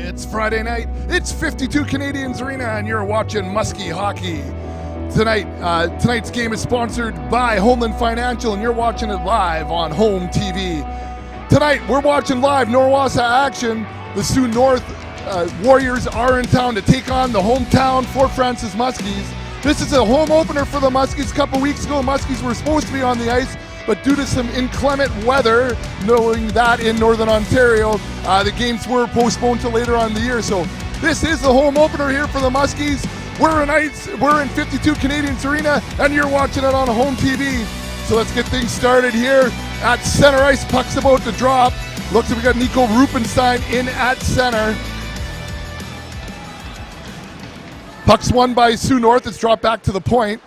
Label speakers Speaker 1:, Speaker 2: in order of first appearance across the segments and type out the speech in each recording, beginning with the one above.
Speaker 1: It's Friday night. It's 52 Canadians Arena, and you're watching Muskie hockey. Tonight's game is sponsored by Homeland Financial, and you're watching it live on Home TV. Tonight, we're watching live Norwassa action. The Sioux North Warriors are in town to take on the hometown Fort Francis Muskies. This is a home opener for the Muskies. A couple weeks ago, Muskies were supposed to be on the ice, but due to some inclement weather, knowing that in Northern Ontario, the games were postponed till later on in the year. So this is the home opener here for the Muskies. We're in 52 Canadians Arena, and you're watching it on Home TV. So let's get things started here at center ice. Puck's about to drop. Looks like we got Nico Rupenstein in at center. Puck's won by Sioux North. It's dropped back to the point.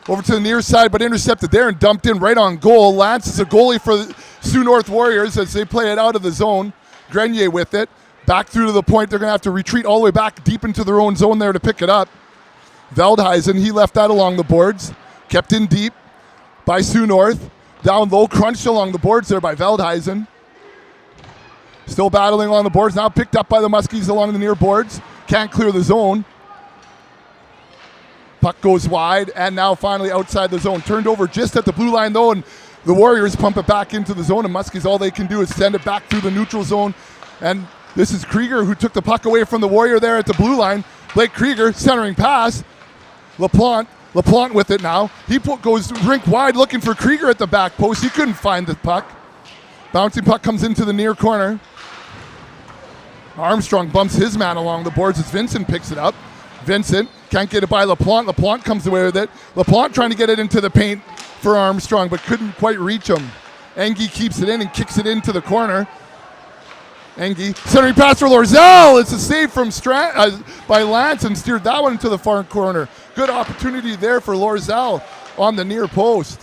Speaker 1: Over to the near side, but intercepted there and dumped in right on goal. Lance is a goalie for the Sioux North Warriors as they play it out of the zone. Grenier with it. Back through to the point. They're going to have to retreat all the way back deep into their own zone there to pick it up. Veldhuisen, he left that along the boards. Kept in deep by Sioux North. Down low, crunched along the boards there by Veldhuisen. Still battling along the boards. Now picked up by the Muskies along the near boards. Can't clear the zone. Puck goes wide, and now finally outside the zone. Turned over just at the blue line, though, and the Warriors pump it back into the zone, and Muskies, all they can do is send it back through the neutral zone. And this is Krieger who took the puck away from the Warrior there at the blue line. Blake Krieger, centering pass. LaPlante with it now. He goes rink wide looking for Krieger at the back post. He couldn't find the puck. Bouncing puck comes into the near corner. Armstrong bumps his man along the boards as Vincent picks it up. Vincent can't get it by LaPlante. LaPlante comes away with it. LaPlante trying to get it into the paint for Armstrong, but couldn't quite reach him. Engie keeps it in and kicks it into the corner. Engie, centering pass for Lorzell. It's a save from by Lance and steered that one into the far corner. Good opportunity there for Lorzell on the near post.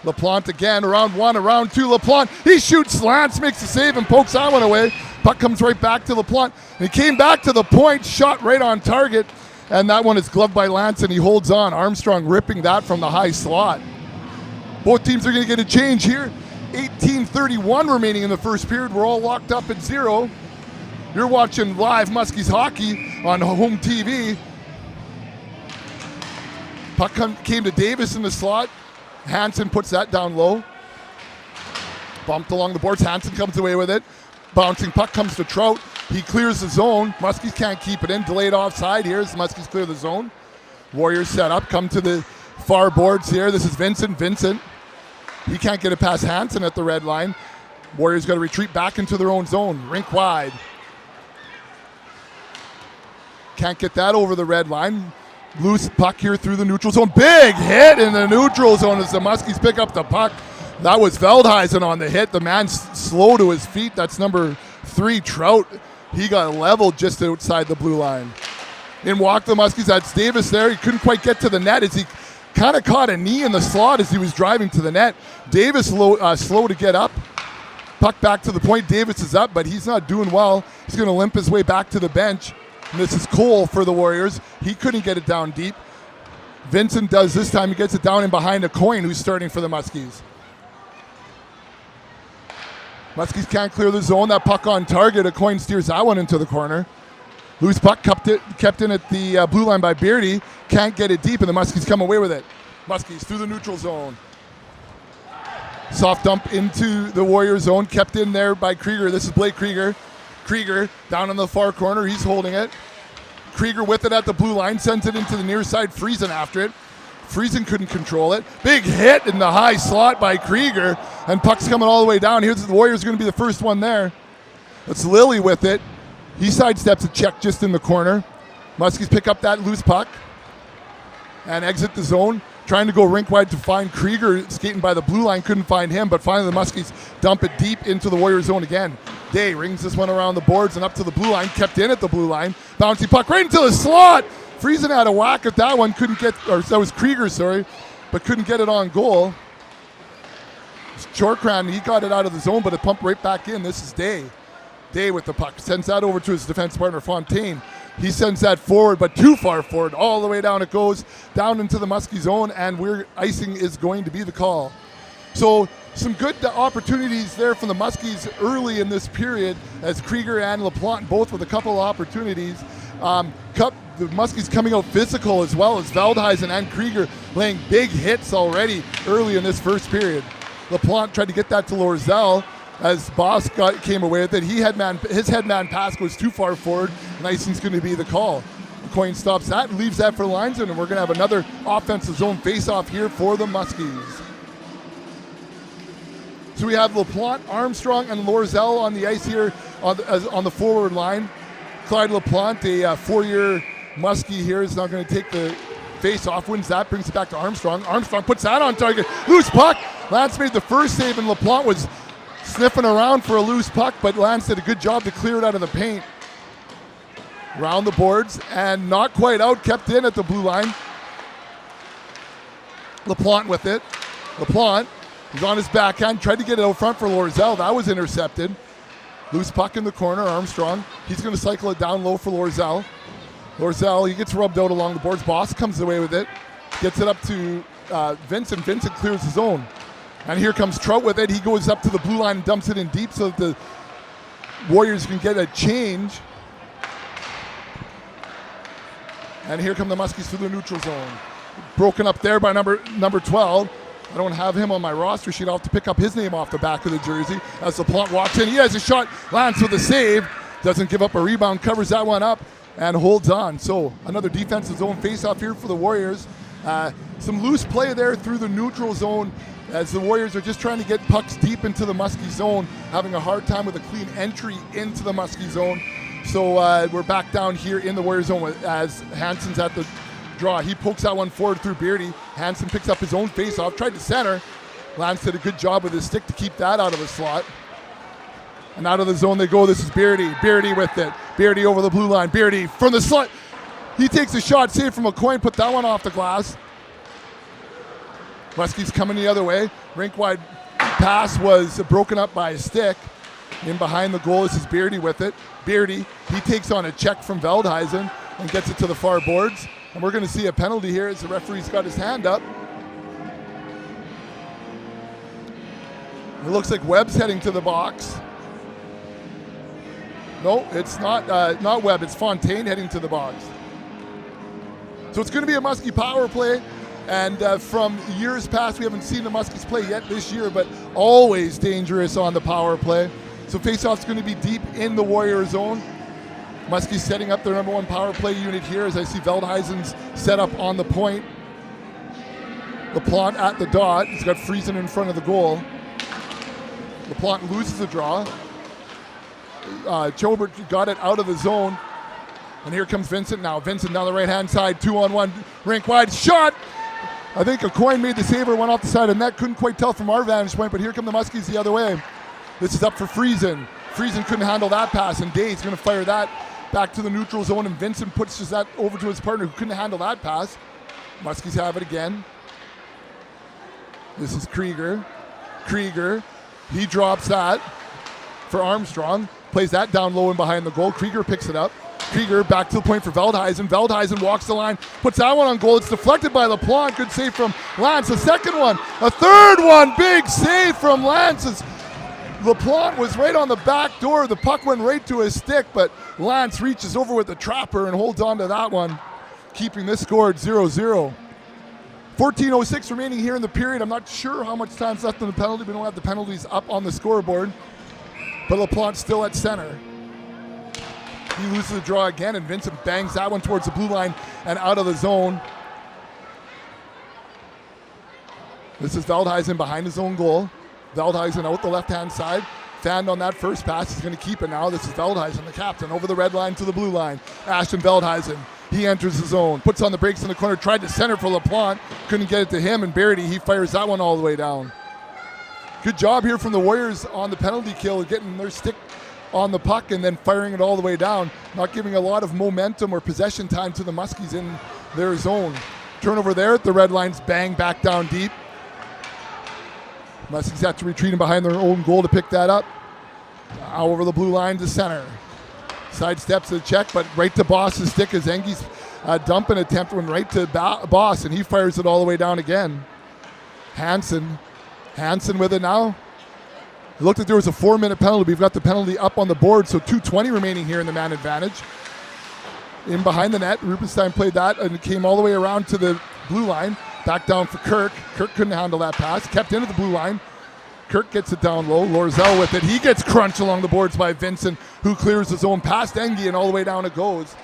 Speaker 1: LaPlante again, around one, around two. LaPlante, he shoots, Lance makes the save and pokes that one away. Puck comes right back to LaPlante. And he came back to the point, shot right on target, and that one is gloved by Lance, and he holds on. Armstrong ripping that from the high slot. Both teams are going to get a change here. 18:31 remaining in the first period. We're all locked up at 0. You're watching live Muskies hockey on Home TV. Puck came to Davis in the slot. Hansen puts that down low. Bumped along the boards. Hansen comes away with it. Bouncing puck comes to Trout. He clears the zone. Muskies can't keep it in. Delayed offside here as the Muskies clear the zone. Warriors set up. Come to the far boards here. This is Vincent. Vincent. He can't get it past Hansen at the red line. Warriors got to retreat back into their own zone. Rink wide. Can't get that over the red line. Loose puck here through the neutral zone. Big hit in the neutral zone as the Muskies pick up the puck. That was Veldhuisen on the hit. The man's slow to his feet. That's number 3, Trout. He got leveled just outside the blue line. In walk the Muskies. That's Davis there. He couldn't quite get to the net as he kind of caught a knee in the slot as he was driving to the net. Davis slow to get up. Puck back to the point. Davis is up, but he's not doing well. He's going to limp his way back to the bench. And this is Cole for the Warriors. He couldn't get it down deep. Vincent does this time. He gets it down in behind a Coin who's starting for the Muskies. Muskies can't clear the zone. That puck on target. A Coin steers that one into the corner. Loose puck kept in at the blue line by Beardy. Can't get it deep, and the Muskies come away with it. Muskies through the neutral zone. Soft dump into the Warrior zone. Kept in there by Krieger. This is Blake Krieger. Krieger down in the far corner. He's holding it. Krieger with it at the blue line. Sends it into the near side. Friesen after it. Friesen couldn't control it. Big hit in the high slot by Krieger. And puck's coming all the way down. Here's the Warriors going to be the first one there. It's Lilly with it. He sidesteps a check just in the corner. Muskies pick up that loose puck and exit the zone. Trying to go rink wide to find Krieger skating by the blue line. Couldn't find him, but finally the Muskies dump it deep into the Warrior zone again. Day rings this one around the boards and up to the blue line. Kept in at the blue line. Bouncy puck right into the slot. Friesen had a whack at that one. Couldn't get, or that was Krieger, sorry, but couldn't get it on goal. Chorkran, he got it out of the zone, but it pumped right back in. This is Day. Day with the puck. Sends that over to his defense partner, Fontaine. He sends that forward, but too far forward. All the way down it goes, down into the Muskie zone, and icing is going to be the call. So some good opportunities there from the Muskies early in this period as Krieger and LaPlante both with a couple of opportunities. The Muskies coming out physical as well as Veldhuisen and Krieger laying big hits already early in this first period. LaPlante tried to get that to Lorzell as Boss came away with it. His headman pass goes too far forward, and icing's going to be the call. McCoy stops that and leaves that for the linesman, and we're going to have another offensive zone face-off here for the Muskies. So we have LaPlante, Armstrong, and Lorzell on the ice here on the forward line. Clyde LaPlante, a 4-year Muskie here, is not going to take the face-off. Wins that, brings it back to Armstrong. Armstrong puts that on target. Loose puck. Lance made the first save, and LaPlante was sniffing around for a loose puck, but Lance did a good job to clear it out of the paint. Round the boards, and not quite out, kept in at the blue line. LaPlante with it. LaPlante is on his backhand, tried to get it out front for Lorzell. That was intercepted. Loose puck in the corner, Armstrong. He's going to cycle it down low for Lorzell. Lorzell, he gets rubbed out along the boards. Boss comes away with it. Gets it up to Vincent. Vincent clears his own. And here comes Trout with it. He goes up to the blue line and dumps it in deep so that the Warriors can get a change. And here come the Muskies through the neutral zone. Broken up there by number 12. I don't have him on my roster sheet. I'll have to pick up his name off the back of the jersey. As LaPlante walks in, he has a shot. Lance with a save. Doesn't give up a rebound, covers that one up, and holds on. So another defensive zone face-off here for the Warriors. Some loose play there through the neutral zone as the Warriors are just trying to get pucks deep into the Muskie zone, having a hard time with a clean entry into the Muskie zone. So we're back down here in the Warriors zone as Hansen's at the draw. He pokes that one forward through Beardy. Hansen picks up his own face-off, tried to center. Lance did a good job with his stick to keep that out of the slot. And out of the zone they go. This is Beardy. Beardy with it. Beardy over the blue line. Beardy from the slot. He takes a shot, save from McCoy, put that one off the glass. Muskies coming the other way. Rink-wide pass was broken up by a stick. In behind the goal, this is Beardy with it. Beardy, he takes on a check from Veldhuisen and gets it to the far boards. And we're going to see a penalty here as the referee's got his hand up. It looks like Webb's heading to the box. No, it's not Webb. It's Fontaine heading to the box. So it's going to be a Muskie power play. And from years past, we haven't seen the Muskies play yet this year, but always dangerous on the power play. So faceoff's going to be deep in the Warrior zone. Muskies setting up their number one power play unit here as I see Veldhuisen's set up on the point. LaPlante at the dot. He's got Friesen in front of the goal. LaPlante loses the draw. Chobert got it out of the zone. And here comes Vincent now. Vincent down the right-hand side, 2-on-1, rink wide, shot! I think a coin made the saver, went off the side of the net. Couldn't quite tell from our vantage point, but here come the Muskies the other way. This is up for Friesen. Friesen couldn't handle that pass, and Day's going to fire that back to the neutral zone, and Vincent puts that over to his partner who couldn't handle that pass. Muskies have it again. This is Krieger. Krieger, he drops that for Armstrong. Plays that down low and behind the goal. Krieger picks it up. Krieger back to the point for Veldhuisen. Veldhuisen walks the line, puts that one on goal. It's deflected by LaPlante. Good save from Lance. A second one, a third one. Big save from Lance. LaPlante was right on the back door. The puck went right to his stick, but Lance reaches over with the trapper and holds on to that one, keeping this score at 0-0. 14:06 remaining here in the period. I'm not sure how much time's left in the penalty. We don't have the penalties up on the scoreboard, but LaPlante still at center. He loses the draw again, and Vincent bangs that one towards the blue line and out of the zone. This is Veldhuisen behind his own goal. Veldhuisen out the left-hand side. Fanned on that first pass. He's going to keep it now. This is Veldhuisen, the captain, over the red line to the blue line. Ashton Veldhuisen. He enters the zone. Puts on the brakes in the corner. Tried to center for LaPlante. Couldn't get it to him, and Beardy, he fires that one all the way down. Good job here from the Warriors on the penalty kill, getting their stick on the puck and then firing it all the way down, not giving a lot of momentum or possession time to the Muskies in their zone. Turnover there at the red lines, bang back down deep. Muskies have to retreat behind their own goal to pick that up. Over the blue line to center. Side steps to the check, but right to Boss's stick as Enge's dumping attempt went right to Boss, and he fires it all the way down again. Hansen Hansen with it now. It looked like there was a 4-minute penalty. We've got the penalty up on the board, so 2:20 remaining here in the man advantage. In behind the net, Rubenstein played that and it came all the way around to the blue line. Back down for Kirk. Kirk couldn't handle that pass. Kept into the blue line. Kirk gets it down low. Lorzell with it. He gets crunched along the boards by Vincent, who clears his own past Engie, and all the way down it goes.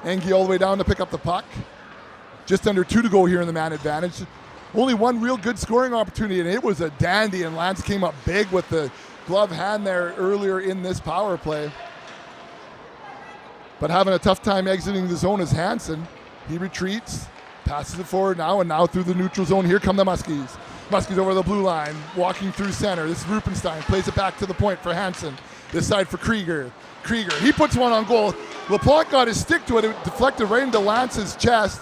Speaker 1: Engie all the way down to pick up the puck. Just under 2 to go here in the man advantage. Only one real good scoring opportunity, and it was a dandy, and Lance came up big with the glove hand there earlier in this power play. But having a tough time exiting the zone is Hansen. He retreats, passes it forward now, and now through the neutral zone. Here come the Muskies. Muskies over the blue line, walking through center. This is Rubenstein, plays it back to the point for Hansen. This side for Krieger. Krieger, he puts one on goal. LaPlante got his stick to it. It deflected right into Lance's chest.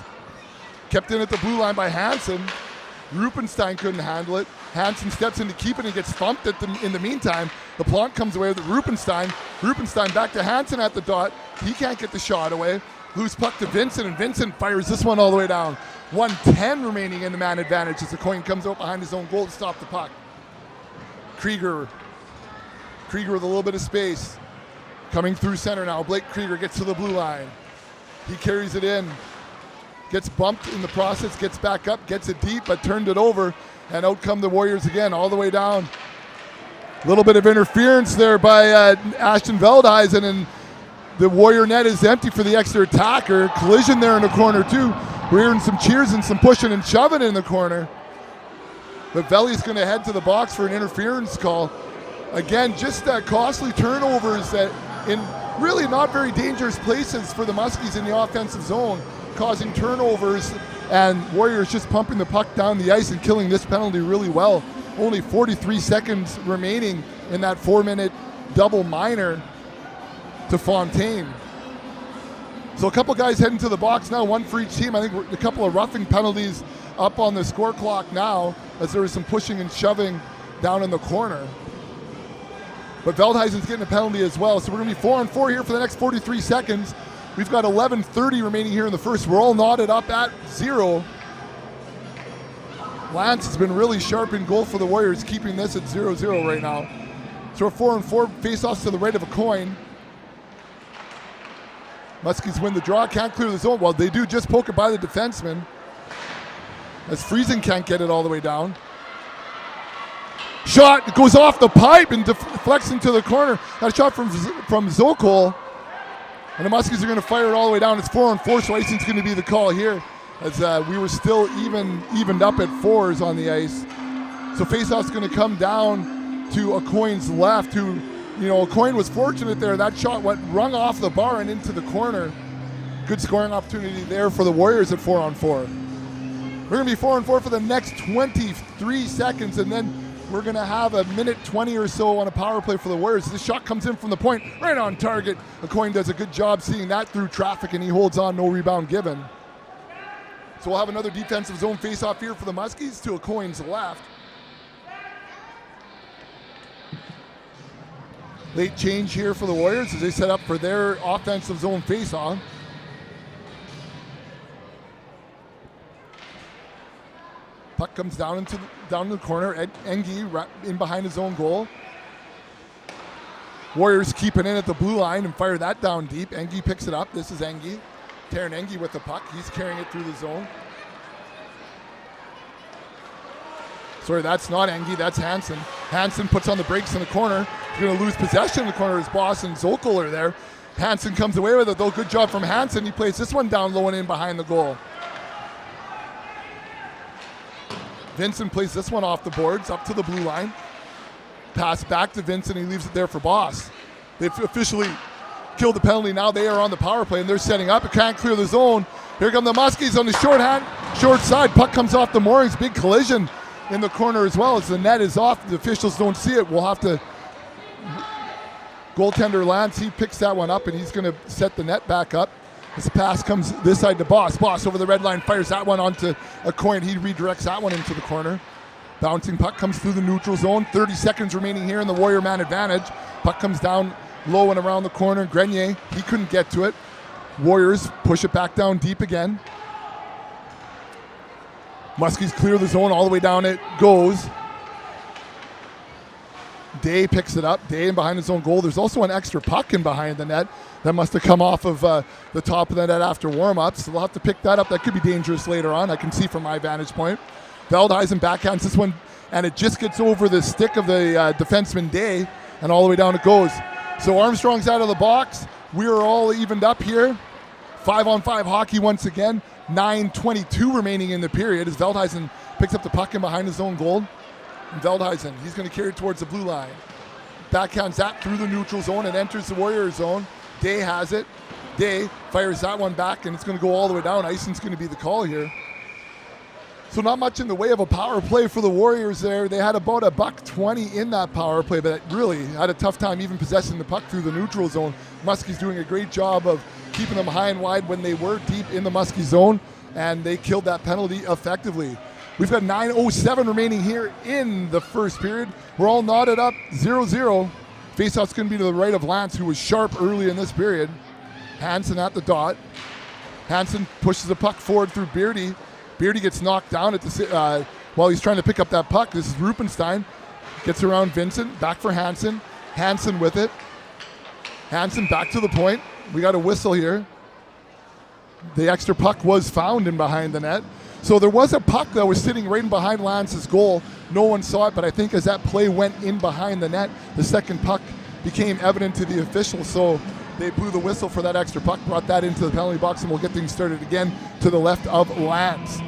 Speaker 1: Kept in at the blue line by Hansen. Rubenstein couldn't handle it. Hansen steps in to keep it and gets thumped in the meantime. LaPlante comes away with it. Rubenstein back to Hansen at the dot. He can't get the shot away. Loose puck to Vincent, and Vincent fires this one all the way down. 1:10 remaining in the man advantage as the coin comes out behind his own goal to stop the puck. Krieger with a little bit of space. Coming through center now. Blake Krieger gets to the blue line. He carries it in. Gets bumped in the process, gets back up, gets it deep, but turned it over, and out come the Warriors again, all the way down. A little bit of interference there by Ashton Veldhuizen, and the Warrior net is empty for the extra attacker. Collision there in the corner too. We're hearing some cheers and some pushing and shoving in the corner. But Veli's going to head to the box for an interference call. Again, just costly turnovers that in really not very dangerous places for the Muskies in the offensive zone, causing turnovers, and Warriors just pumping the puck down the ice and killing this penalty really well. Only 43 seconds remaining in that 4-minute double minor to Fontaine. So a couple guys heading to the box now, one for each team. I think a couple of roughing penalties up on the score clock now, as there was some pushing and shoving down in the corner. But Veldhuizen's getting a penalty as well. So we're going to be 4-on-4 here for the next 43 seconds. We've got 11:30 remaining here in the first. We're all knotted up at 0. Lance has been really sharp in goal for the Warriors, keeping this at 0-0 right now. So we're 4-on-4, face-offs to the right of a coin. Muskies win the draw, can't clear the zone. Well, they do just poke it by the defenseman, as Friesen can't get it all the way down. Shot goes off the pipe and deflects into the corner. That shot from Zokol. And the Muskies are going to fire it all the way down. It's 4-on-4, so icing's going to be the call here, as we were still evened up at 4s on the ice. So faceoff's going to come down to Aucoin's left, who, you know, Aucoin was fortunate there. That shot rung off the bar and into the corner. Good scoring opportunity there for the Warriors at 4-on-4. We're going to be 4-on-4 for the next 23 seconds, and then we're going to have a minute 20 or so on a power play for the Warriors. This shot comes in from the point, right on target. Aucoin does a good job seeing that through traffic, and he holds on, no rebound given. So we'll have another defensive zone face-off here for the Muskies to Aucoin's left. Late change here for the Warriors as they set up for their offensive zone face-off. Puck comes down to the corner. Engie in behind his own goal. Warriors keep it in at the blue line and fire that down deep. Engie picks it up. This is Engie. Taron Engie with the puck. He's carrying it through the zone. Sorry, that's not Engie. That's Hansen. Hansen puts on the brakes in the corner. He's going to lose possession in the corner. His boss and Zokol are there. Hansen comes away with it, though. Good job from Hansen. He plays this one down low and in behind the goal. Vincent plays this one off the boards, up to the blue line. Pass back to Vincent, he leaves it there for Boss. They've officially killed the penalty. Now they are on the power play, and they're setting up. It can't clear the zone. Here come the Muskies on the short side. Puck comes off the moorings. Big collision in the corner as well, as the net is off. The officials don't see it. We'll have to... Goaltender Lance, he picks that one up, and he's going to set the net back up. As the pass comes this side to Boss. Boss over the red line, fires that one onto Aucoin. He redirects that one into the corner. Bouncing puck comes through the neutral zone. 30 seconds remaining here in the Warrior man advantage. Puck comes down low and around the corner. Grenier, he couldn't get to it. Warriors push it back down deep again. Muskies clear the zone, all the way down it goes. Day picks it up. Day in behind his own goal. There's also an extra puck in behind the net that must have come off of the top of the net after warm-ups. So they'll have to pick that up. That could be dangerous later on. I can see from my vantage point. Veldhuisen backhands this one, and it just gets over the stick of the defenseman Day, and all the way down it goes. So Armstrong's out of the box. We're all evened up here. 5-on-5 hockey once again. 9:22 remaining in the period as Veldhuisen picks up the puck in behind his own goal. And Veldhuisen, he's going to carry it towards the blue line. Backhands that through the neutral zone and enters the Warriors zone. Day has it. Day fires that one back, and it's going to go all the way down. Icing's going to be the call here. So not much in the way of a power play for the Warriors there. They had about $120 in that power play, but really had a tough time even possessing the puck through the neutral zone. Muskies doing a great job of keeping them high and wide when they were deep in the Muskie zone, and they killed that penalty effectively. We've got 9:07 remaining here in the first period. We're all knotted up 0-0. Faceoff's going to be to the right of Lance, who was sharp early in this period. Hansen at the dot. Hansen pushes the puck forward through Beardy. Beardy gets knocked down while he's trying to pick up that puck. This is Rupenstein. Gets around Vincent. Back for Hansen. Hansen with it. Hansen back to the point. We got a whistle here. The extra puck was found in behind the net. So there was a puck that was sitting right in behind Lance's goal. No one saw it, but I think as that play went in behind the net, the second puck became evident to the officials. So they blew the whistle for that extra puck, brought that into the penalty box, and we'll get things started again to the left of Lance.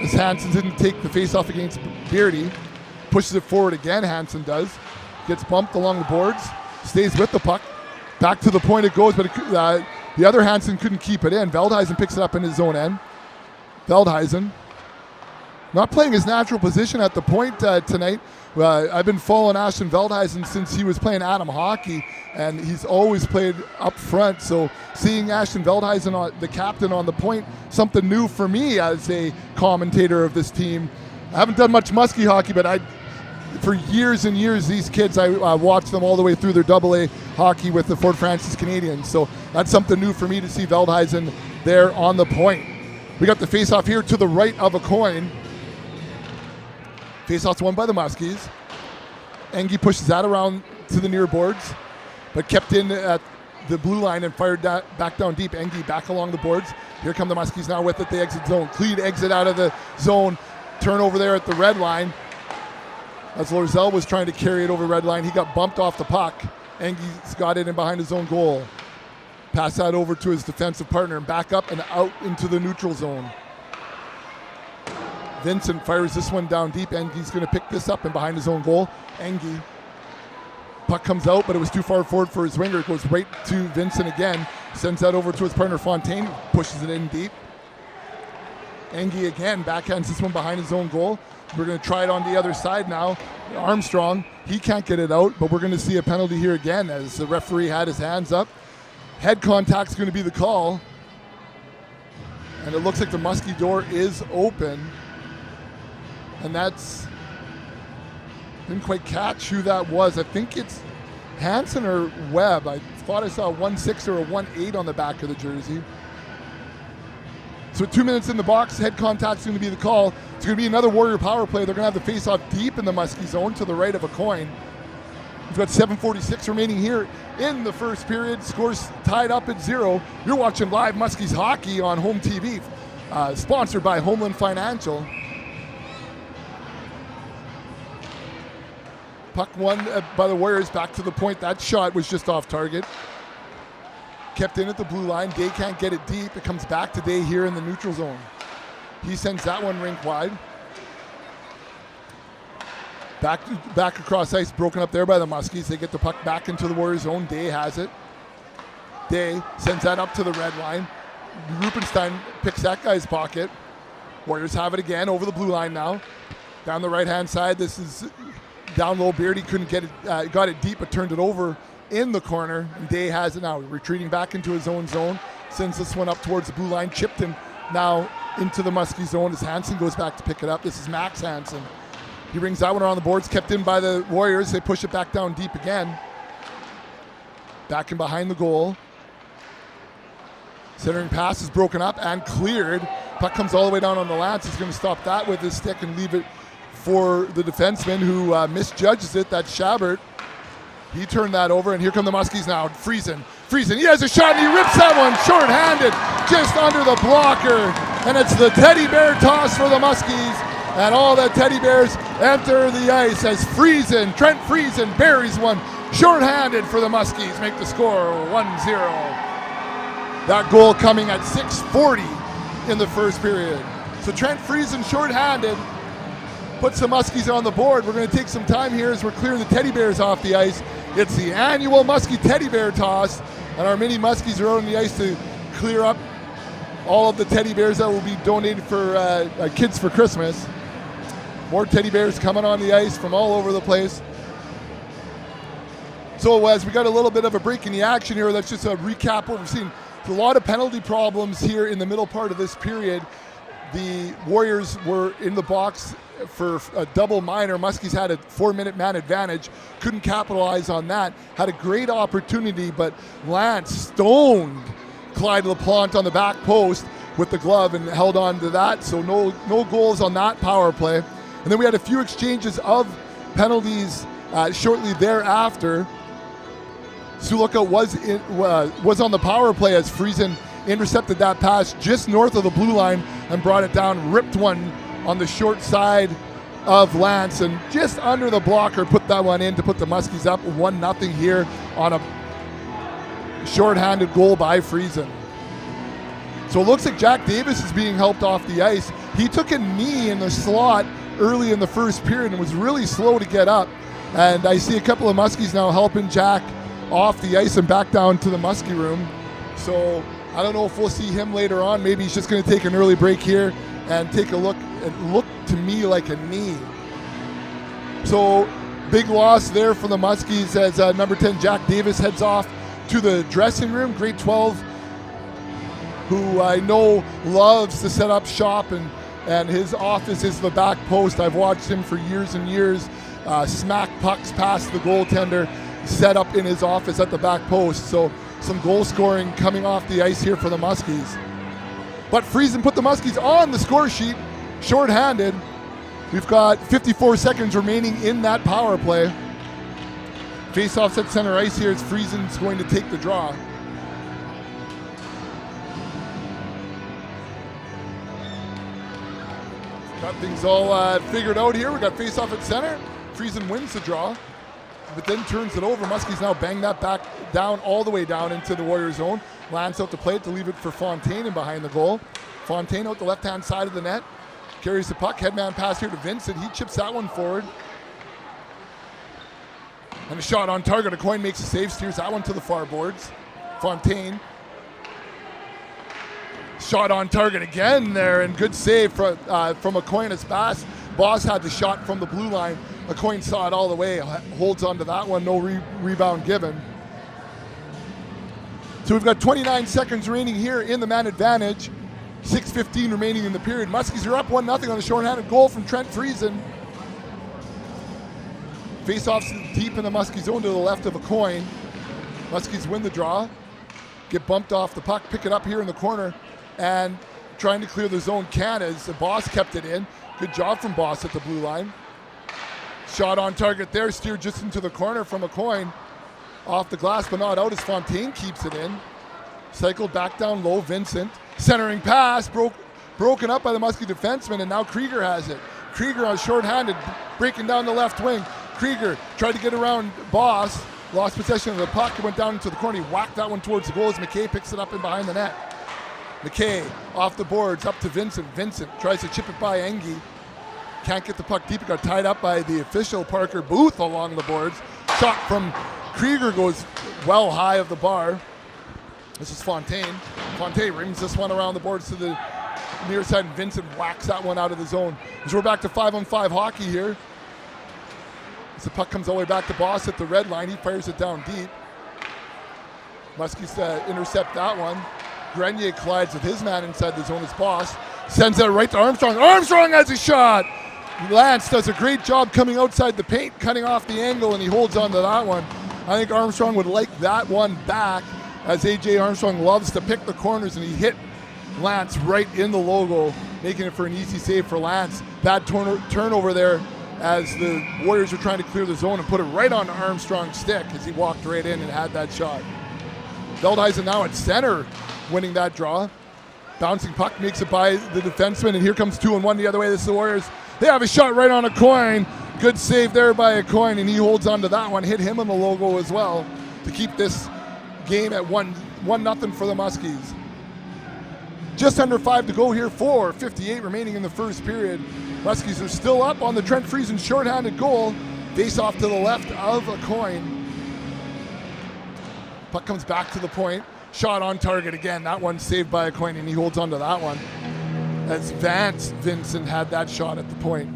Speaker 1: As Hansen didn't take the face-off against Beardy, pushes it forward again, Hansen does. Gets bumped along the boards, stays with the puck. Back to the point it goes, but the other Hansen couldn't keep it in. Veldhuisen picks it up in his own end. Veldhuisen not playing his natural position at the point tonight. I've been following Ashton Veldhuisen since he was playing Atom hockey, and he's always played up front. So seeing Ashton Veldhuisen, the captain, on the point, something new for me as a commentator of this team. I haven't done much Muskie hockey, but for years and years, these kids, I watched them all the way through their AA hockey with the Fort Francis Canadians. So that's something new for me to see Veldhuisen there on the point. We got the face-off here to the right of a coin. Face-off's won by the Muskies. Engie pushes that around to the near boards, but kept in at the blue line and fired that back down deep. Engie back along the boards. Here come the Muskies now with it. They exit zone. Cleed exit out of the zone. Turn over there at the red line. As Lorzell was trying to carry it over red line, he got bumped off the puck. Engie's got it in behind his own goal. Pass that over to his defensive partner and back up and out into the neutral zone. Vincent fires this one down deep. Engie's going to pick this up and behind his own goal. Engie. Puck comes out, but it was too far forward for his winger. It goes right to Vincent again. Sends that over to his partner Fontaine. Pushes it in deep. Engie again backhands this one behind his own goal. We're going to try it on the other side now. Armstrong, he can't get it out, but we're going to see a penalty here again as the referee had his hands up. Head contact's going to be the call. And it looks like the Muskie door is open. And that's, didn't quite catch who that was. I think it's Hansen or Webb. I thought I saw a 1-6 or a 1-8 on the back of the jersey. So 2 minutes in the box, head contact's going to be the call. It's going to be another Warrior power play. They're going to have the face-off deep in the Muskie zone to the right of a coin. We've got 7:46 remaining here in the first period. Scores tied up at 0. You're watching live Muskies hockey on home TV, sponsored by Homeland Financial. Puck won by the Warriors, back to the point. That shot was just off target. Kept in at the blue line. Day can't get it deep. It comes back to Day here in the neutral zone. He sends that one rink wide. Back across ice, broken up there by the Muskies. They get the puck back into the Warriors zone. Day has it. Day sends that up to the red line. Rupenstein picks that guy's pocket. Warriors have it again over the blue line now. Down the right-hand side, this is down low. Beardy couldn't get it, got it deep, but turned it over in the corner. And Day has it now, retreating back into his own zone. Sends this one up towards the blue line. Chipped him now into the Muskie zone as Hansen goes back to pick it up. This is Max Hansen. He brings that one around the boards, kept in by the Warriors. They push it back down deep again. Back in behind the goal. Centering pass is broken up and cleared Puck comes all the way down on the Lance. He's going to stop that with his stick and leave it for the defenseman who misjudges it. That's Schabbert. He turned that over, and here come the Muskies now. Friesen. He has a shot, and he rips that one short-handed just under the blocker. And it's the teddy bear toss for the Muskies. And all the teddy bears enter the ice as Trent Friesen buries one short-handed for the Muskies. Make the score 1-0. That goal coming at 6:40 in the first period. So Trent Friesen short-handed puts the Muskies on the board. We're going to take some time here as we're clearing the teddy bears off the ice. It's the annual Muskie teddy bear toss, and our mini Muskies are out on the ice to clear up all of the teddy bears that will be donated for kids for Christmas. More teddy bears coming on the ice from all over the place. So as we got a little bit of a break in the action here, let's just recap what we've seen. There's a lot of penalty problems here in the middle part of this period. The Warriors were in the box for a double minor. Muskies had a 4-minute man advantage. Couldn't capitalize on that. Had a great opportunity, but Lance stoned Clyde LaPlante on the back post with the glove and held on to that. So no goals on that power play. And then we had a few exchanges of penalties shortly thereafter. Suluka was on the power play as Friesen intercepted that pass just north of the blue line and brought it down, ripped one on the short side of Lance, and just under the blocker put that one in to put the Muskies up 1-0 here on a short-handed goal by Friesen. So it looks like Jack Davis is being helped off the ice. He took a knee in the slot early in the first period and was really slow to get up. And I see a couple of Muskies now helping Jack off the ice and back down to the Muskie room. So I don't know if we'll see him later on. Maybe he's just going to take an early break here and take a look. It looked to me like a knee. So big loss there for the Muskies as number 10 Jack Davis heads off to the dressing room. Grade 12, who I know loves to set up shop, and his office is the back post. I've watched him for years and years smack pucks past the goaltender, set up in his office at the back post. So some goal scoring coming off the ice here for the Muskies. But Friesen put the Muskies on the score sheet, short-handed. We've got 54 seconds remaining in that power play. Face-offs at center ice here as Friesen's going to take the draw. Got things all figured out here. We got face-off at center. Friesen wins the draw, but then turns it over. Muskies now bang that back down, all the way down into the Warrior zone. Lance out to play it to leave it for Fontaine in behind the goal. Fontaine out the left-hand side of the net. Carries the puck. Headman pass here to Vincent. He chips that one forward. And a shot on target. A coin makes a save. Steers that one to the far boards. Fontaine. Shot on target again there. And good save from Aquinas Bass. Boss had the shot from the blue line. Aquinas saw it all the way. Holds on to that one. No rebound given. So we've got 29 seconds remaining here in the man advantage. 6:15 remaining in the period. Muskies are up 1-0 on a short-handed goal from Trent Friesen. Face-offs deep in the Muskie zone to the left of a coin. Muskies win the draw. Get bumped off the puck. Pick it up here in the corner. And trying to clear the zone can as the Boss kept it in. Good job from Boss at the blue line. Shot on target there. Steered just into the corner from a coin. Off the glass but not out as Fontaine keeps it in. Cycled back down low. Vincent. Centering pass. Broken up by the Muskie defenseman, and now Krieger has it. Krieger on short-handed. Breaking down the left wing. Krieger tried to get around Boss. Lost possession of the puck. It went down into the corner. He whacked that one towards the goal as McKay picks it up in behind the net. McKay off the boards up to Vincent. Vincent tries to chip it by Engie. Can't get the puck deep. It got tied up by the official Parker Booth along the boards. Shot from Krieger goes well high of the bar. This is Fontaine. Fontaine rings this one around the boards to the near side, and Vincent whacks that one out of the zone. As we're back to 5-on-5 hockey here. As the puck comes all the way back to Boss at the red line, he fires it down deep. Muskies intercept that one. Grenier collides with his man inside the zone as Boss. Sends it right to Armstrong. Armstrong has a shot! Lance does a great job coming outside the paint, cutting off the angle, and he holds on to that one. I think Armstrong would like that one back, as A.J. Armstrong loves to pick the corners, and he hit Lance right in the logo, making it for an easy save for Lance. Bad turnover there as the Warriors were trying to clear the zone and put it right on Armstrong's stick as he walked right in and had that shot. Veldhuisen now at center, winning that draw. Bouncing puck makes it by the defenseman, and here comes 2-1 the other way. This is the Warriors. They have a shot right on a coin. Good save there by a coin, and he holds on to that one. Hit him on the logo as well to keep this game at 1-0 for the Muskies. Just under 5 to go here, 4:58 remaining in the first period. Muskies are still up on the Trent Friesen shorthanded goal. Face off to the left of a coin. Puck comes back to the point. Shot on target again. That one saved by a coin, and he holds on to that one. As Vance Vincent had that shot at the point.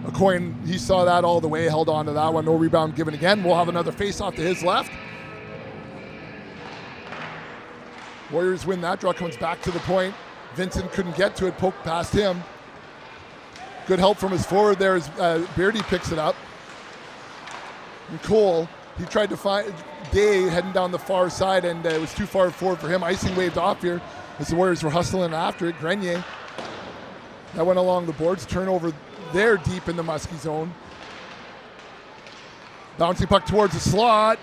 Speaker 1: A coin, he saw that all the way, held on to that one. No rebound given again. We'll have another face-off to his left. Warriors win that draw, comes back to the point. Vincent couldn't get to it, poked past him. Good help from his forward there as Beardy picks it up. And Cole, he tried to find Day heading down the far side, and it was too far forward for him. Icing waved off here as the Warriors were hustling after it. Grenier, that went along the boards. Turnover there deep in the Muskie zone. Bouncing puck towards the slot.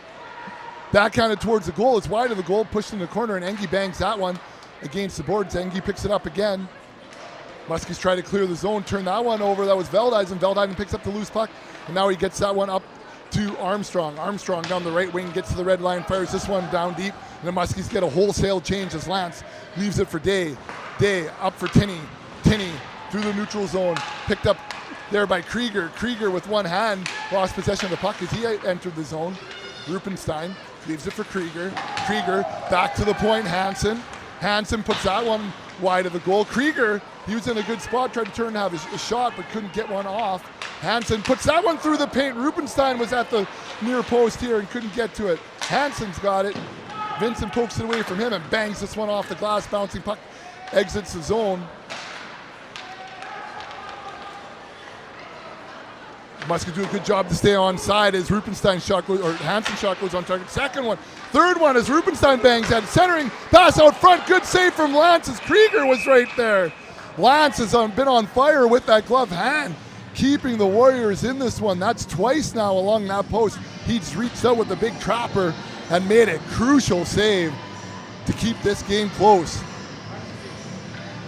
Speaker 1: Backhanded towards the goal. It's wide of the goal, pushed in the corner, and Engie bangs that one against the boards. Engie picks it up again. Muskies try to clear the zone, turn that one over. That was Veldhuisen. Veldhuisen picks up the loose puck, and now he gets that one up to Armstrong. Armstrong down the right wing, gets to the red line, fires this one down deep, and the Muskies get a wholesale change as Lance leaves it for Day. Day up for Tinney. Tinney through the neutral zone, picked up there by Krieger. Krieger with one hand lost possession of the puck as he entered the zone. Rupenstein leaves it for Krieger. Krieger back to the point. Hansen puts that one wide of the goal. Krieger, he was in a good spot, tried to turn and have a shot, but couldn't get one off. Hansen puts that one through the paint. Rupenstein was at the near post here and couldn't get to it. Hansen's got it. Vincent pokes it away from him and bangs this one off the glass. Bouncing puck exits the zone. Muskies do a good job to stay on side as Rupenstein shot goes, or Hansen shot goes on target. Second one. Third one as Rupenstein bangs at it. Centering, pass out front. Good save from Lance as Krieger was right there. Lance has been on fire with that glove hand, keeping the Warriors in this one. That's twice now along that post. He's reached out with the big trapper and made a crucial save to keep this game close.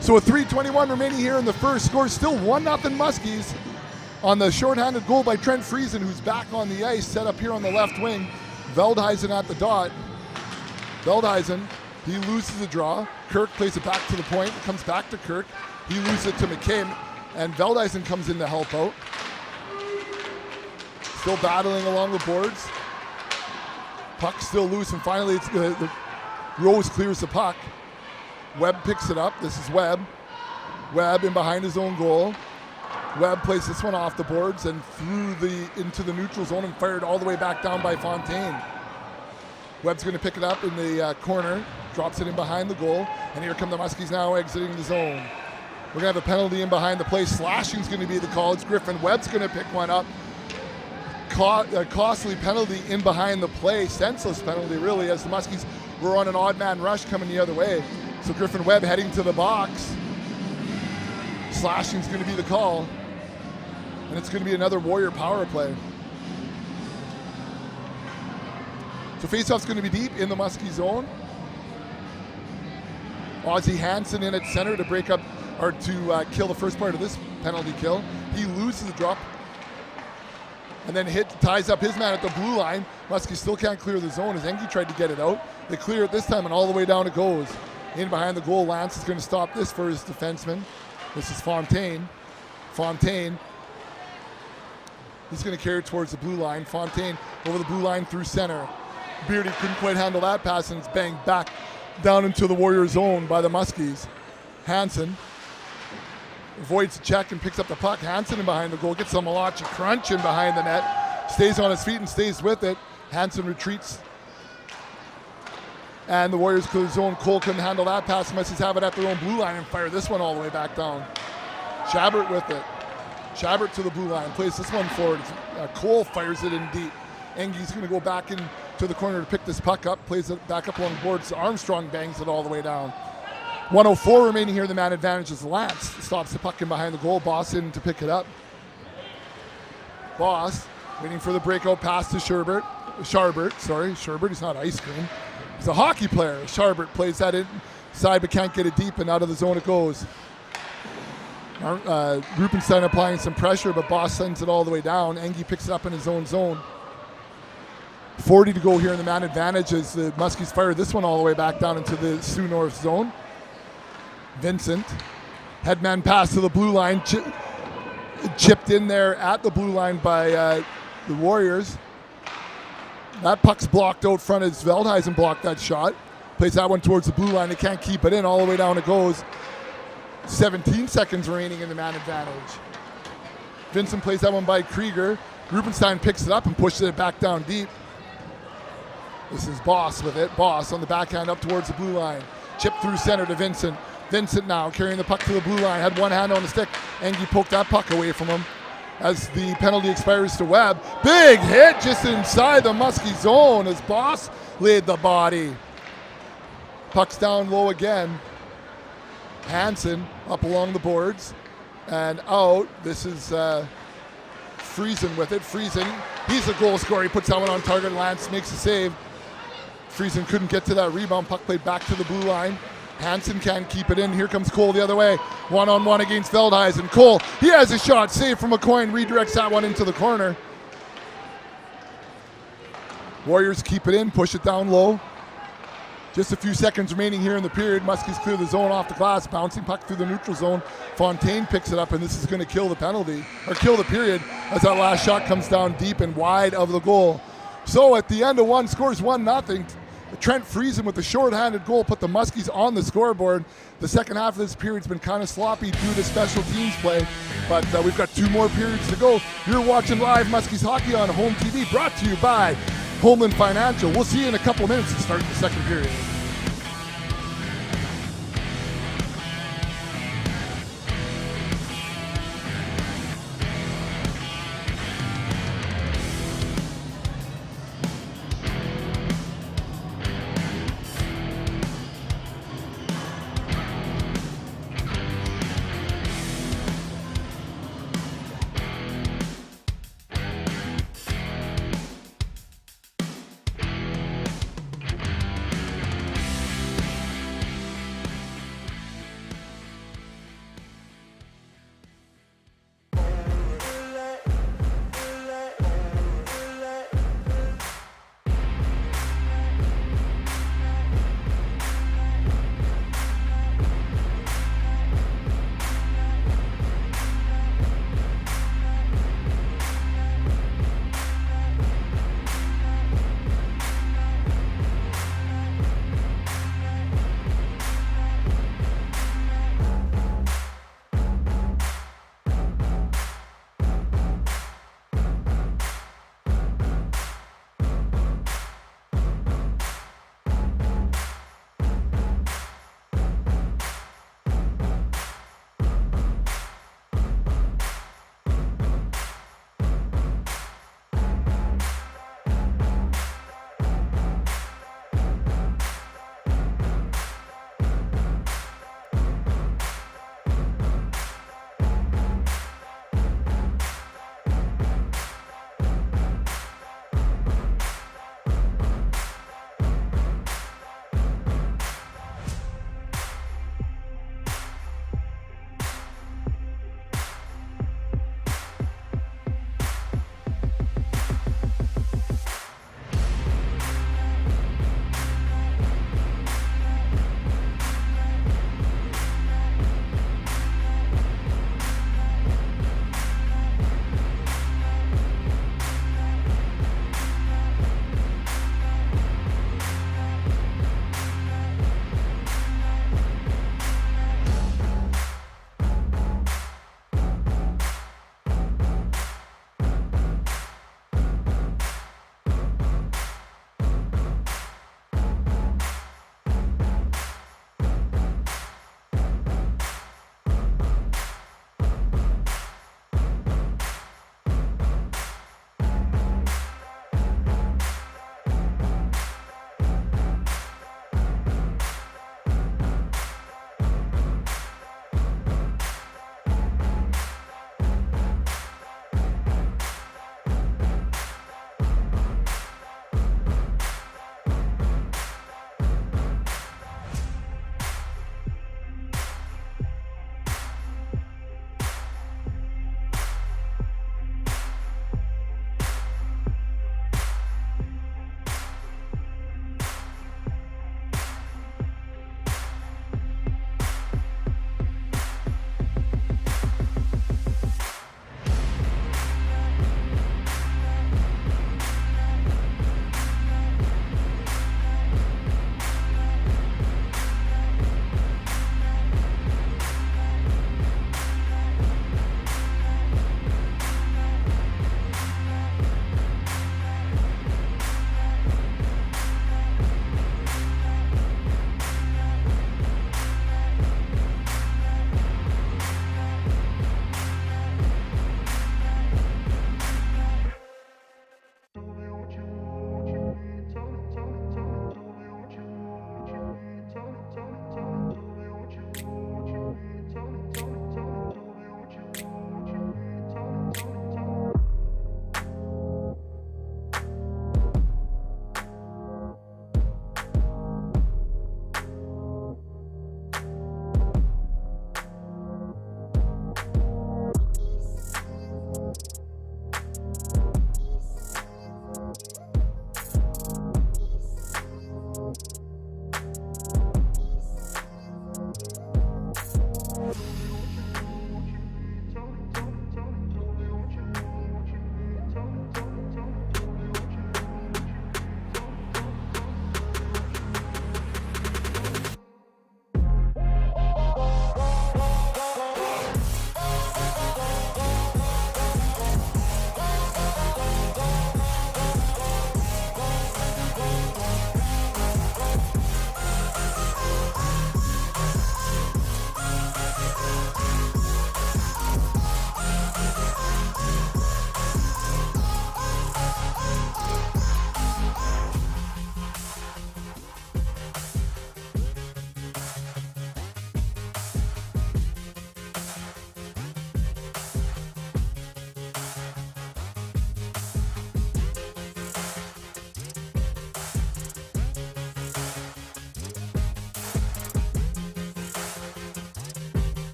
Speaker 1: So with 3:21 remaining here in the first, score still 1-0 Muskies on the shorthanded goal by Trent Friesen, who's back on the ice, set up here on the left wing. Veldhuisen at the dot. Veldhuisen, he loses the draw. Kirk plays it back to the point. It comes back to Kirk. He loses it to McKay, and Veldhuisen comes in to help out. Still battling along the boards. Puck still loose, and finally it's the Rose clears the puck. Webb picks it up. This is Webb. Webb in behind his own goal. Webb plays this one off the boards and into the neutral zone and fired all the way back down by Fontaine. Webb's going to pick it up in the corner, drops it in behind the goal, and here come the Muskies now exiting the zone. We're going to have a penalty in behind the play. Slashing's going to be the call. It's Griffin Webb's going to pick one up. Costly penalty in behind the play. Senseless penalty, really, as the Muskies were on an odd man rush coming the other way. So Griffin Webb heading to the box. Slashing's going to be the call. And it's going to be another Warrior power play. So faceoff's going to be deep in the Muskie zone. Ozzie Hansen in at center to break up, or to kill the first part of this penalty kill. He loses the drop and then ties up his man at the blue line. Muskie still can't clear the zone as Engie tried to get it out. They clear it this time and all the way down it goes. In behind the goal, Lance is going to stop this for his defenseman. This is Fontaine. Fontaine, he's going to carry it towards the blue line. Fontaine over the blue line through center. Beardy couldn't quite handle that pass, and it's banged back down into the Warrior zone by the Muskies. Hansen avoids the check and picks up the puck. Hansen in behind the goal, gets a Malachi crunch in behind the net. Stays on his feet and stays with it. Hansen retreats. And the Warriors clear the zone. Cole couldn't handle that pass. Muskies have it at their own blue line and fire this one all the way back down. Chabert with it. Chabert to the blue line, plays this one forward. Cole fires it in deep. Engie's going to go back into the corner to pick this puck up, plays it back up along the boards. Armstrong bangs it all the way down. 1:04 remaining here. The man advantage is Lance. Stops the puck in behind the goal. Boss in to pick it up. Boss waiting for the breakout pass to Sherbert. Sherbert, he's not ice cream. He's a hockey player. Sherbert plays that inside but can't get it deep, and out of the zone it goes. Rupenstein applying some pressure, but Boss sends it all the way down. Engie picks it up in his own zone. 40 to go here in the man advantage as the Muskies fire this one all the way back down into the Sioux North zone. Vincent, headman pass to the blue line, chipped in there at the blue line by the Warriors. That puck's blocked out front as Veldhuisen blocked that shot. Plays that one towards the blue line. They can't keep it in. All the way down it goes. 17 seconds remaining in the man advantage. Vincent plays that one by Krieger. Rupenstein picks it up and pushes it back down deep. This is Boss with it. Boss on the backhand up towards the blue line. Chip through center to Vincent. Vincent now carrying the puck to the blue line. Had one hand on the stick. Engie poked that puck away from him as the penalty expires to Webb. Big hit just inside the Muskie zone as Boss laid the body. Puck's down low again. Hansen up along the boards and out. This is Friesen with it. Friesen, he's the goal scorer. He puts that one on target. Lance makes a save. Friesen couldn't get to that rebound. Puck played back to the blue line. Hansen can't keep it in. Here comes Cole the other way. One-on-one against Veldhuisen. Cole, he has a shot. Save from McCoy. Redirects that one into the corner. Warriors keep it in. Push it down low. Just a few seconds remaining here in the period. Muskies clear the zone off the glass. Bouncing puck through the neutral zone. Fontaine picks it up, and this is going to kill the penalty, or kill the period, as that last shot comes down deep and wide of the goal. So at the end of one, scores 1-0. Trent Friesen with the short-handed goal put the Muskies on the scoreboard. The second half of this period's been kind of sloppy due to special teams play, but we've got 2 more periods to go. You're watching live Muskies hockey on Home TV, brought to you by Homeland Financial. We'll see you in a couple of minutes to start the second period.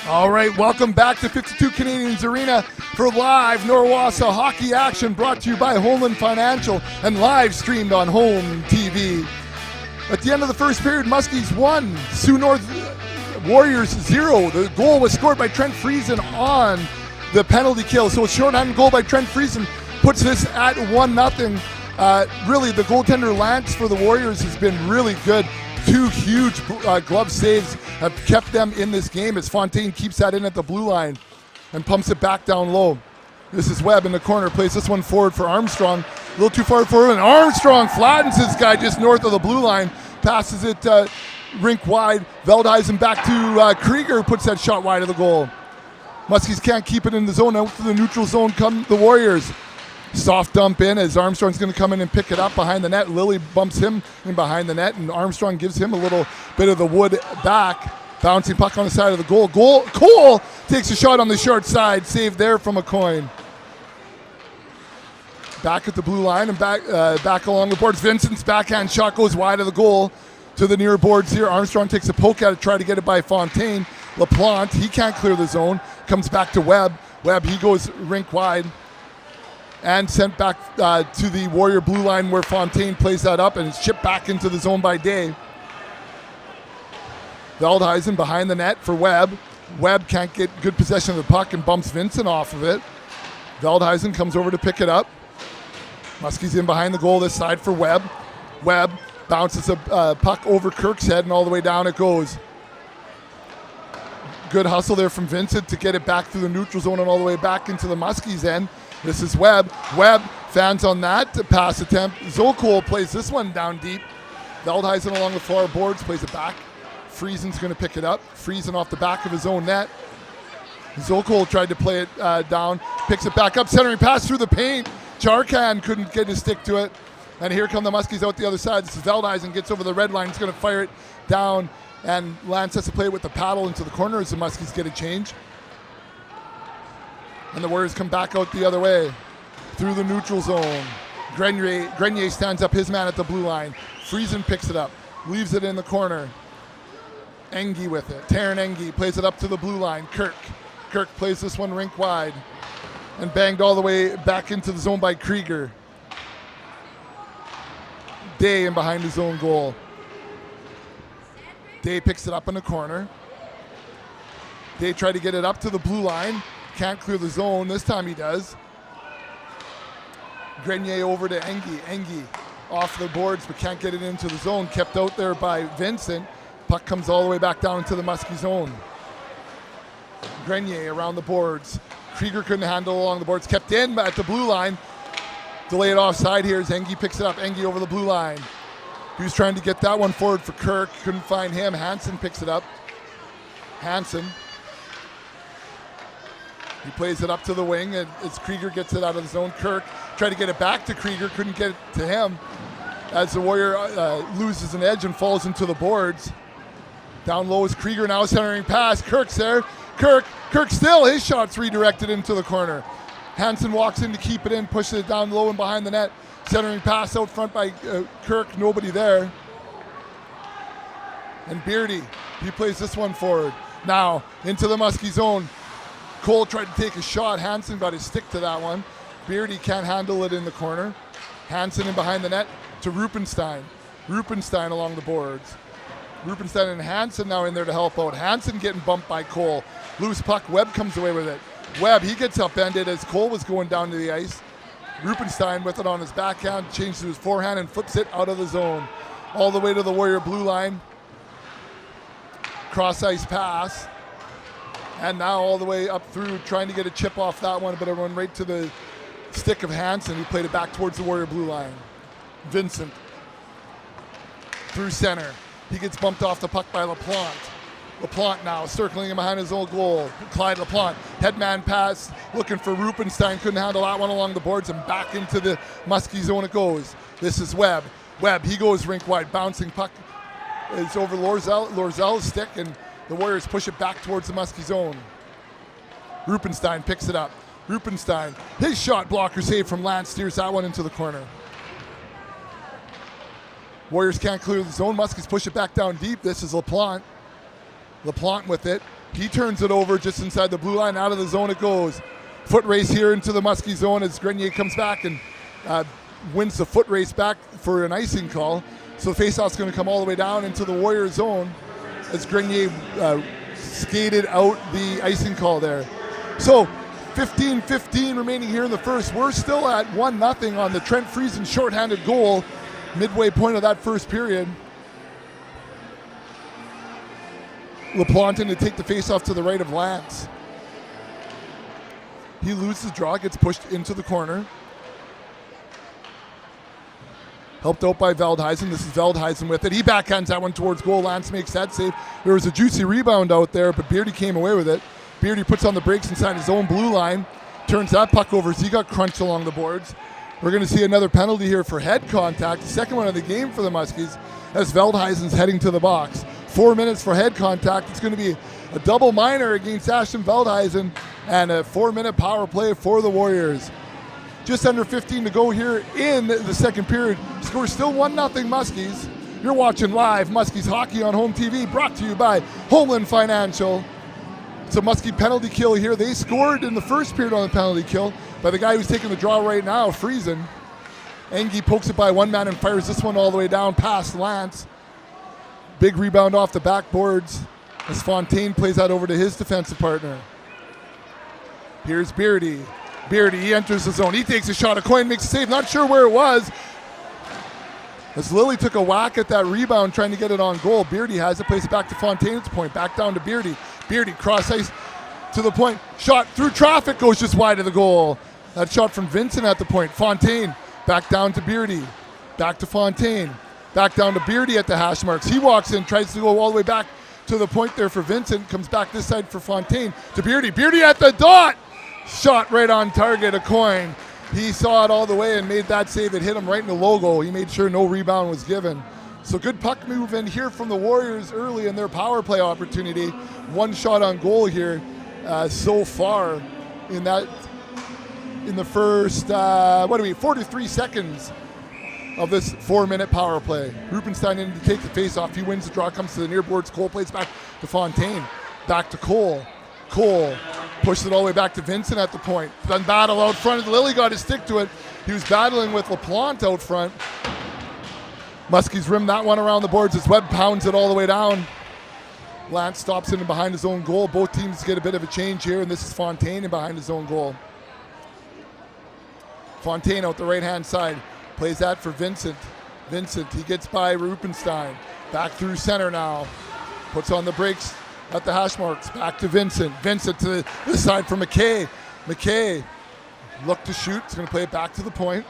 Speaker 1: All right, welcome back to 52 Canadians Arena for live Norwausau hockey action brought to you by Homeland Financial and live streamed on Home TV. At the end of the first period, Muskies 1, Sioux North Warriors 0. The goal was scored by Trent Friesen on the penalty kill. So a shorthanded goal by Trent Friesen puts this at 1-0. Really, the goaltender Lance for the Warriors has been really good. Two huge glove saves have kept them in this game as Fontaine keeps that in at the blue line and pumps it back down low. This is Webb in the corner, plays this one forward for Armstrong. A little too far forward, and Armstrong flattens this guy just north of the blue line, passes it rink wide. Veldhuisen back to Krieger, who puts that shot wide of the goal. Muskies can't keep it in the zone. Out to the neutral zone come the Warriors. Soft dump in as Armstrong's going to come in and pick it up behind the net. Lilly bumps him in behind the net, and Armstrong gives him a little bit of the wood back. Bouncing puck on the side of the goal. Cole takes a shot on the short side. Saved there from McCoy. Back at the blue line and back along the boards. Vincent's backhand shot goes wide of the goal to the near boards here. Armstrong takes a poke at it, try to get it by Fontaine. LaPlante, he can't clear the zone. Comes back to Webb. Webb, he goes rink wide. And sent back to the Warrior blue line where Fontaine plays that up, and it's chipped back into the zone by Day. Veldhuisen behind the net for Webb. Webb can't get good possession of the puck and bumps Vincent off of it. Veldhuisen comes over to pick it up. Muskies in behind the goal this side for Webb. Webb bounces a puck over Kirk's head, and all the way down it goes. Good hustle there from Vincent to get it back through the neutral zone and all the way back into the Muskies end. This is Webb. Webb fans on that pass attempt. Zokol plays this one down deep. Veldhuisen along the far boards plays it back. Friesen's going to pick it up. Friesen off the back of his own net. Zokol tried to play it down. Picks it back up. Centering pass through the paint. Charkan couldn't get his stick to it. And here come the Muskies out the other side. This is Veldhuisen gets over the red line. He's going to fire it down. And Lance has to play it with the paddle into the corner as the Muskies get a change. And the Warriors come back out the other way through the neutral zone. Grenier stands up his man at the blue line. Friesen picks it up, leaves it in the corner. Engie with it. Taryn Engie plays it up to the blue line. Kirk plays this one rink wide and banged all the way back into the zone by Krieger. Day in behind his own goal. Day picks it up in the corner. Day tried to get it up to the blue line. Can't clear the zone. This time he does. Grenier over to Engie. Engie off the boards but can't get it into the zone. Kept out there by Vincent. Puck comes all the way back down into the Muskie zone. Grenier around the boards. Krieger couldn't handle along the boards. Kept in at the blue line. Delayed offside here as Engie picks it up. Engie over the blue line. He was trying to get that one forward for Kirk. Couldn't find him. Hansen picks it up. Hansen. He plays it up to the wing and as Krieger gets it out of the zone. Kirk tried to get it back to Krieger. Couldn't get it to him as the Warrior loses an edge and falls into the boards. Down low is Krieger now centering pass. Kirk's there. Kirk still. His shot's redirected into the corner. Hansen walks in to keep it in. Pushes it down low and behind the net. Centering pass out front by Kirk. Nobody there. And Beardy. He plays this one forward. Now into the Muskie zone. Cole tried to take a shot. Hansen got his stick to that one. Beardy can't handle it in the corner. Hansen in behind the net to Rupenstein. Rupenstein along the boards. Rupenstein and Hansen now in there to help out. Hansen getting bumped by Cole. Loose puck. Webb comes away with it. Webb, he gets upended as Cole was going down to the ice. Rupenstein with it on his backhand, changes to his forehand and flips it out of the zone. All the way to the Warrior blue line. Cross ice pass. And now all the way up through, trying to get a chip off that one, but it went right to the stick of Hansen, who played it back towards the Warrior blue line. Vincent through center. He gets bumped off the puck by LaPlante. LaPlante now circling him behind his own goal. Clyde LaPlante, headman pass, looking for Rupenstein, couldn't handle that one along the boards, and back into the Muskie zone it goes. This is Webb. Webb, he goes rink wide, bouncing puck. It's over Lorzell's stick, and the Warriors push it back towards the Muskie zone. Rupenstein picks it up. Rupenstein, his shot blocker save from Lance, steers that one into the corner. Warriors can't clear the zone. Muskies push it back down deep. This is LaPlante. LaPlante with it. He turns it over just inside the blue line. Out of the zone it goes. Foot race here into the Muskie zone as Grenier comes back and wins the foot race back for an icing call. So the faceoff's going to come all the way down into the Warrior zone as Grenier skated out the icing call there. So 15-15 remaining here in the first. We're still at 1-0 on the Trent Friesen shorthanded goal, midway point of that first period. LaPlante to take the faceoff to the right of Lance. He loses draw, gets pushed into the corner. Helped out by Veldhuisen. This is Veldhuisen with it. He backhands that one towards goal. Lance makes that save. There was a juicy rebound out there, but Beardy came away with it. Beardy puts on the brakes inside his own blue line. Turns that puck over as he got crunched along the boards. We're going to see another penalty here for head contact. The second one of the game for the Muskies as Veldhuisen's heading to the box. 4 minutes for head contact. It's going to be a double minor against Ashton Veldhuisen and a 4-minute power play for the Warriors. Just under 15 to go here in the second period. Score still 1-0 Muskies. You're watching live Muskies Hockey on Home TV, brought to you by Homeland Financial. It's a Muskie penalty kill here. They scored in the first period on the penalty kill by the guy who's taking the draw right now, Friesen. Engie pokes it by one man and fires this one all the way down past Lance. Big rebound off the backboards as Fontaine plays that over to his defensive partner. Here's Beardy. Beardy, he enters the zone. He takes a shot. A coin makes a save. Not sure where it was. As Lilly took a whack at that rebound trying to get it on goal. Beardy has it. Plays it back to Fontaine at the point. Back down to Beardy. Beardy cross ice to the point. Shot through traffic. Goes just wide of the goal. That shot from Vincent at the point. Fontaine back down to Beardy. Back to Fontaine. Back down to Beardy at the hash marks. He walks in. Tries to go all the way back to the point there for Vincent. Comes back this side for Fontaine to Beardy. Beardy at the dot. Shot right on target, a coin. He saw it all the way and made that save. It hit him right in the logo. He made sure no rebound was given. So good puck move in here from the Warriors early in their power play opportunity. One shot on goal here so far in the first 43 seconds of this 4-minute power play. Rupenstein in to take the face off. He wins the draw, comes to the near boards. Cole plays back to Fontaine. Back to Cole. Cole pushed it all the way back to Vincent at the point. Then battle out front. Lilly got his stick to it. He was battling with LaPlante out front. Muskies rimmed that one around the boards as Webb pounds it all the way down. Lance stops in behind his own goal. Both teams get a bit of a change here, and this is Fontaine in behind his own goal. Fontaine out the right-hand side. Plays that for Vincent. Vincent, he gets by Rupenstein. Back through center now. Puts on the brakes at the hash marks. Back to Vincent. Vincent to this side for McKay. McKay look to shoot. He's going to play it back to the point.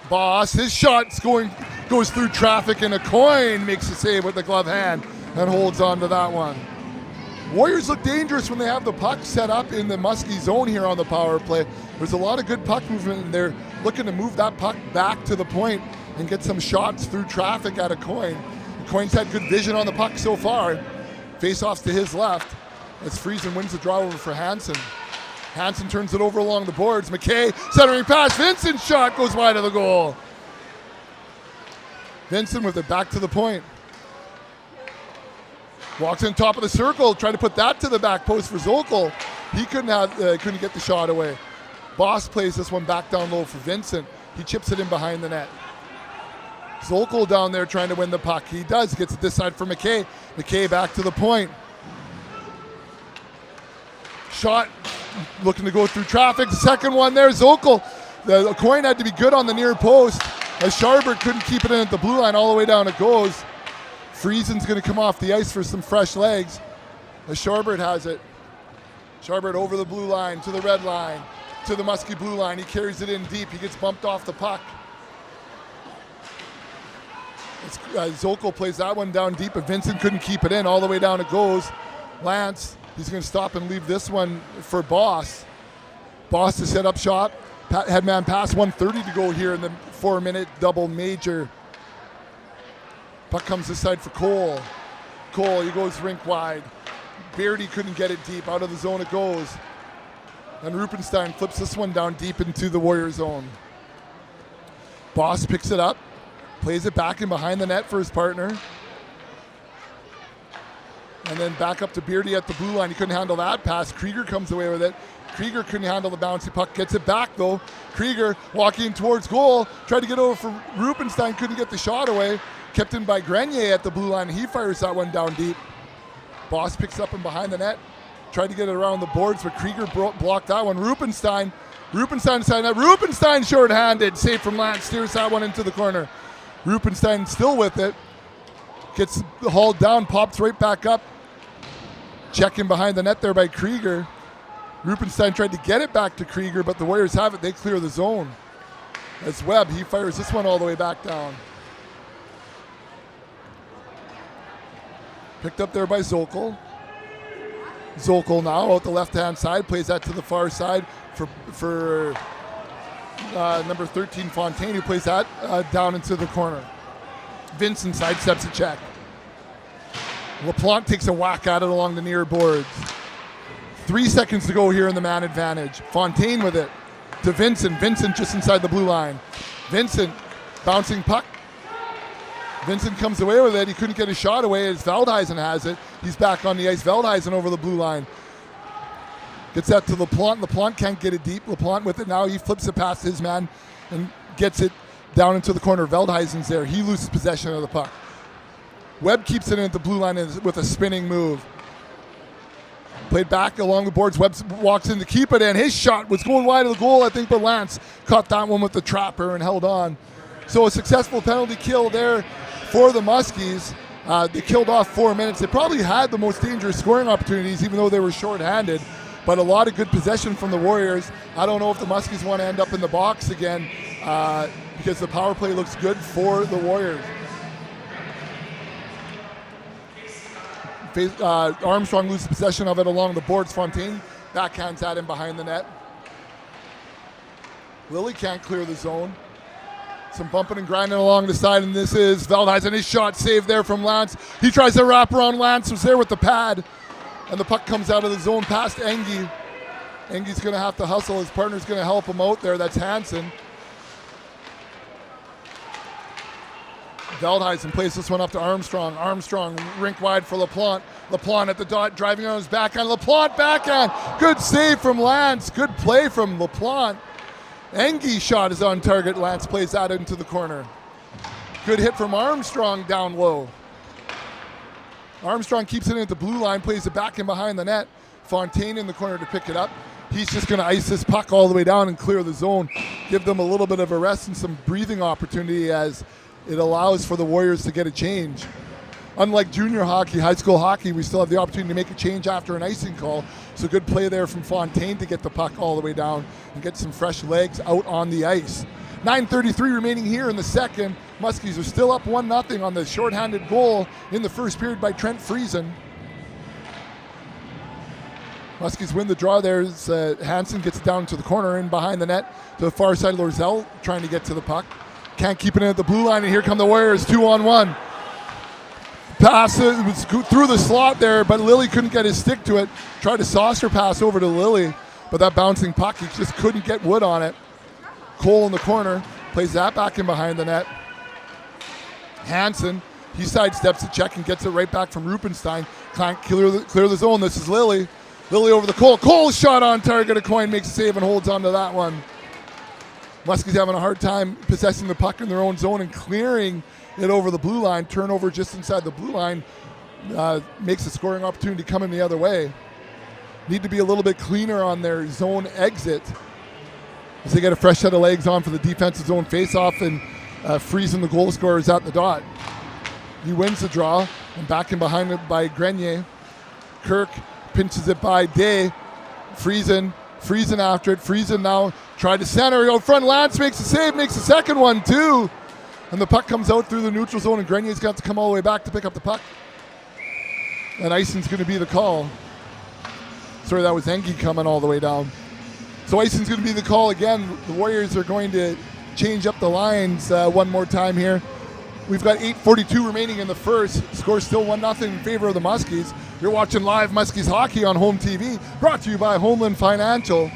Speaker 1: Boss, his shot goes through traffic, and a coin makes a save with the glove hand and holds on to that one. Warriors look dangerous when they have the puck set up in the Muskie zone here on the power play. There's a lot of good puck movement, and they're looking to move that puck back to the point and get some shots through traffic at a coin. The Coin's had good vision on the puck so far. Face-offs to his left as Friesen wins the draw over for Hansen. Hansen turns it over along the boards. McKay centering pass. Vincent's shot goes wide of the goal. Vincent with it back to the point. Walks in top of the circle. Trying to put that to the back post for Zokol. He couldn't get the shot away. Boss plays this one back down low for Vincent. He chips it in behind the net. Zokol down there trying to win the puck. He does. Gets it this side for McKay. McKay back to the point. Shot looking to go through traffic. The second one there, Zokol. The coin had to be good on the near post as Scharbert couldn't keep it in at the blue line. All the way down it goes. Friesen's going to come off the ice for some fresh legs as Scharbert has it. Scharbert over the blue line to the red line to the Muskie blue line. He carries it in deep. He gets bumped off the puck. Zokol plays that one down deep, but Vincent couldn't keep it in. All the way down it goes. Lance, he's going to stop and leave this one for Boss. Boss to set up shot. Headman pass, 1:30 to go here in the 4-minute double major. Puck comes this side for Cole. Cole, he goes rink wide. Beardy couldn't get it deep. Out of the zone it goes. And Rupenstein flips this one down deep into the Warrior zone. Boss picks it up. Plays it back in behind the net for his partner. And then back up to Beardy at the blue line. He couldn't handle that pass. Krieger comes away with it. Krieger couldn't handle the bouncy puck. Gets it back, though. Krieger walking towards goal. Tried to get over for Rupenstein. Couldn't get the shot away. Kept in by Grenier at the blue line. He fires that one down deep. Boss picks up and behind the net. Tried to get it around the boards, but Krieger blocked that one. Rupenstein decided that. Rupenstein short-handed. Save from Lance. Steers that one into the corner. Rupenstein still with it. Gets hauled down. Pops right back up. Checking behind the net there by Krieger. Rupenstein tried to get it back to Krieger, but the Warriors have it. They clear the zone. As Webb, he fires this one all the way back down. Picked up there by Zokol. Zokol now out the left-hand side, plays that to the far side for number 13, Fontaine, who plays that down into the corner. Vincent sidesteps a check. LaPlante takes a whack at it along the near boards. 3 seconds to go here in the man advantage. Fontaine with it to Vincent. Vincent just inside the blue line. Vincent bouncing puck. Vincent comes away with it. He couldn't get a shot away as Veldhuisen has it. He's back on the ice. Veldhuisen over the blue line. Gets that to LaPlante. LaPlante can't get it deep. LaPlante with it now. He flips it past his man and gets it down into the corner. Veldhuisen's there. He loses possession of the puck. Webb keeps it in at the blue line with a spinning move. Played back along the boards. Webb walks in to keep it in. His shot was going wide of the goal, I think, but Lance caught that one with the trapper and held on. So a successful penalty kill there for the Muskies. They killed off 4 minutes. They probably had the most dangerous scoring opportunities, even though they were shorthanded. But a lot of good possession from the Warriors. I don't know if the Muskies want to end up in the box again because the power play looks good for the Warriors. Armstrong loses possession of it along the boards. Fontaine backhands at him behind the net. Lilly can't clear the zone. Some bumping and grinding along the side, and this is Veldhuisen. His shot saved there from Lance. He tries to wrap around Lance, who's there with the pad, and the puck comes out of the zone past Engie. Engie's going to have to hustle. His partner's going to help him out there. That's Hansen. Veldhuisen plays this one up to Armstrong. Armstrong rink wide for LaPlante. LaPlante at the dot, driving on his backhand. LaPlante backhand. Good save from Lance. Good play from LaPlante. Engie's shot is on target. Lance plays that into the corner. Good hit from Armstrong down low. Armstrong keeps it at the blue line, plays it back in behind the net. Fontaine in the corner to pick it up. He's just going to ice this puck all the way down and clear the zone. Give them a little bit of a rest and some breathing opportunity as it allows for the Warriors to get a change. Unlike junior hockey, high school hockey, we still have the opportunity to make a change after an icing call. So good play there from Fontaine to get the puck all the way down and get some fresh legs out on the ice. 9:33 remaining here in the second. Muskies are still up 1-0 on the shorthanded goal in the first period by Trent Friesen. Muskies win the draw there as Hansen gets it down to the corner and behind the net to the far side. Lorzell trying to get to the puck. Can't keep it in at the blue line, and here come the Warriors 2-on-1. Pass it was through the slot there, but Lilly couldn't get his stick to it. Tried to saucer pass over to Lilly, but that bouncing puck, he just couldn't get wood on it. Cole in the corner, plays that back in behind the net. Hansen, he sidesteps the check and gets it right back from Rupenstein. Can't clear the zone. This is Lilly. Lilly over the Cole. Cole's shot on target. A coin makes a save and holds on to that one. Muskies having a hard time possessing the puck in their own zone and clearing it over the blue line. Turnover just inside the blue line makes a scoring opportunity coming the other way. Need to be a little bit cleaner on their zone exit as they get a fresh set of legs on for the defensive zone face-off, and Friesen, the goal scorer, is at the dot. He wins the draw and back in behind it by Grenier. Kirk pinches it by Day. Friesen after it. Friesen now tried to center out front. Lance makes a save, makes the second one too. And the puck comes out through the neutral zone, and Grenier's got to come all the way back to pick up the puck. And icing's going to be the call. Sorry, that was Engie coming all the way down. So icing's going to be the call again. The Warriors are going to change up the lines one more time here. We've got 8:42 remaining in the first. Score still 1-0 in favor of the Muskies. You're watching live Muskies hockey on Home TV, brought to you by Homeland Financial.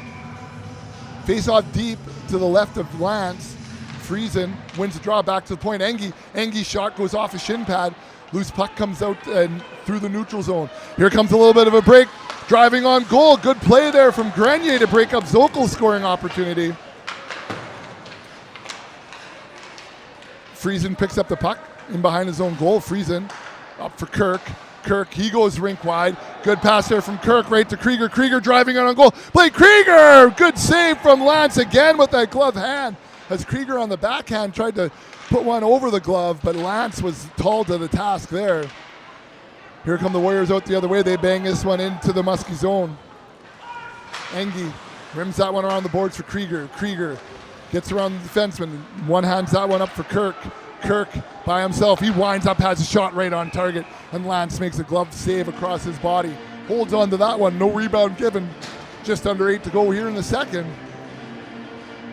Speaker 1: Face off deep to the left of Lance. Friesen wins the draw back to the point. Engie's shot goes off a shin pad. Loose puck comes out and through the neutral zone. Here comes a little bit of a break. Driving on goal. Good play there from Grenier to break up Zokel's scoring opportunity. Friesen picks up the puck in behind his own goal. Friesen up for Kirk. Kirk, he goes rink wide. Good pass there from Kirk right to Krieger. Krieger driving on goal. Blake Krieger! Good save from Lance again with that glove hand. As Krieger on the backhand tried to put one over the glove, but Lance was tall to the task there. Here come the Warriors out the other way. They bang this one into the Muskie zone. Engie rims that one around the boards for Krieger. Krieger gets around the defenseman. One hands that one up for Kirk. Kirk by himself. He winds up, has a shot right on target, and Lance makes a glove save across his body. Holds on to that one. No rebound given. Just under 8 to go here in the second.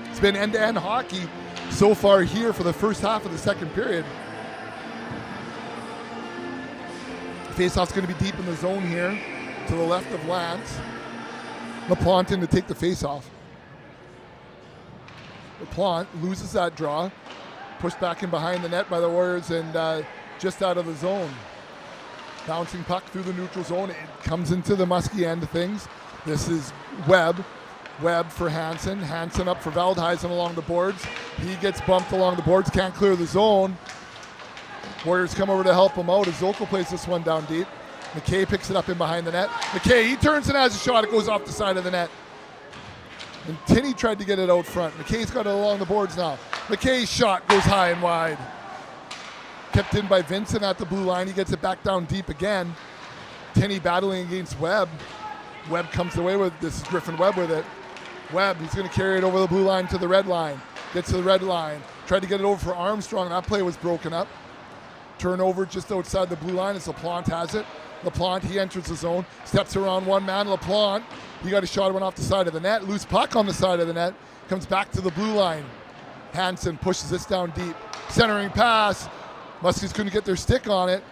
Speaker 1: It's been end-to-end hockey so far here for the first half of the second period. Faceoff's going to be deep in the zone here to the left of Lance. LaPlante in to take the faceoff. LaPlante loses that draw. Pushed back in behind the net by the Warriors and just out of the zone. Bouncing puck through the neutral zone. It comes into the Muskie end of things. This is Webb. Webb for Hansen. Hansen up for Veldhuisen along the boards. He gets bumped along the boards, can't clear the zone. Warriors come over to help him out as Zokel plays this one down deep. McKay picks it up in behind the net. McKay, he turns and has a shot. It goes off the side of the net. And Tinney tried to get it out front. McKay's got it along the boards now. McKay's shot goes high and wide. Kept in by Vincent at the blue line. He gets it back down deep again. Tinney battling against Webb. Webb comes away with this. Is Griffin Webb with it. Webb, he's going to carry it over the blue line to the red line. Gets to the red line. Tried to get it over for Armstrong. That play was broken up. Turnover just outside the blue line as LaPlante has it. LaPlante, he enters the zone. Steps around one man. LaPlante, he got a shot, went off the side of the net. Loose puck on the side of the net. Comes back to the blue line. Hansen pushes this down deep. Centering pass. Muskies couldn't get their stick on it.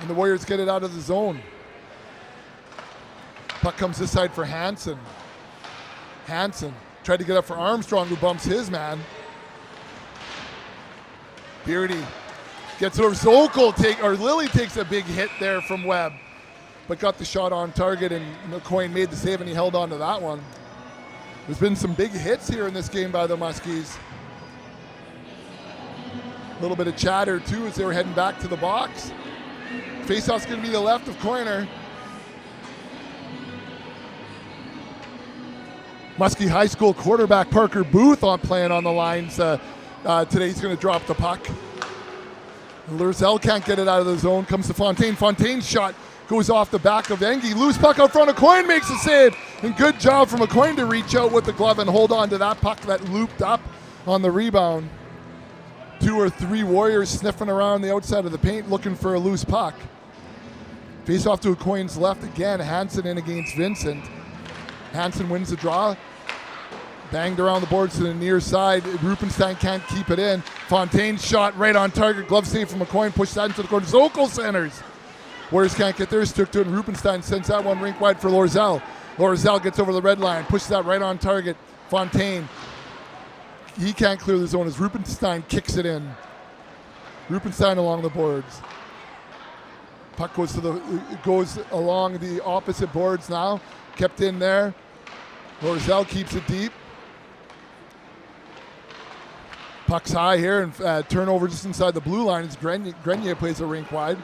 Speaker 1: And the Warriors get it out of the zone. Puck comes this side for Hansen. Hansen tried to get up for Armstrong, who bumps his man. Beardy gets it over. Zokel Lilly takes a big hit there from Webb, but got the shot on target, and McCoy made the save, and he held on to that one. There's been some big hits here in this game by the Muskies. A little bit of chatter too as they were heading back to the box. Faceoff's going to be the left of corner. Muskie High School quarterback Parker Booth playing on the lines today. He's going to drop the puck. Lurzell can't get it out of the zone. Comes to Fontaine. Fontaine's shot goes off the back of Engie. Loose puck out front. McCoy makes a save. And good job from McCoy to reach out with the glove and hold on to that puck that looped up on the rebound. 2 or 3 Warriors sniffing around the outside of the paint looking for a loose puck. Face off to McCoy's left again. Hansen in against Vincent. Hansen wins the draw. Banged around the boards to the near side. Rupenstein can't keep it in. Fontaine's shot right on target. Glove save from McCoy. Pushed that into the corner. Zokel centers. Warriors can't get theirs. Took to it. And Rupenstein sends that one rink wide for Lorzell. Lorzell gets over the red line. Pushes that right on target. Fontaine. He can't clear the zone as Rupenstein kicks it in. Rupenstein along the boards. Puck goes along the opposite boards now. Kept in there. Lorzell keeps it deep. Puck's high here and turnover just inside the blue line as Grenier plays a rink wide.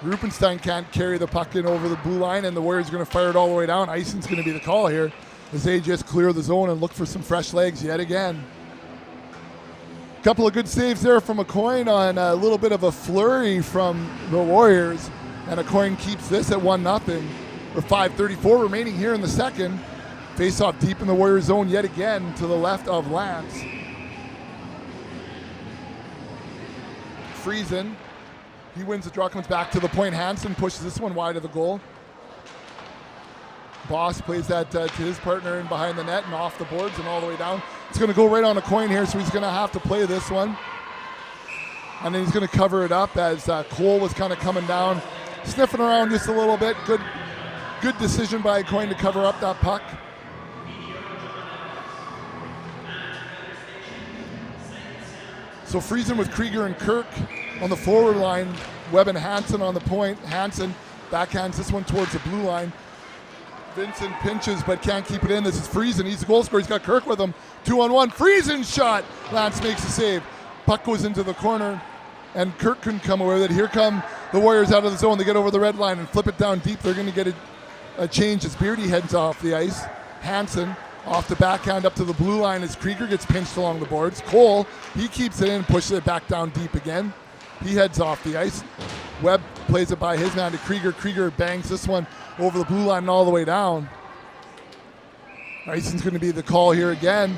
Speaker 1: Rupenstein can't carry the puck in over the blue line, and the Warriors are going to fire it all the way down. Icing's going to be the call here as they just clear the zone and look for some fresh legs yet again. Couple of good saves there from McCoy on a little bit of a flurry from the Warriors, and McCoy keeps this at 1-0 with 5:34 remaining here in the second. Face off deep in the Warriors zone yet again to the left of Lance. Friesen, he wins the draw, comes back to the point. Hansen pushes this one wide of the goal. Boss plays that to his partner in behind the net and off the boards and all the way down. It's going to go right on a coin here, so he's going to have to play this one. And then he's going to cover it up as Cole was kind of coming down, sniffing around just a little bit. Good decision by Coyne to cover up that puck. So Friesen with Krieger and Kirk on the forward line. Webb and Hansen on the point. Hansen backhands this one towards the blue line. Vincent pinches but can't keep it in. This is Friesen. He's the goal scorer. He's got Kirk with him. 2-on-1. Friesen's shot. Lance makes the save. Puck goes into the corner, and Kirk couldn't come away with it. Here come the Warriors out of the zone. They get over the red line and flip it down deep. They're going to get a change as Beardy heads off the ice. Hansen off the backhand up to the blue line as Krieger gets pinched along the boards. Cole, he keeps it in, pushes it back down deep again. He heads off the ice. Webb plays it by his man to Krieger. Krieger bangs this one over the blue line and all the way down. Icing's going to be the call here again.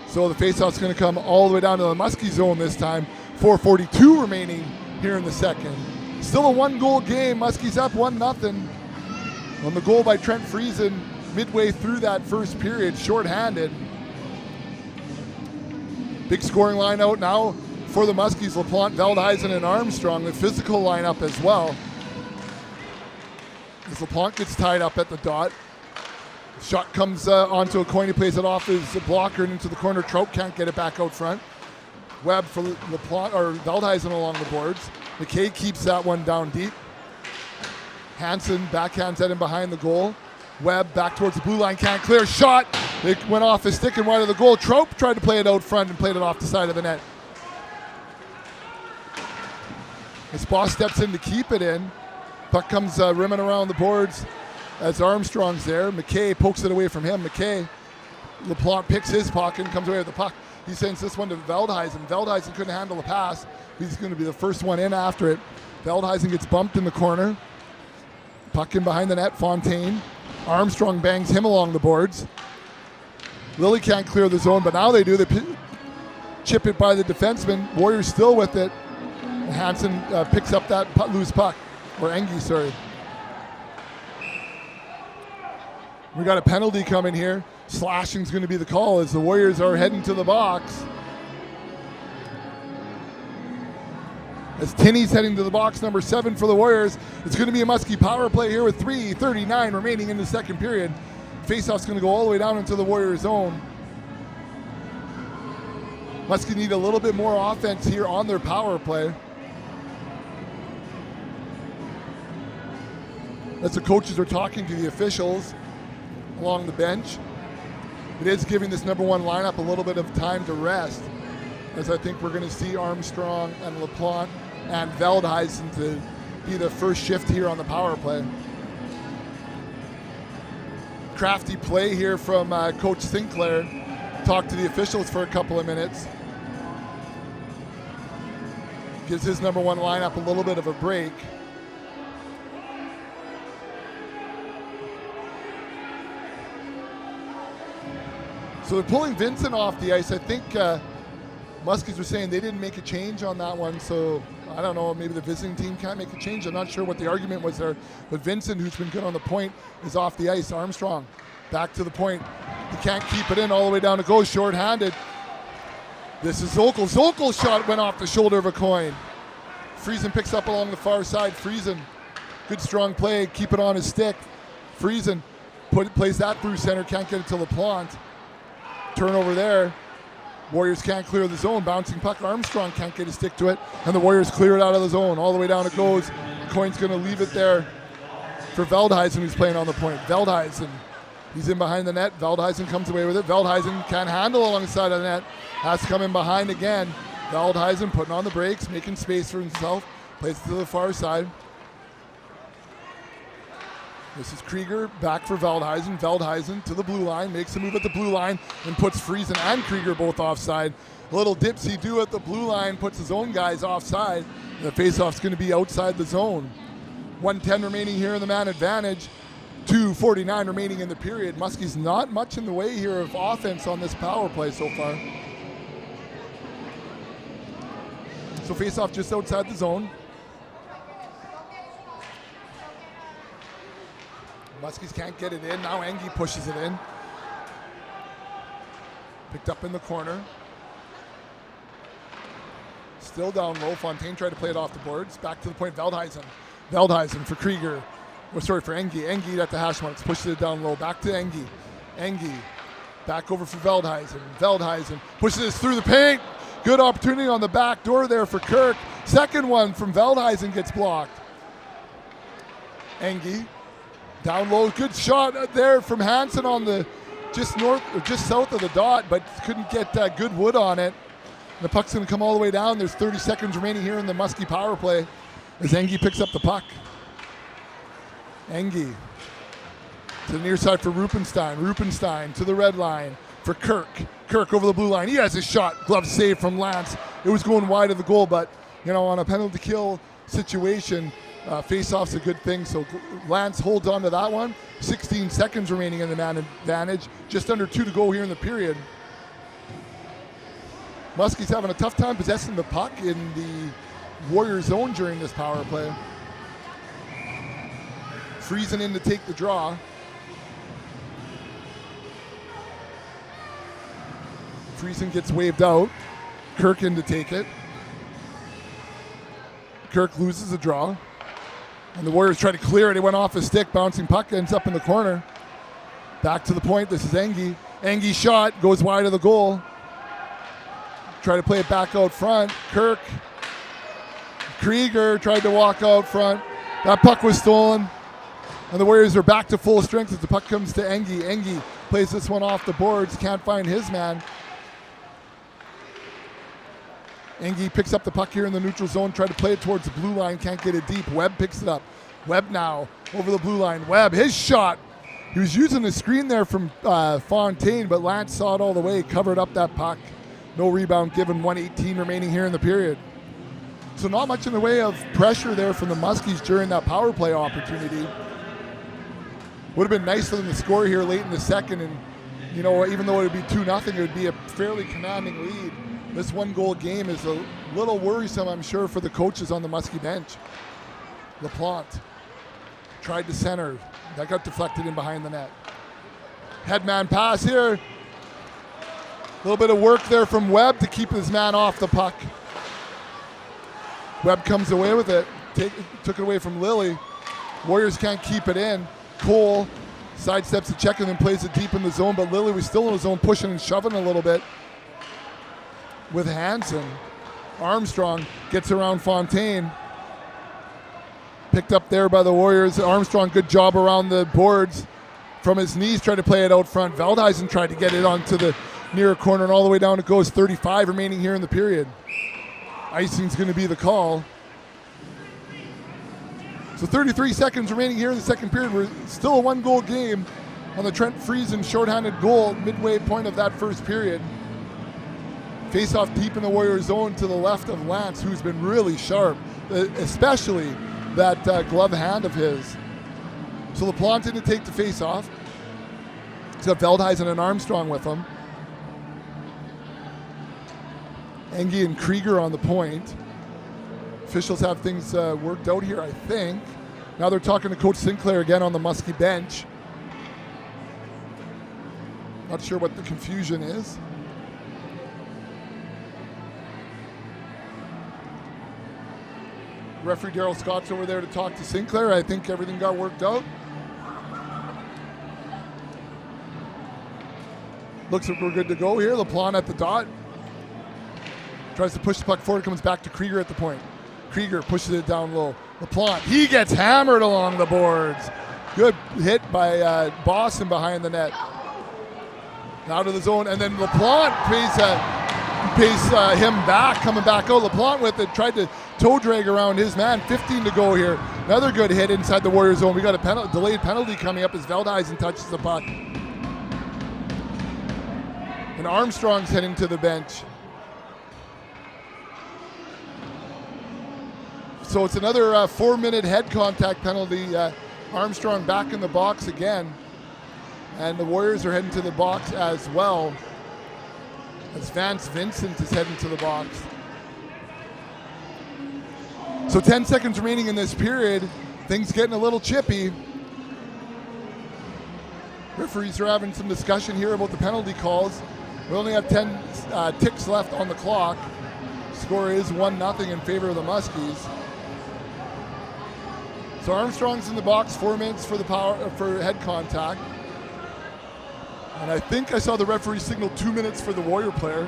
Speaker 1: So the faceoff's going to come all the way down to the Muskie zone this time. 4:42 remaining here in the second. Still a one-goal game. Muskies up 1-0 on the goal by Trent Friesen midway through that first period, shorthanded. Big scoring line out now for the Muskies. LaPlante, Veldhuisen, and Armstrong, the physical lineup as well. As LaPlante gets tied up at the dot. Shot comes onto a coin. He plays it off his blocker and into the corner. Trout can't get it back out front. Webb for LaPlante, or Veldhuisen along the boards. McKay keeps that one down deep. Hansen backhands at him behind the goal. Webb back towards the blue line, can't clear. Shot! It went off his stick and wide of the goal. Trout tried to play it out front and played it off the side of the net. As Boss steps in to keep it in. Puck comes rimming around the boards as Armstrong's there. McKay pokes it away from him. McKay, LaPlante picks his puck and comes away with the puck. He sends this one to Veldhuisen. Veldhuisen couldn't handle the pass. He's going to be the first one in after it. Veldhuisen gets bumped in the corner. Puck in behind the net, Fontaine. Armstrong bangs him along the boards. Lilly can't clear the zone, but now they do. They chip it by the defenseman. Warriors still with it. Hansen picks up that loose puck. Or Engie, sorry. We got a penalty coming here. Slashing's going to be the call as the Warriors are heading to the box. As Tinney's heading to the box, number 7 for the Warriors. It's going to be a Muskie power play here with 3:39 remaining in the second period. Faceoff's going to go all the way down into the Warriors zone. Muskie need a little bit more offense here on their power play. As the coaches are talking to the officials along the bench, it is giving this number 1 lineup a little bit of time to rest, as I think we're going to see Armstrong and LaPlante and Veldhuisen to be the first shift here on the power play. Crafty play here from Coach Sinclair. Talked to the officials for a couple of minutes. Gives his number 1 lineup a little bit of a break. So they're pulling Vincent off the ice. I think Muskies were saying they didn't make a change on that one, so I don't know, maybe the visiting team can't make a change. I'm not sure what the argument was there. But Vincent, who's been good on the point, is off the ice. Armstrong back to the point. He can't keep it in all the way down to goal, short-handed. This is Zokol. Zokol's shot went off the shoulder of a coin. Friesen picks up along the far side. Friesen, good strong play, keep it on his stick. Friesen plays that through center, can't get it to LaPlante. Turnover there. Warriors can't clear the zone. Bouncing puck. Armstrong can't get his stick to it. And the Warriors clear it out of the zone. All the way down it goes. Coin's going to leave it there for Veldhuisen, who's playing on the point. Veldhuisen. He's in behind the net. Veldhuisen comes away with it. Veldhuisen can't handle along the side of the net. Has to come in behind again. Veldhuisen putting on the brakes, making space for himself. Plays it to the far side. This is Krieger back for Veldhuisen. Veldhuisen to the blue line, makes a move at the blue line and puts Friesen and Krieger both offside. A little dipsy do at the blue line, puts his own guys offside. The faceoff's going to be outside the zone. 1:10 remaining here in the man advantage. 2:49 remaining in the period. Muskies not much in the way here of offense on this power play so far. So faceoff just outside the zone. Muskies can't get it in. Now Engie pushes it in. Picked up in the corner. Still down low. Fontaine tried to play it off the boards. Back to the point. Veldhuisen. Veldhuisen for Krieger. Oh, sorry, for Engie. Engie at the hash marks. Pushes it down low. Back to Engie. Engie. Back over for Veldhuisen. Veldhuisen pushes it through the paint. Good opportunity on the back door there for Kirk. Second one from Veldhuisen gets blocked. Engie down low. Good shot there from Hansen on the just south of the dot, but couldn't get good wood on it. The puck's going to come all the way down. There's 30 seconds remaining here in the Muskie power play as Engie picks up the puck. Engie to the near side for Rupenstein. Rupenstein to the red line for Kirk. Kirk over the blue line. He has a shot. Glove save from Lance. It was going wide of the goal, but on a penalty kill situation, face-off's a good thing. So Lance holds on to that one. 16 seconds remaining in the man advantage. Just under 2 to go here in the period. Muskies having a tough time possessing the puck in the Warrior zone during this power play. Friesen in to take the draw. Friesen gets waved out. Kirk in to take it. Kirk loses the draw. And the Warriors try to clear it. It went off his stick. Bouncing puck ends up in the corner. Back to the point. This is Engie. Engie shot. Goes wide of the goal. Try to play it back out front. Kirk. Krieger tried to walk out front. That puck was stolen. And the Warriors are back to full strength as the puck comes to Engie. Engie plays this one off the boards. Can't find his man. Engie picks up the puck here in the neutral zone. Tried to play it towards the blue line. Can't get it deep. Webb picks it up. Webb now over the blue line. Webb, his shot. He was using the screen there from Fontaine, but Lance saw it all the way. Covered up that puck. No rebound given. 1:18 remaining here in the period. So not much in the way of pressure there from the Muskies during that power play opportunity. Would have been nice for them to score here late in the second, and even though it would be 2-0, it would be a fairly commanding lead. This one-goal game is a little worrisome, I'm sure, for the coaches on the Muskie bench. LaPlante tried to center. That got deflected in behind the net. Headman pass here. A little bit of work there from Webb to keep his man off the puck. Webb comes away with it. Took it away from Lilly. Warriors can't keep it in. Cole sidesteps the check and then plays it deep in the zone, but Lilly was still in the zone, pushing and shoving a little bit with Hansen. Armstrong gets around Fontaine. Picked up there by the Warriors. Armstrong, good job around the boards from his knees, tried to play it out front. Veldhuisen tried to get it onto the near corner, and all the way down it goes. 35 remaining here in the period. Icing's going to be the call. So 33 seconds remaining here in the second period. We're still a one-goal game on the Trent Friesen shorthanded goal midway point of that first period. Face-off deep in the Warrior zone to the left of Lance, who's been really sharp, especially that glove hand of his. So LaPlante to take the face-off. He's got Veldhuisen and Armstrong with him. Engie and Krieger on the point. Officials have things worked out here, I think. Now they're talking to Coach Sinclair again on the Muskie bench. Not sure what the confusion is. Referee Daryl Scott's over there to talk to Sinclair. I think everything got worked out. Looks like we're good to go here. LaPlante at the dot. Tries to push the puck forward, comes back to Krieger at the point. Krieger pushes it down low. LaPlante, he gets hammered along the boards. Good hit by Boston behind the net. Now to the zone, and then LaPlante pays him back, coming back out. LaPlante with it, tried to toe drag around his man. 15 to go here. Another good hit inside the Warrior zone. We got a delayed penalty coming up as Veldhuisen touches the puck. And Armstrong's heading to the bench. So it's another 4-minute head contact penalty. Armstrong back in the box again. And the Warriors are heading to the box as well, as Vance Vincent is heading to the box. So 10 seconds remaining in this period. Things getting a little chippy. Referees are having some discussion here about the penalty calls. We only have 10 ticks left on the clock. Score is 1-0 in favor of the Muskies. So Armstrong's in the box, 4 minutes for for head contact. And I think I saw the referee signal 2 minutes for the Warrior player.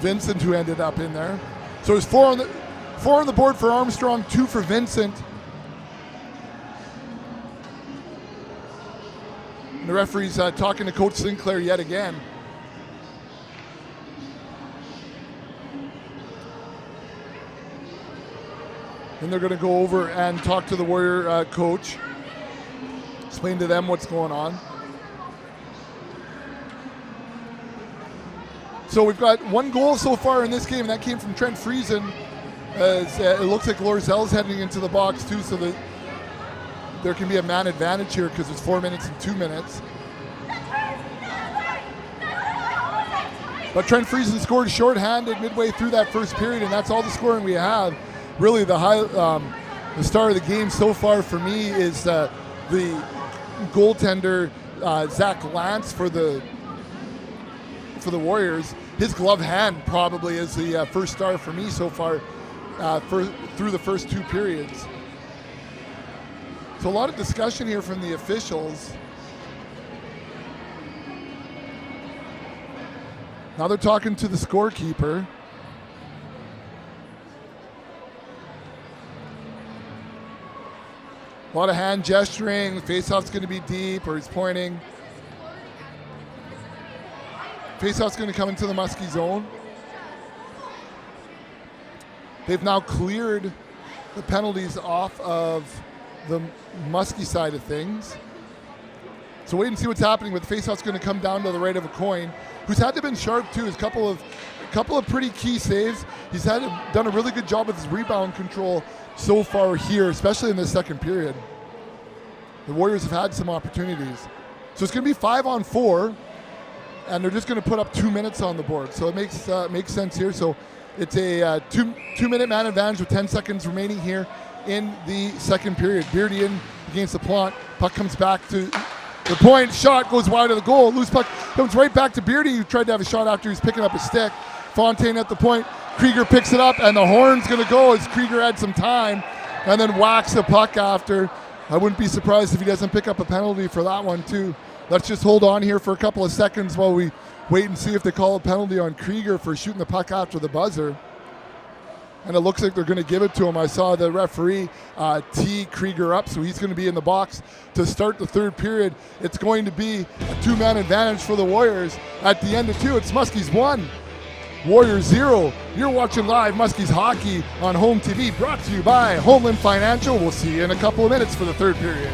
Speaker 1: Vincent who ended up in there. So there's four on the board for Armstrong, 2 for Vincent. And the referee's talking to Coach Sinclair yet again. And they're going to go over and talk to the Warrior coach, explain to them what's going on. So we've got 1 goal so far in this game, and that came from Trent Friesen. As it looks like Lorzell's heading into the box too, so that there can be a man advantage here because it's 4 minutes and 2 minutes. But Trent Friesen scored shorthanded midway through that first period, and that's all the scoring we have. Really, the star of the game so far for me is the goaltender Zach Lance for the Warriors. His glove hand probably is the first star for me so far through the first 2 periods. So a lot of discussion here from the officials. Now they're talking to the scorekeeper. A lot of hand gesturing. The faceoff's going to be deep, or he's pointing. Faceoff's going to come into the Muskie zone. They've now cleared the penalties off of the Muskie side of things. So wait and see what's happening, but the faceoff's going to come down to the right of a coin, who's had to been sharp too. His couple of pretty key saves. He's done a really good job with his rebound control so far here, especially in the second period. The Warriors have had some opportunities. So it's going to be 5-on-4, and they're just going to put up 2 minutes on the board. So it makes sense here. So it's a 2-minute man advantage with 10 seconds remaining here in the second period. Beardy in against the Plante. Puck comes back to the point. Shot goes wide of the goal. Loose puck comes right back to Beardy, who tried to have a shot after he was picking up a stick. Fontaine at the point. Krieger picks it up, and the horn's going to go as Krieger had some time and then whacks the puck after. I wouldn't be surprised if he doesn't pick up a penalty for that one too. Let's just hold on here for a couple of seconds while we wait and see if they call a penalty on Krieger for shooting the puck after the buzzer. And it looks like they're going to give it to him. I saw the referee tee Krieger up, so he's going to be in the box to start the third period. It's going to be a 2-man advantage for the Warriors. At the end of 2, it's Muskies 1, Warriors 0. You're watching live Muskies hockey on Home TV, brought to you by Homeland Financial. We'll see you in a couple of minutes for the third period.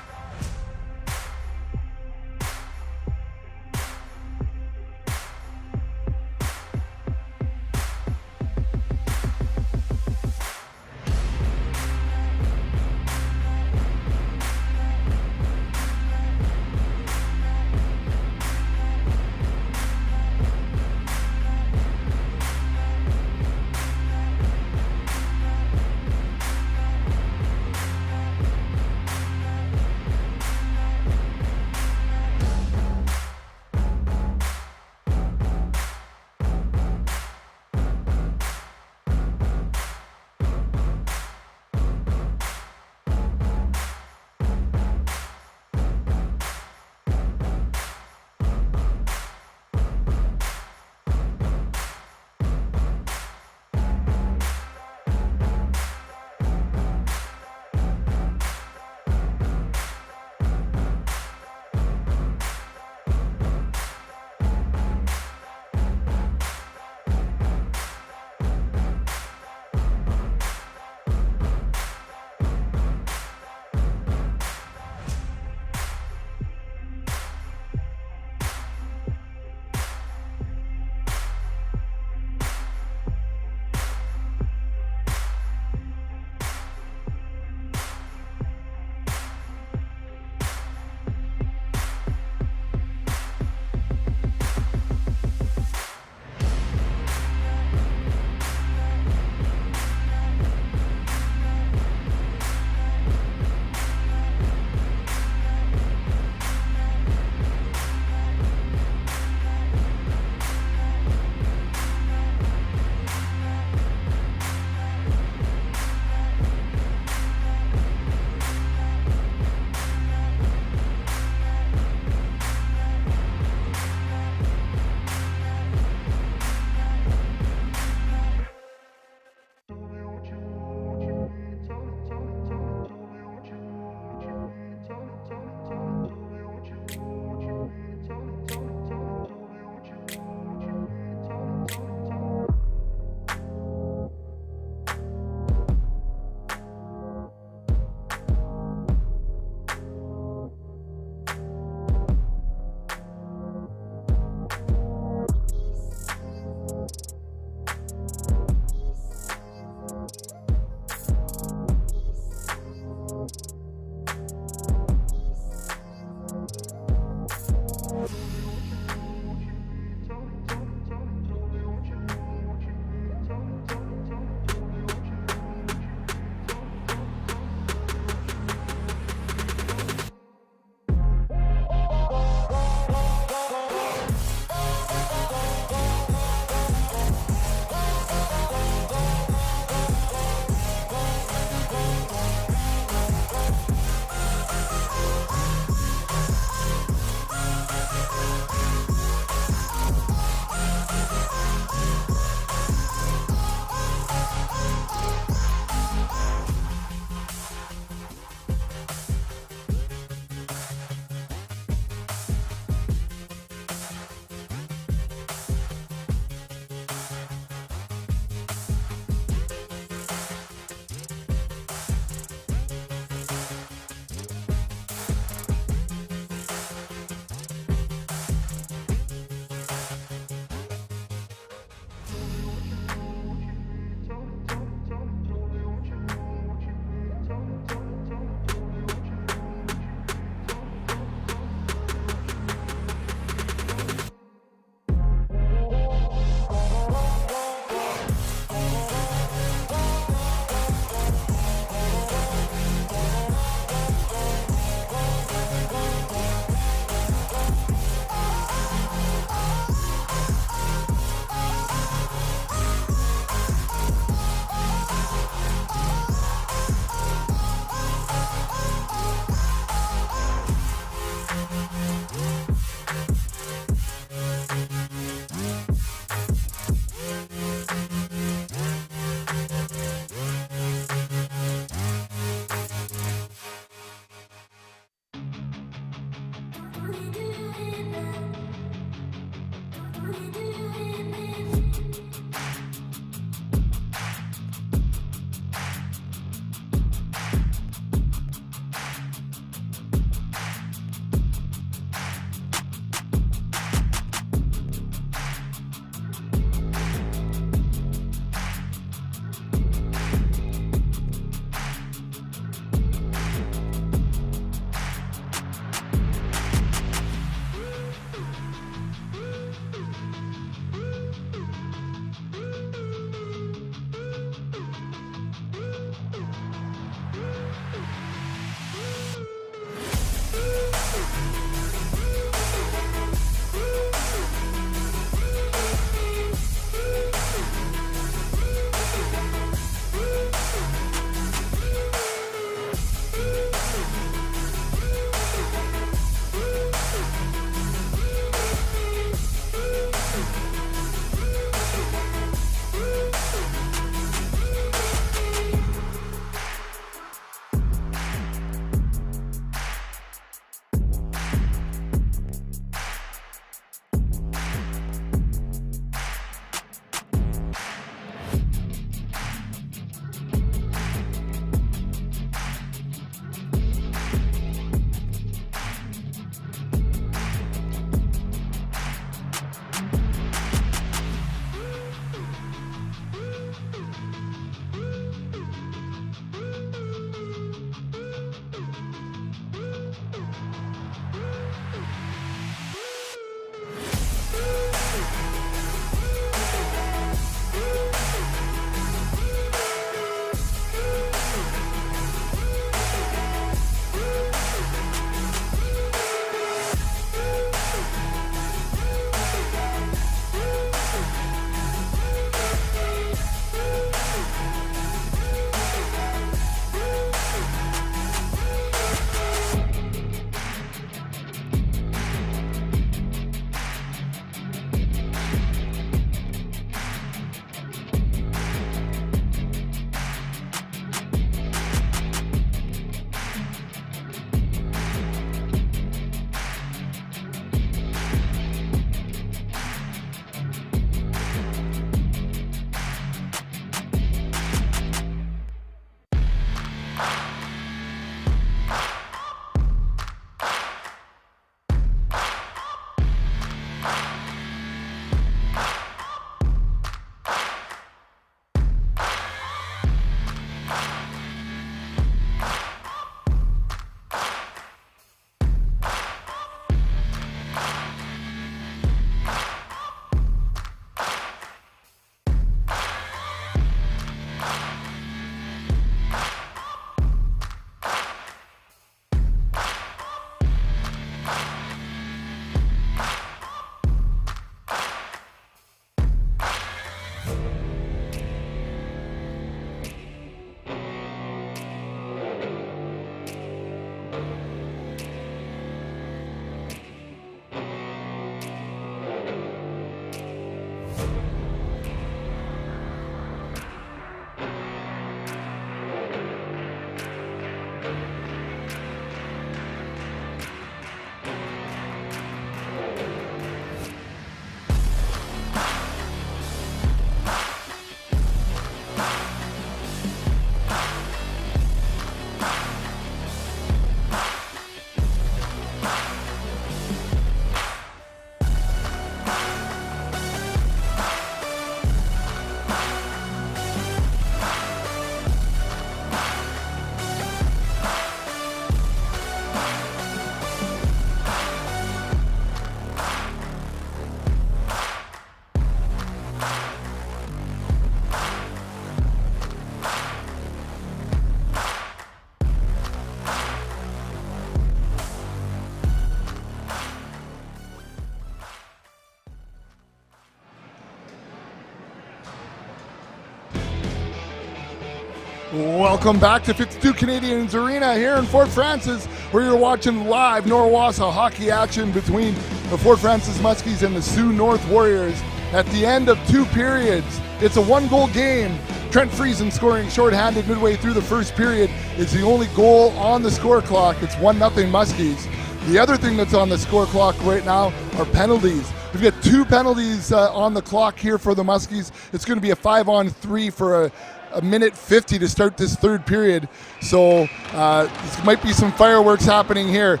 Speaker 1: Welcome back to 52 Canadians Arena here in Fort Frances, where you're watching live Norwassa hockey action between the Fort Frances Muskies and the Sioux North Warriors. At the end of 2 periods, it's a 1-goal game. Trent Friesen scoring shorthanded midway through the first period is the only goal on the score clock. It's 1-0 Muskies. The other thing that's on the score clock right now are penalties. We've got 2 penalties on the clock here for the Muskies. It's going to be a 5-on-3 for a minute 50 to start this third period. So there might be some fireworks happening here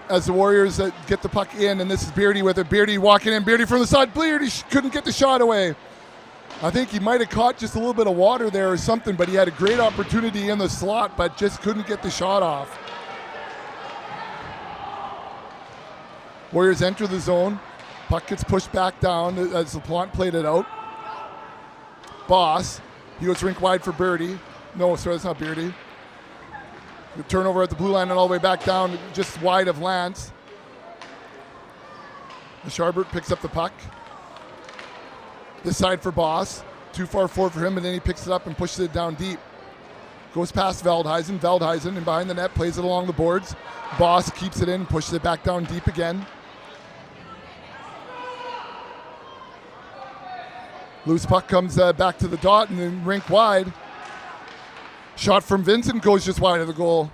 Speaker 1: as the Warriors get the puck in, and this is Beardy with it. Beardy walking in, Beardy from the side. Beardy couldn't get the shot away. I think he might have caught just a little bit of water there or something, but he had a great opportunity in the slot, but just couldn't get the shot off. Warriors enter the zone. Puck gets pushed back down as LaPlante played it out. Boss, he goes rink wide for Beardy. No, sorry, that's not Beardy. The turnover at the blue line and all the way back down, just wide of Lance. Charbert picks up the puck. This side for Boss. Too far forward for him, and then he picks it up and pushes it down deep. Goes past Veldhuisen. Veldhuisen, and behind the net, plays it along the boards. Boss keeps it in, pushes it back down deep again. Loose puck comes back to the dot and then rink wide. Shot from Vincent goes just wide of the goal.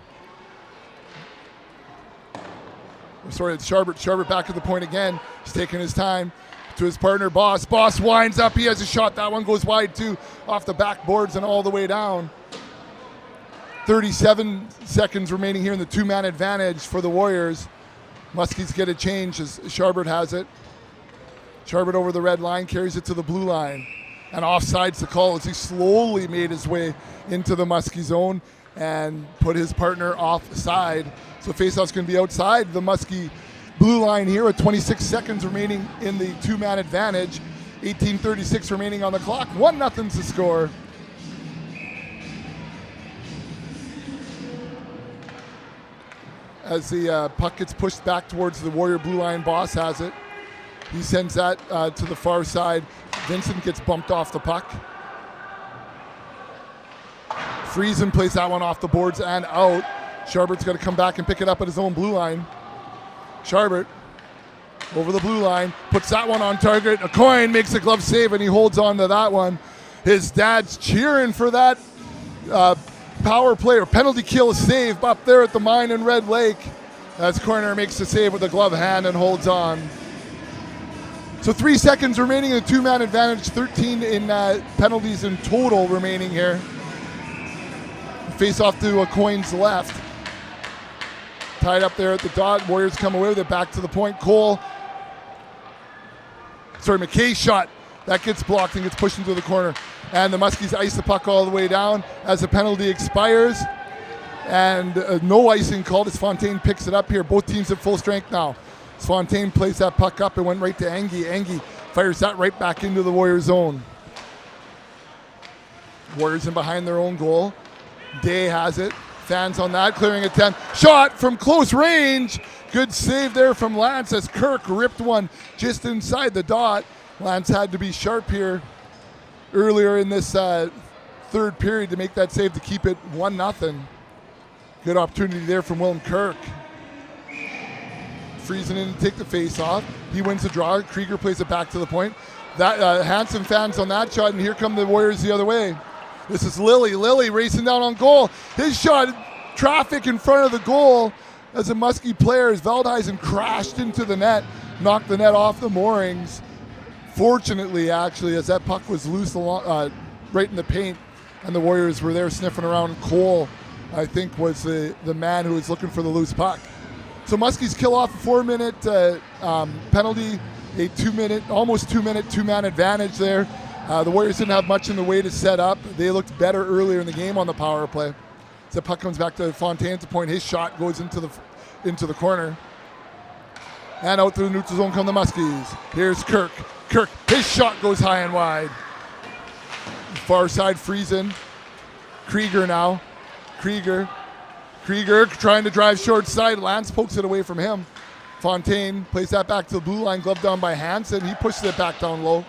Speaker 1: Sorry, it's Charbert. Charbert back at the point again. He's taking his time to his partner, Boss. Boss winds up. He has a shot. That one goes wide too, off the backboards and all the way down. 37 seconds remaining here in the 2-man advantage for the Warriors. Muskies get a change as Charbert has it. Charbert over the red line, carries it to the blue line. And offside's the call as he slowly made his way into the Muskie zone and put his partner offside. So faceoff's going to be outside the Muskie blue line here with 26 seconds remaining in the 2-man advantage. 18:36 remaining on the clock. 1-0's the score. As the puck gets pushed back towards the Warrior blue line, Boss has it. He sends that to the far side. Vincent gets bumped off the puck. Friesen plays that one off the boards and out. Charbert's got to come back and pick it up at his own blue line. Charbert over the blue line, puts that one on target. A coin makes a glove save, and he holds on to that one. His dad's cheering for that power play or penalty kill save up there at the mine in Red Lake. As Corner makes the save with a glove hand and holds on. So 3 seconds remaining in the 2-man advantage, 13 in penalties in total remaining here. Face off to a coin's left. Tied up there at the dot. Warriors come away with it back to the point. McKay's shot. That gets blocked and gets pushed into the corner. And the Muskies ice the puck all the way down as the penalty expires. And no icing called as Fontaine picks it up here. Both teams at full strength now. Fontaine plays that puck up and went right to Engie. Engie fires that right back into the Warrior zone. Warriors in behind their own goal. Day has it. Fans on that, clearing a 10. Shot from close range. Good save there from Lance as Kirk ripped one just inside the dot. Lance had to be sharp here earlier in this third period to make that save to keep it 1-0. Good opportunity there from Willem Kirk. Friesen in to take the face off. He wins the draw. Krieger plays it back to the point. That Hansen fans on that shot, and here come the Warriors the other way. This is Lilly. Lilly racing down on goal. His shot, traffic in front of the goal as a Muskie player as Veldhuisen crashed into the net, knocked the net off the moorings. Fortunately, actually, as that puck was loose along, right in the paint, and the Warriors were there sniffing around. Cole, I think, was the man who was looking for the loose puck. So Muskies kill off a 4-minute penalty, almost 2-minute 2-man advantage there. The Warriors didn't have much in the way to set up. They looked better earlier in the game on the power play. As the puck comes back to Fontaine to point, his shot goes into the corner. And out through the neutral zone come the Muskies. Here's Kirk. Kirk, his shot goes high and wide. Far side Friesen. Krieger now. Krieger trying to drive short side. Lance pokes it away from him. Fontaine plays that back to the blue line, glove down by Hansen. He pushes it back down low.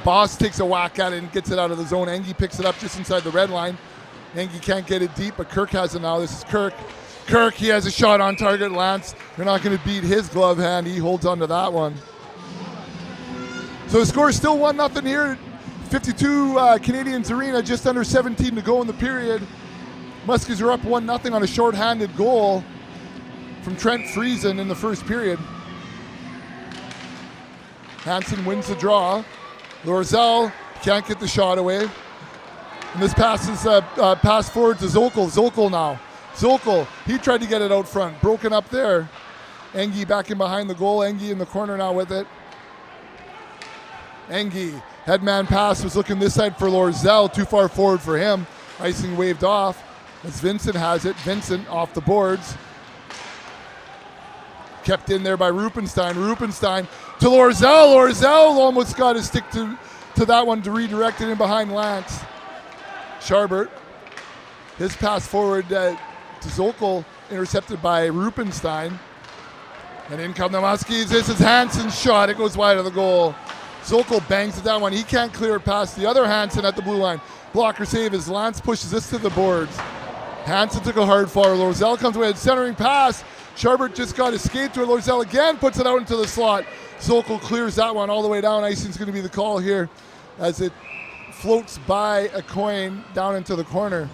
Speaker 1: Boss takes a whack at it and gets it out of the zone. Engie picks it up just inside the red line. Engie can't get it deep, but Kirk has it now. This is Kirk. Kirk, he has a shot on target. Lance, you're not going to beat his glove hand. He holds on to that one. So the score is still 1-0 here. 52 Canadiens Arena, just under 17 to go in the period. Muskies are up 1-0 on a short-handed goal. from Trent Friesen in the first period. Hansen wins the draw. Lorzell can't get the shot away. And this pass is pass forward to Zokol. Zokol now. Zokol, he tried to get it out front. Broken up there. Engie back in behind the goal. Engie in the corner now with it. Engie, headman pass was looking this side for Lorzell. Too far forward for him. Icing waved off as Vincent has it. Vincent off the boards. Kept in there by Rupenstein. Rupenstein to Lorzell. Lorzell almost got his stick to that one to redirect it in behind Lance. Scharbert, his pass forward to Zokol, intercepted by Rupenstein. And in come the Muskies. This is Hansen's shot. It goes wide of the goal. Zokol bangs at that one. He can't clear it past the other Hansen at the blue line. Blocker save as Lance pushes this to the boards. Hansen took a hard fall. Lorzell comes away. Centering pass. Scharbert just got his skate to it. Lorzell again puts it out into the slot. Zokol clears that one all the way down. Icing's going to be the call here as it floats by a coin down into the corner.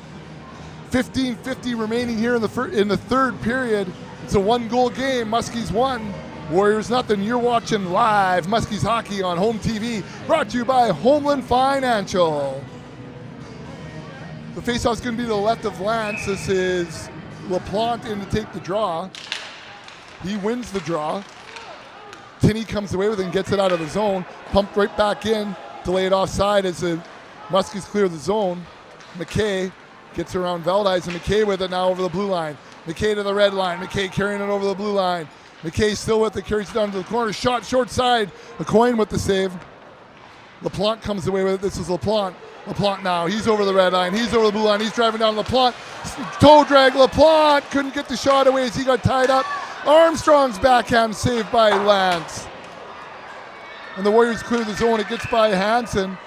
Speaker 1: 15:50 remaining here in the third period. It's a one-goal game. Muskies 1, Warriors nothing. You're watching live Muskies hockey on Home TV, brought to you by Homeland Financial. The faceoff's going to be to the left of Lance. This is LaPlante in to take the draw. He wins the draw. Tinney comes away with it and gets it out of the zone. Pumped right back in. Delayed offside as the Muskies clear the zone. McKay gets around Veldhuis, and McKay with it now over the blue line. McKay to the red line. McKay carrying it over the blue line. McKay still with it, carries it down to the corner. Shot short side. A coin with the save. LaPlante comes away with it. This is LaPlante. LaPlante now. He's over the red line. He's over the blue line. He's driving down LaPlante. Toe drag. LaPlante couldn't get the shot away as he got tied up. Armstrong's backhand saved by Lance. And the Warriors clear the zone. It gets by Hansen.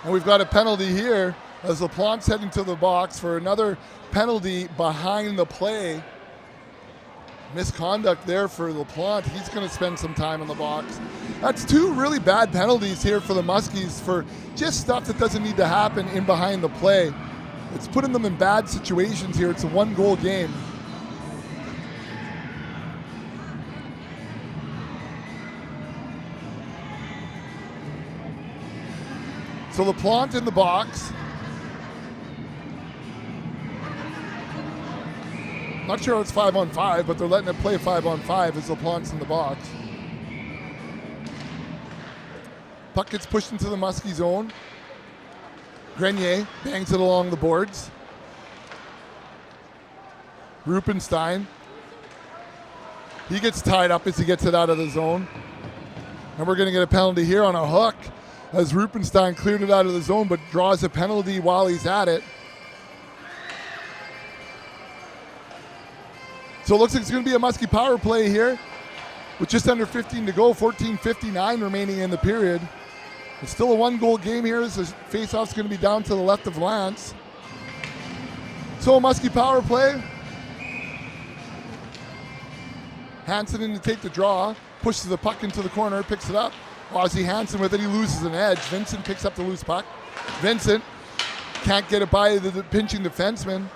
Speaker 1: And we've got a penalty here as LaPlante's heading to the box for another penalty behind the play. Misconduct there for LaPlante. He's going to spend some time in the box. That's two really bad penalties here for the Muskies for just stuff that doesn't need to happen in behind the play. It's putting them in bad situations here. It's a one-goal game. So LaPlante in the box. Not sure it's 5-on-5, but they're letting it play 5-on-5 as LaPlante's in the box. Puck gets pushed into the Muskie zone. Grenier bangs it along the boards. Rupenstein. He gets tied up as he gets it out of the zone. And we're going to get a penalty here on a hook as Rupenstein cleared it out of the zone but draws a penalty while he's at it. So it looks like it's going to be a Muskie power play here with just under 15 to go, 14:59 remaining in the period. It's still a one-goal game here as the face-off's going to be down to the left of Lance. So a Muskie power play. Hansen in to take the draw, pushes the puck into the corner, picks it up. Ozzie Hansen with it, he loses an edge. Vincent picks up the loose puck. Vincent can't get it by the pinching defenseman.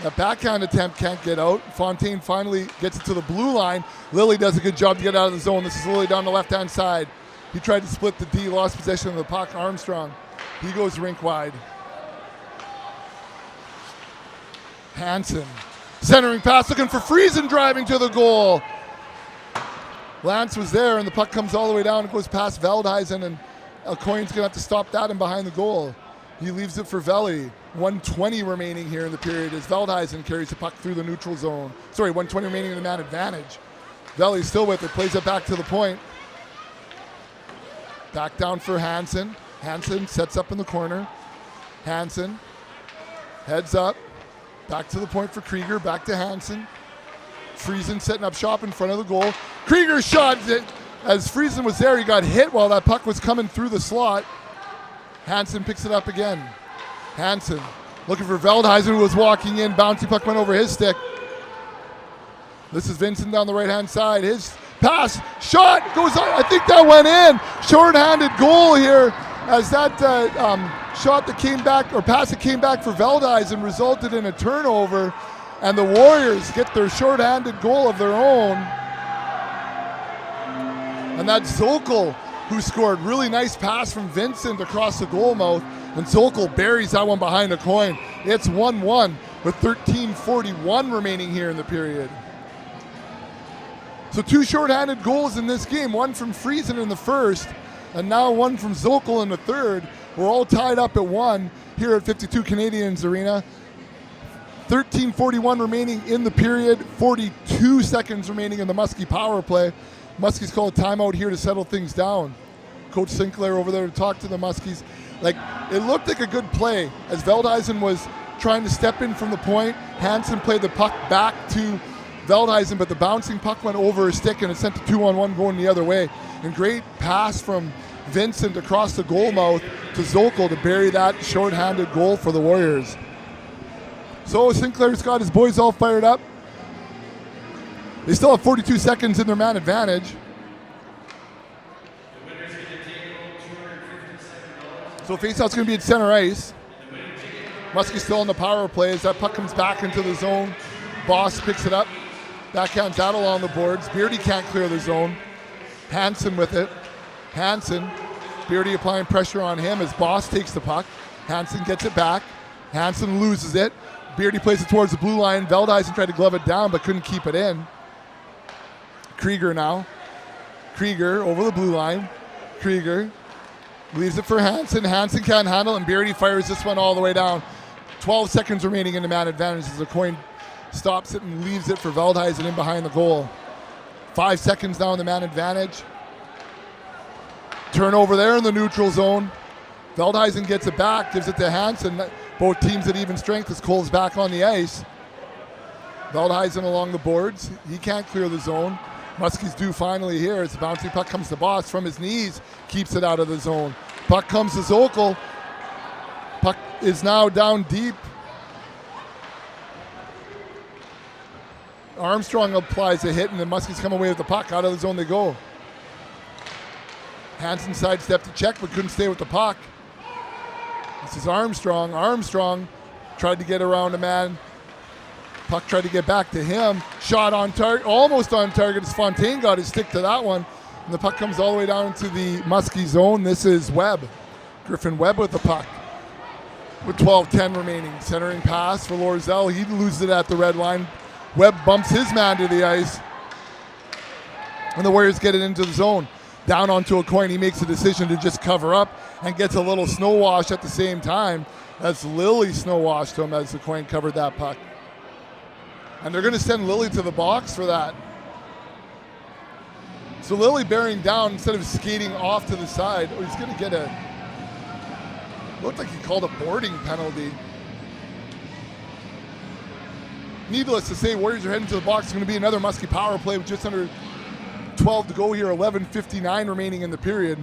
Speaker 1: That backhand attempt can't get out. Fontaine finally gets it to the blue line. Lilly does a good job to get out of the zone. This is Lilly down the left-hand side. He tried to split the D, lost possession of the puck. Armstrong, he goes rink wide. Hansen, centering pass, looking for Friesen, driving to the goal. Lance was there, and the puck comes all the way down and goes past Veldhuis, and Coyne's going to have to stop that and behind the goal. He leaves it for Veli. 1:20 remaining here in the period as Veldhuis carries the puck through the neutral zone. 1:20 remaining in the man advantage. Veli still with it, plays it back to the point. Back down for Hansen. Hansen sets up in the corner. Hansen heads up. Back to the point for Krieger, back to Hansen. Friesen setting up shop in front of the goal. Krieger shot it. As Friesen was there, he got hit while that puck was coming through the slot. Hansen picks it up again. Hansen looking for Veldhuis, who was walking in. Bouncy puck went over his stick. This is Vincent down the right-hand side. His pass, shot, goes on. I think that went in. Short-handed goal here as that shot that came back, or pass that came back for Veldhuis and resulted in a turnover. And the Warriors get their shorthanded goal of their own. And that's Zokol who scored. Really nice pass from Vincent across the goal mouth. And Zokol buries that one behind the coin. It's 1-1 with 13:41 remaining here in the period. So 2 shorthanded goals in this game. One from Friesen in the first, and now one from Zokol in the third. We're all tied up at 1 here at 52 Canadiens Arena. 13:41 remaining in the period, 42 seconds remaining in the Muskie power play. Muskies call a timeout here to settle things down. Coach Sinclair over there to talk to the Muskies. It looked like a good play as Veldhuisen was trying to step in from the point. Hansen played the puck back to Veldhuisen, but the bouncing puck went over his stick and it sent the 2-on-1 going the other way. And great pass from Vincent across the goal mouth to Zokol to bury that shorthanded goal for the Warriors. So Sinclair's got his boys all fired up. They still have 42 seconds in their man advantage. So faceout's going to be at center ice. Muskie's still on the power play as that puck comes back into the zone. Boss picks it up. Backhands that along the boards. Beardy can't clear the zone. Hansen with it. Hansen. Beardy applying pressure on him as Boss takes the puck. Hansen gets it back. Hansen loses it. Beardy plays it towards the blue line. Veldhuisen tried to glove it down but couldn't keep it in. Krieger now. Krieger over the blue line. Krieger leaves it for Hansen. Hansen can't handle it, and Beardy fires this one all the way down. 12 seconds remaining in the man advantage as the coin stops it and leaves it for Veldhuisen in behind the goal. 5 seconds now in the man advantage. Turnover there in the neutral zone. Veldhuisen gets it back, gives it to Hansen. Both teams at even strength as Cole's back on the ice. Veldhuisen along the boards. He can't clear the zone. Muskies do finally here as the bouncing puck comes to Boss from his knees. Keeps it out of the zone. Puck comes to Zokol. Puck is now down deep. Armstrong applies a hit and the Muskies come away with the puck. Out of the zone they go. Hansen sidestepped to check but couldn't stay with the puck. This is Armstrong. Armstrong tried to get around a man. Puck tried to get back to him. Shot on target, almost on target as Fontaine got his stick to that one. And the puck comes all the way down into the Muskie zone. This is Webb. Griffin Webb with the puck. With 12:10 remaining. Centering pass for Lorzell. He loses it at the red line. Webb bumps his man to the ice. And the Warriors get it into the zone. Down onto a coin. He makes a decision to just cover up and gets a little snow wash at the same time. As Lilly snow washed him as the coin covered that puck. And they're going to send Lilly to the box for that. So Lilly bearing down instead of skating off to the side. Oh, he's going to get a... Looked like he called a boarding penalty. Needless to say, Warriors are heading to the box. It's going to be another Muskie power play with just under 12 to go here. 11:59 remaining in the period.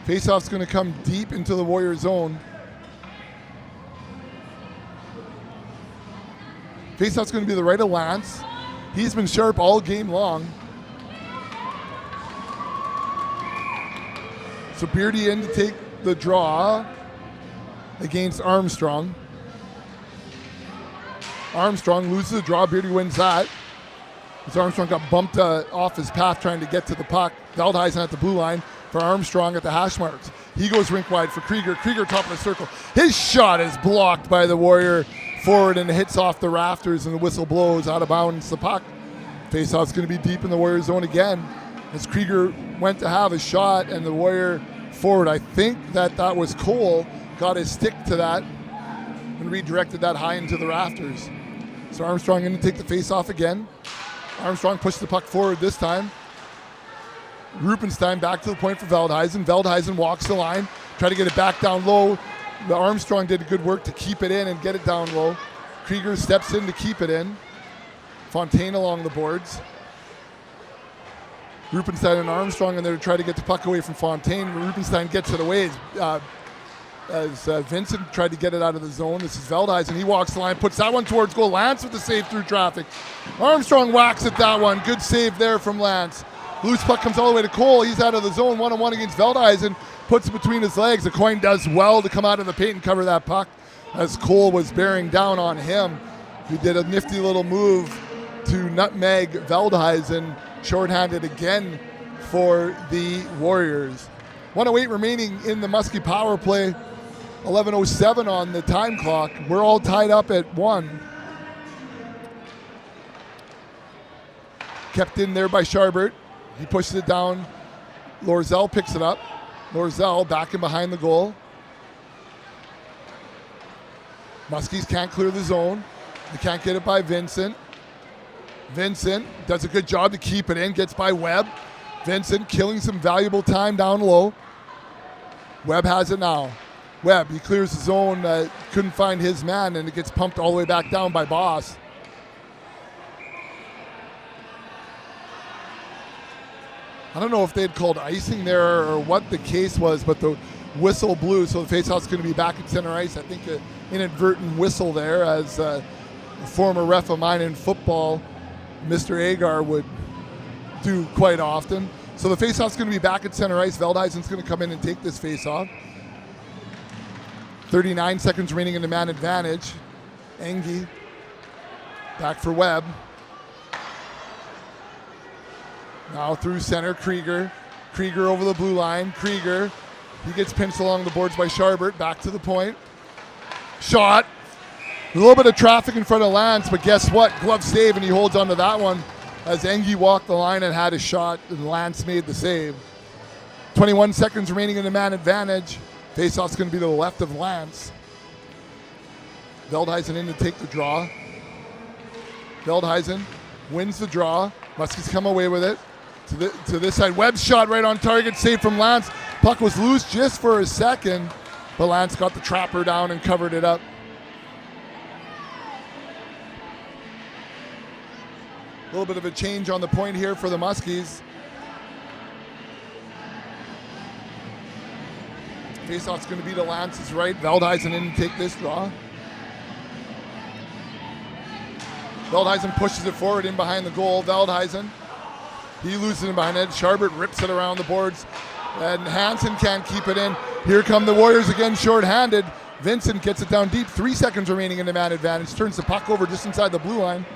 Speaker 1: Faceoff's going to come deep into the Warrior zone. Faceoff's going to be the right of Lance. He's been sharp all game long. So Beardy in to take the draw against Armstrong. Armstrong loses the draw. Beardy wins that. As Armstrong got bumped off his path trying to get to the puck. Veldhuisen at the blue line for Armstrong at the hash marks. He goes rink wide for Krieger. Krieger top of the circle. His shot is blocked by the Warrior forward and hits off the rafters and the whistle blows out of bounds. The puck. Faceoff's going to be deep in the Warrior zone again as Krieger went to have a shot and the Warrior forward, I think that was Cole, got his stick to that and redirected that high into the rafters. So Armstrong going to take the faceoff again. Armstrong pushed the puck forward this time. Rupenstein back to the point for Veldhuisen. Veldhuisen walks the line, try to get it back down low. The Armstrong did good work to keep it in and get it down low. Krieger steps in to keep it in. Fontaine along the boards. Rupenstein and Armstrong in there to try to get the puck away from Fontaine. Rupenstein gets it away as Vincent tried to get it out of the zone. This is Veldhuisen. He walks the line, puts that one towards goal. Lance with the save through traffic. Armstrong whacks at that one. Good save there from Lance. Loose puck comes all the way to Cole. He's out of the zone. One-on-one against Veldhuisen. Puts it between his legs. The coin does well to come out of the paint and cover that puck as Cole was bearing down on him. who did a nifty little move to nutmeg Veldhuizen, shorthanded again for the Warriors. 1:08 remaining in the Muskie power play. 11:07 on the time clock. We're all tied up at 1. Kept in there by Charbert. He pushes it down. Lorzell picks it up. Lorzell back in behind the goal. Muskies can't clear the zone. They can't get it by Vincent. Vincent does a good job to keep it in. Gets by Webb. Vincent killing some valuable time down low. Webb has it now. Webb, he clears the zone. Couldn't find his man, and it gets pumped all the way back down by Boss. I don't know if they had called icing there or what the case was, but the whistle blew, so the faceoff's going to be back at center ice. I think an inadvertent whistle there, as a former ref of mine in football, Mr. Agar, would do quite often. So the faceoff's going to be back at center ice. Veldhuizen's going to come in and take this faceoff. 39 seconds remaining in the man advantage. Engie back for Webb. Now through center, Krieger. Krieger over the blue line. Krieger, he gets pinched along the boards by Charbert. Back to the point. Shot. A little bit of traffic in front of Lance, but guess what? Glove save, and he holds onto that one as Engie walked the line and had a shot, and Lance made the save. 21 seconds remaining in the man advantage. Faceoff's going to be to the left of Lance. Veldhuizen in to take the draw. Veldhuizen wins the draw. Muskies come away with it. To this side, Webb's shot right on target, save from Lance. Puck was loose just for a second, but Lance got the trapper down and covered it up. A little bit of a change on the point here for the Muskies. Faceoff's going to be to Lance's right. Veldhuizen in to take this draw. Veldhuizen pushes it forward in behind the goal. Veldhuizen, he loses it behind it. Charbert rips it around the boards, and Hansen can't keep it in. Here come the Warriors again, short-handed. Vincent gets it down deep. 3 seconds remaining in the man advantage. Turns the puck over just inside the blue line,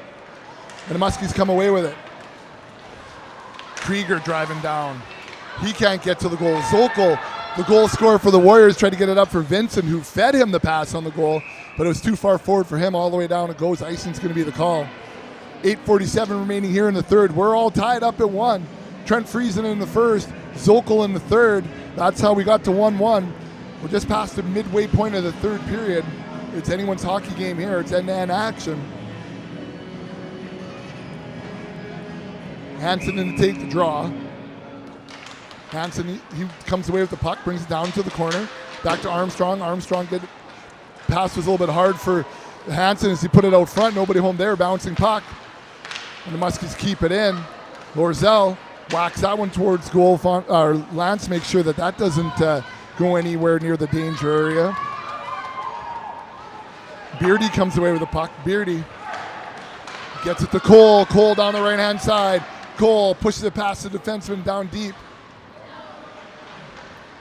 Speaker 1: and the Muskies come away with it. Krieger driving down. He can't get to the goal. Zolko, the goal scorer for the Warriors, tried to get it up for Vincent, who fed him the pass on the goal, but it was too far forward for him. All the way down it goes. Icing's going to be the call. 8:47 remaining here in the third. We're all tied up at 1. Trent Friesen in the first, Zolko in the third. That's how we got to 1-1. We're just past the midway point of the third period. It's anyone's hockey game here. It's end-to-end action. Hansen in to take the draw. Hansen, he comes away with the puck, brings it down to the corner. Back to Armstrong. Armstrong pass was a little bit hard for Hansen as he put it out front. Nobody home there, bouncing puck. And the Muskies keep it in. Lorzell whacks that one towards goal. Lance makes sure that that doesn't go anywhere near the danger area. Beardy comes away with the puck. Beardy gets it to Cole. Cole down the right-hand side. Cole pushes it past the defenseman down deep.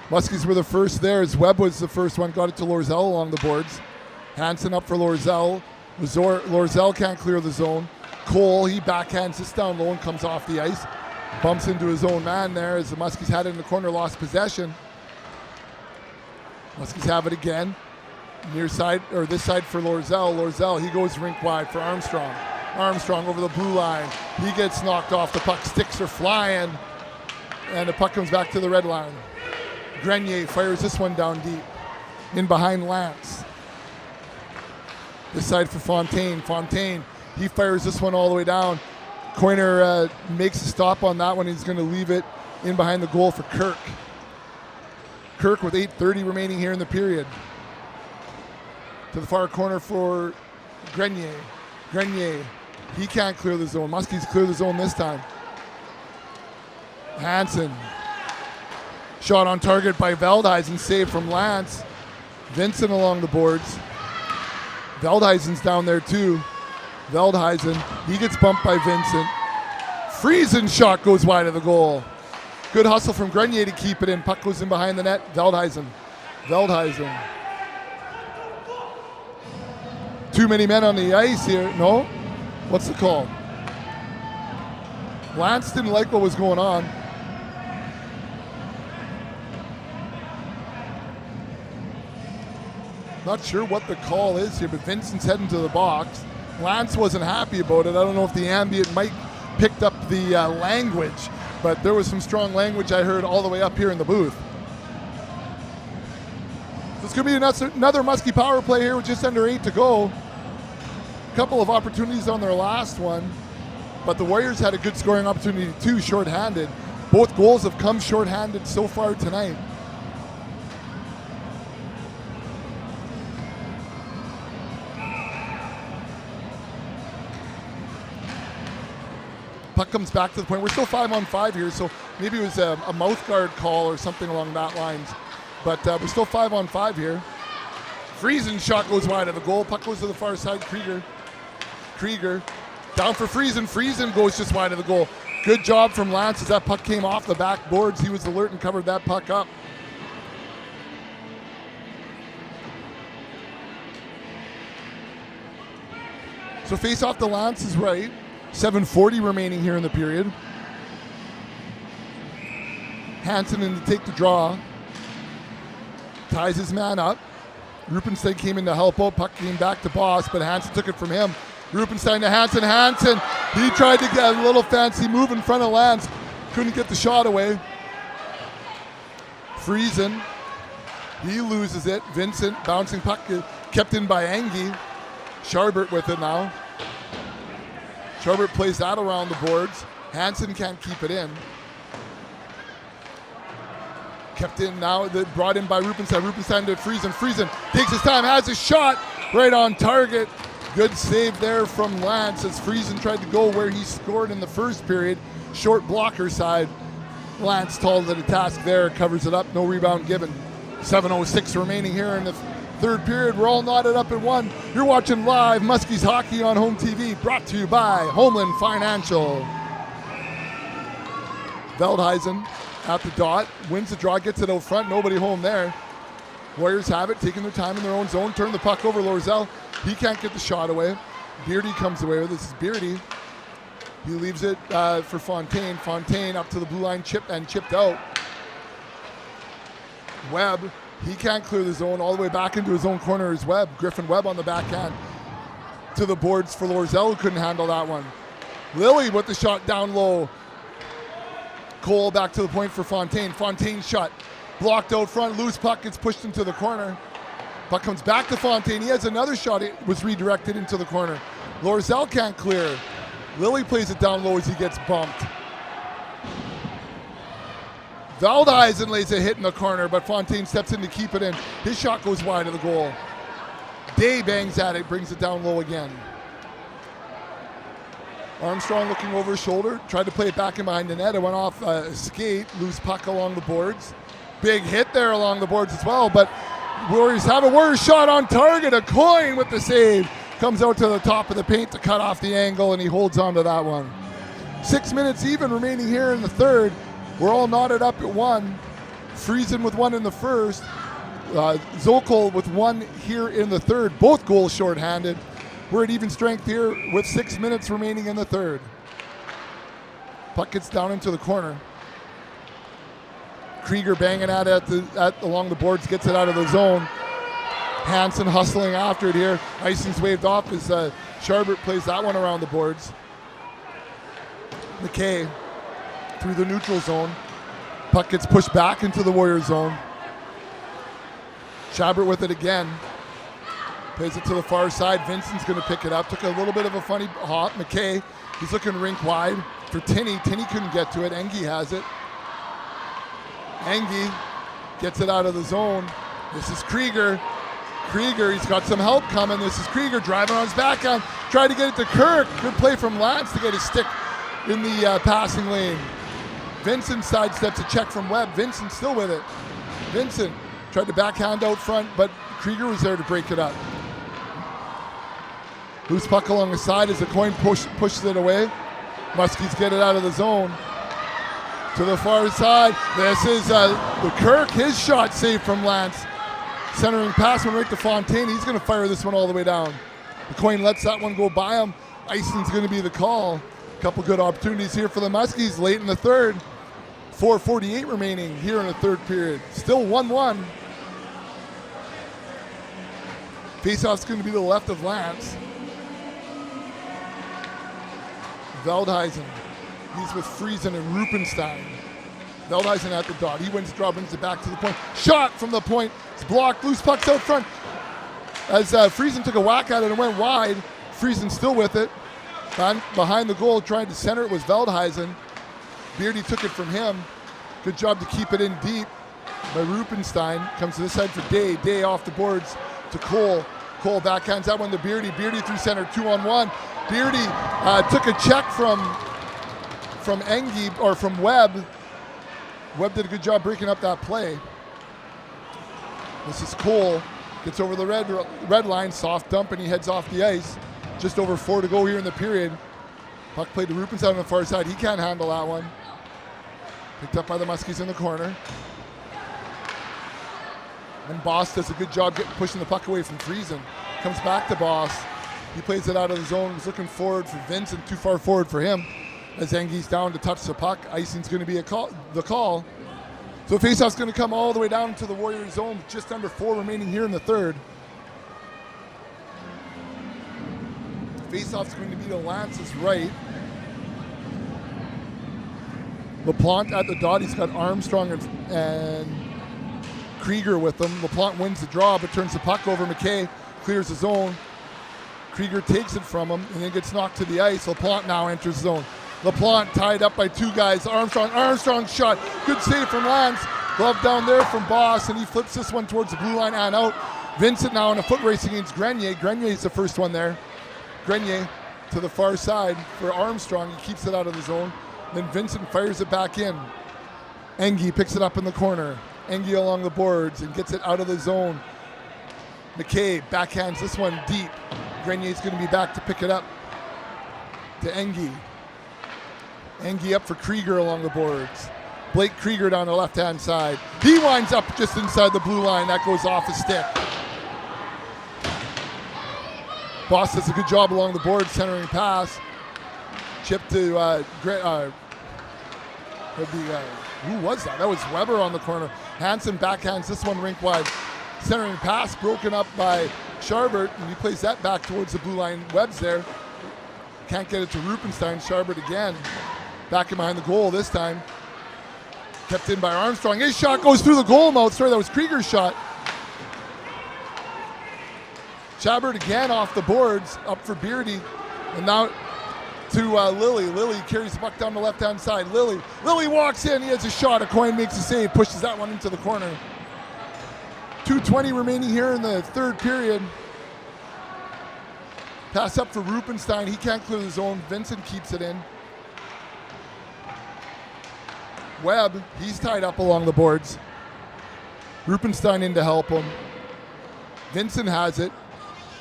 Speaker 1: Muskies were the first there as Webb was the first one. Got it to Lorzell along the boards. Hansen up for Lorzell. Lorzell can't clear the zone. Cole, he backhands this down low and comes off the ice. Bumps into his own man there as the Muskies had it in the corner, lost possession. Muskies have it again. Near side, or this side for Lorzell. Lorzell, he goes rink wide for Armstrong. Armstrong over the blue line. He gets knocked off. The puck sticks are flying. And the puck comes back to the red line. Grenier fires this one down deep. In behind Lance. This side for Fontaine. Fontaine, he fires this one all the way down. Coiner makes a stop on that one. He's going to leave it in behind the goal for Kirk. Kirk with 8:30 remaining here in the period. To the far corner for Grenier. Grenier, he can't clear the zone. Muskies clear the zone this time. Hansen. Shot on target by Veldhuizen, saved from Lance. Vincent along the boards. Veldhuizen's down there too. Veldhuizen, he gets bumped by Vincent. Friesen's shot goes wide of the goal. Good hustle from Grenier to keep it in. Puck goes in behind the net. Veldhuizen. Veldhuizen. Too many men on the ice here. No? What's the call? Lance didn't like what was going on. Not sure what the call is here, but Vincent's heading to the box. Lance wasn't happy about it. I don't know if the ambient mic picked up the language, but there was some strong language I heard all the way up here in the booth. So it's going to be another Muskie power play here with just under 8 to go. A couple of opportunities on their last one, but the Warriors had a good scoring opportunity too, shorthanded. Both goals have come shorthanded so far tonight. Puck comes back to the point. We're still 5-on-5 here, so maybe it was a mouth guard call or something along that lines. But we're still 5-on-5 here. Friesen's shot goes wide of the goal. Puck goes to the far side. Krieger down for Friesen. Friesen goes just wide of the goal. Good job from Lance as that puck came off the backboards. He was alert and covered that puck up. So face off to Lance is right. 7:40 remaining here in the period. Hansen in to take the draw. Ties his man up. Rupenstein came in to help out. Puck came back to Boss, but Hansen took it from him. Rupenstein to Hansen. Hansen, he tried to get a little fancy move in front of Lance. Couldn't get the shot away. Friesen, he loses it. Vincent, bouncing puck, kept in by Engie. Scharbert with it now. Scharbert plays that around the boards. Hansen can't keep it in. Kept in now, brought in by Rupenstein. Rupenstein to Friesen. Friesen takes his time, has a shot right on target. Good save there from Lance as Friesen tried to go where he scored in the first period. Short blocker side. Lance tall to the task there, covers it up, no rebound given. 7:06 remaining here in the third period. We're all knotted up at 1. You're watching live Muskies hockey on home TV, brought to you by Homeland Financial. Veldhuizen at the dot, wins the draw, gets it out front, nobody home there. Warriors have it, taking their time in their own zone, turn the puck over. Lorzell, he can't get the shot away. Beardy comes away with it. This is Beardy. He leaves it for Fontaine. Fontaine up to the blue line, chipped out. Webb, he can't clear the zone, all the way back into his own corner is Webb. Griffin Webb on the backhand to the boards for Lorzell, who couldn't handle that one. Lilly with the shot down low. Cole back to the point for Fontaine. Fontaine's shot blocked out front, loose puck gets pushed into the corner. Puck comes back to Fontaine. He has another shot, it was redirected into the corner. Lorzell can't clear. Lilly plays it down low as he gets bumped. Veldhuizen lays a hit in the corner, but Fontaine steps in to keep it in. His shot goes wide of the goal. Day bangs at it, brings it down low again. Armstrong looking over his shoulder, tried to play it back in behind the net. It went off a skate, loose puck along the boards. Big hit there along the boards as well, but Warriors have a Warriors shot on target. A coin with the save. Comes out to the top of the paint to cut off the angle, and he holds on to that one. 6 minutes even remaining here in the third. We're all knotted up at 1. Friesen with 1 in the first. Zokol with 1 here in the third. Both goals shorthanded. We're at even strength here with 6 minutes remaining in the third. Puck gets down into the corner. Krieger banging at it along the boards, gets it out of the zone. Hansen hustling after it here. Icing's waved off as Scharbert plays that one around the boards. McKay through the neutral zone. Puck gets pushed back into the Warrior zone. Scharbert with it again. Plays it to the far side. Vincent's going to pick it up. Took a little bit of a funny hop. McKay, he's looking rink wide for Tinney. Tinney couldn't get to it. Engie has it. Engie gets it out of the zone. This is Krieger. Krieger, he's got some help coming. This is Krieger driving on his backhand. Tried to get it to Kirk. Good play from Lance to get his stick in the passing lane. Vincent sidesteps a check from Webb. Vincent still with it. Vincent tried to backhand out front, but Krieger was there to break it up. Loose puck along the side as the coin pushes it away. Muskies get it out of the zone. To the far side. This is the Kirk. His shot saved from Lance. Centering pass went right to Fontaine. He's going to fire this one all the way down. The coin lets that one go by him. Icing's going to be the call. A couple good opportunities here for the Muskies late in the third. 4:48 remaining here in the third period. Still 1-1. Faceoff's going to be to the left of Lance. Veldhuisen. He's with Friesen and Rupenstein. Veldhuisen at the dot. He wins the draw, brings it back to the point. Shot from the point. It's blocked. Loose puck's out front. As Friesen took a whack at it and went wide. Friesen still with it. Behind the goal, trying to center it was Veldhuisen. Beardy took it from him. Good job to keep it in deep by Rupenstein. Comes to this side for Day. Day off the boards to Cole. Cole backhands that one to Beardy. Beardy through center, 2-on-1. Beardy took a check from Engie, or from Webb. Webb did a good job breaking up that play. This is Cole. Gets over the red line, soft dump, and he heads off the ice. Just over 4 to go here in the period. Puck played to Rupenstein on the far side. He can't handle that one. Picked up by the Muskies in the corner. And Boss does a good job pushing the puck away from Friesen. Comes back to Boss. He plays it out of the zone. He's looking forward for Vincent, too far forward for him. As Engie's down to touch the puck. Icing's going to be the call. So faceoff's going to come all the way down to the Warrior zone with just under 4 remaining here in the third. Faceoff's going to be to Lance's right. LaPlante at the dot. He's got Armstrong and Krieger with him. LaPlante wins the draw but turns the puck over. McKay clears the zone. Krieger takes it from him and then gets knocked to the ice. LaPlante now enters the zone. LaPlante tied up by 2 guys. Armstrong shot. Good save from Lance. Glove down there from Boss, and he flips this one towards the blue line and out. Vincent now in a foot race against Grenier. Grenier's the first one there. Grenier to the far side for Armstrong. He keeps it out of the zone. Then Vincent fires it back in. Engie picks it up in the corner. Engie along the boards and gets it out of the zone. McKay backhands this one deep. Grenier's going to be back to pick it up to Engie. Engie up for Krieger along the boards. Blake Krieger down the left-hand side. He winds up just inside the blue line. That goes off his stick. Boss does a good job along the board, centering pass. Chip to who was that? That was Weber on the corner. Hansen backhands this one rink wide. Centering pass broken up by Scharbert, and he plays that back towards the blue line. Webb's there. Can't get it to Rupenstein. Scharbert again. Back in behind the goal this time. Kept in by Armstrong. His shot goes through the goal mouth. Sorry, that was Krieger's shot. Scharbert again off the boards, up for Beardy. And now to Lilly. Lilly carries the puck down the left-hand side. Lilly walks in. He has a shot. A coin makes a save. Pushes that one into the corner. 2:20 remaining here in the third period. Pass up for Rupenstein. He can't clear the zone. Vincent keeps it in. Webb, he's tied up along the boards. Rupenstein in to help him. Vincent has it.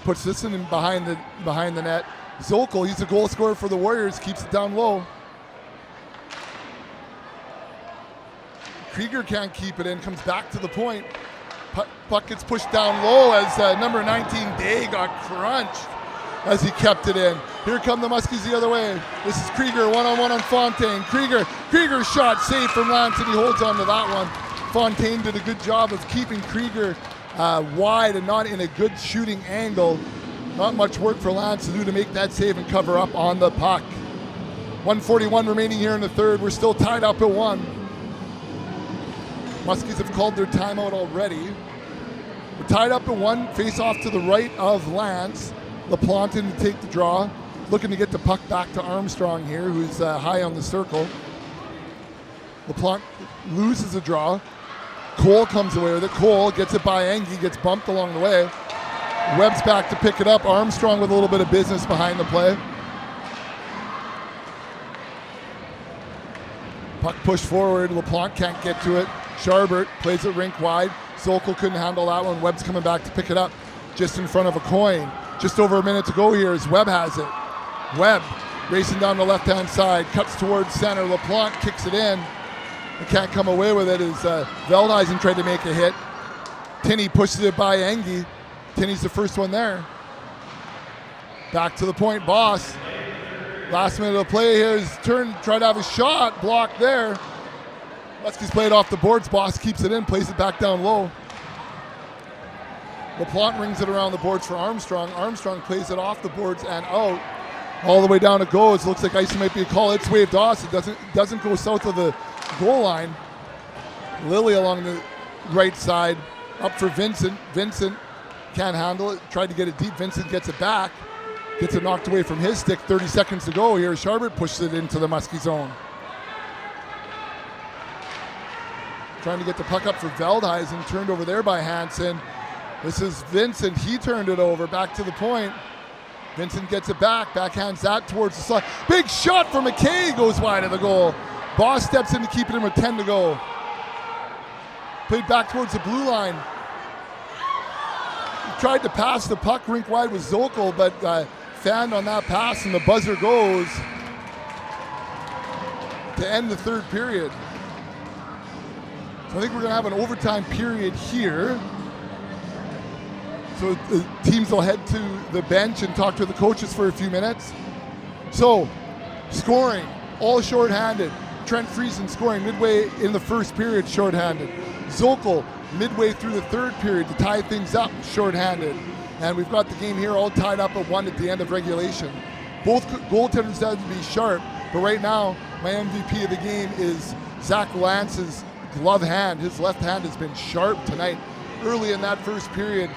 Speaker 1: Puts this in behind the net. Zolkel, he's a goal scorer for the Warriors, keeps it down low. Krieger can't keep it in, comes back to the point. Puck gets pushed down low as number 19 Day got crunched as he kept it in. Here come the Muskies the other way. This is Krieger, one-on-one on Fontaine. Krieger's shot saved from Lance, and he holds on to that one. Fontaine did a good job of keeping Krieger wide and not in a good shooting angle. Not much work for Lance to do to make that save and cover up on the puck. 1:41 remaining here in the third. We're still tied up at 1. Muskies have called their timeout already. We're tied up at 1. Face off to the right of Lance. LaPlante to take the draw. Looking to get the puck back to Armstrong here, who's high on the circle. LaPlante loses the draw. Cole comes away with it. Cole gets it by Engie, gets bumped along the way. Webb's back to pick it up. Armstrong with a little bit of business behind the play. Puck pushed forward. LaPlante can't get to it. Scharbert plays it rink wide. Zolkel couldn't handle that one. Webb's coming back to pick it up just in front of a coin. Just over a minute to go here as Webb has it. Webb racing down the left-hand side, cuts towards center. LaPlante kicks it in. He can't come away with it as Veldhuisen tried to make a hit. Tinney pushes it by Engie. Tinney's the first one there. Back to the point, Boss. Last minute of play here. His turn, tried to have a shot, blocked there. Muskies played off the boards. Boss keeps it in, plays it back down low. LaPlante rings it around the boards for Armstrong. Armstrong plays it off the boards and out. All the way down it goes. Looks like icing might be a call. It's waved off. It doesn't go south of the goal line. Lilly along the right side. Up for Vincent. Vincent can't handle it. Tried to get it deep. Vincent gets it back. Gets it knocked away from his stick. 30 seconds to go here. Charbert pushes it into the Muskie zone. Trying to get the puck up for Veldhuisen. Turned over there by Hansen. This is Vincent. He turned it over. Back to the point. Vincent gets it back. Backhands that towards the slot. Big shot from McKay. Goes wide of the goal. Boss steps in to keep it in with 10 to go. Played back towards the blue line. He tried to pass the puck rink wide with Zokol, but fanned on that pass, and the buzzer goes to end the third period. So I think we're going to have an overtime period here. So the teams will head to the bench and talk to the coaches for a few minutes. So, scoring, all shorthanded. Trent Friesen scoring midway in the first period, shorthanded. Zokol midway through the third period to tie things up, shorthanded. And we've got the game here all tied up at 1 at the end of regulation. Both goaltenders have to be sharp, but right now, my MVP of the game is Zach Lance's glove hand. His left hand has been sharp tonight. Early in that first period,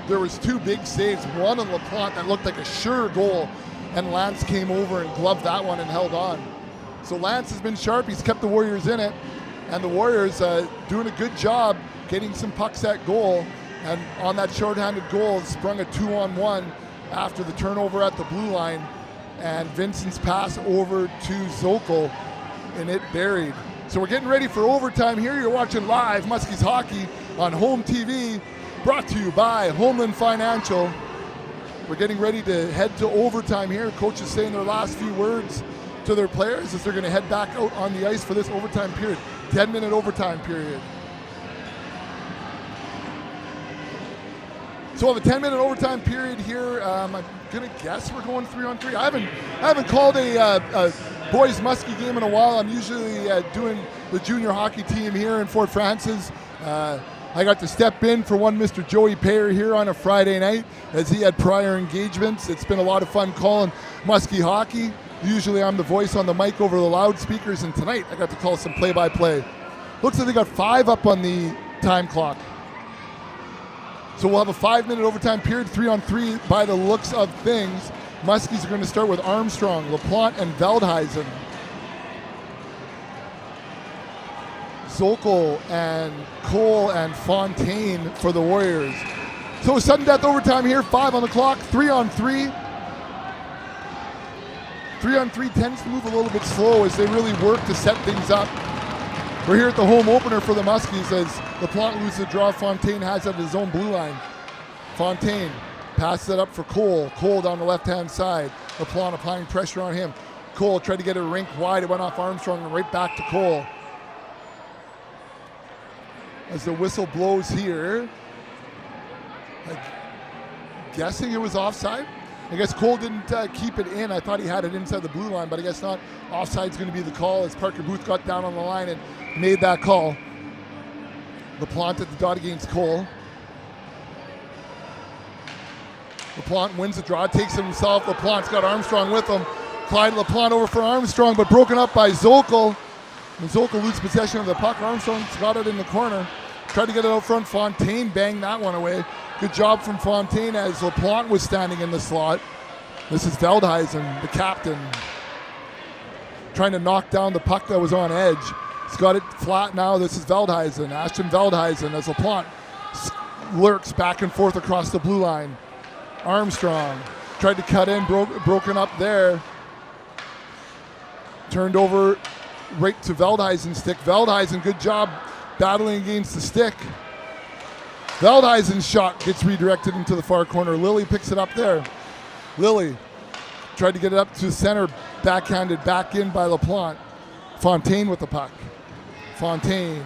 Speaker 1: there was 2 big saves, one on LaPlante that looked like a sure goal, and Lance came over and gloved that one and held on. So Lance has been sharp. He's kept the Warriors in it, and the Warriors doing a good job getting some pucks at goal, and on that shorthanded goal sprung a 2-on-1 after the turnover at the blue line, and Vincent's pass over to Zokol, and it buried. So we're getting ready for overtime here. You're watching live Muskies hockey on Home TV, brought to you by Homeland Financial. We're getting ready to head to overtime here. Coaches saying their last few words to their players as they're going to head back out on the ice for this overtime period. 10-minute overtime period. So we'll have a 10-minute overtime period here. I'm going to guess we're going 3-on-3. I haven't called a boys Muskie game in a while. I'm usually doing the junior hockey team here in Fort Frances. I got to step in for one Mr. Joey Payer here on a Friday night as he had prior engagements. It's been a lot of fun calling Muskie hockey. Usually I'm the voice on the mic over the loudspeakers, and tonight I got to call some play-by-play. Looks like they got 5 up on the time clock. So we'll have a 5-minute overtime period, 3-on-3 by the looks of things. Muskies are going to start with Armstrong, LaPlante, and Veldhuisen. Zokol and Cole and Fontaine for the Warriors. So sudden death overtime here, 5 on the clock, 3-on-3. 3-on-3 tends to move a little bit slow as they really work to set things up. We're here at the home opener for the Muskies as LaPlante loses the draw. Fontaine has it at his own blue line. Fontaine passes it up for Cole. Cole down the left-hand side. LaPlante applying pressure on him. Cole tried to get a rink wide. It went off Armstrong and right back to Cole. As the whistle blows here, I'm guessing it was offside. I guess Cole didn't keep it in. I thought he had it inside the blue line, but I guess not. Offside's going to be the call as Parker Booth got down on the line and made that call. LaPlante at the dot against Cole. LaPlante wins the draw, takes it himself. LaPlante's got Armstrong with him. Clyde LaPlante over for Armstrong, but broken up by Zokol. And Zokol loses possession of the puck. Armstrong's got it in the corner. Tried to get it out front. Fontaine banged that one away. Good job from Fontaine as LaPlante was standing in the slot. This is Veldhuisen, the captain, trying to knock down the puck that was on edge. He's got it flat now. This is Veldhuisen, Ashton Veldhuisen, as LaPlante lurks back and forth across the blue line. Armstrong tried to cut in, broken up there. Turned over right to Veldhuisen's stick. Veldhuisen, good job battling against the stick. Veldhuisen's shot gets redirected into the far corner. Lilly picks it up there. Lilly tried to get it up to center, backhanded back in by LaPlante. Fontaine with the puck. Fontaine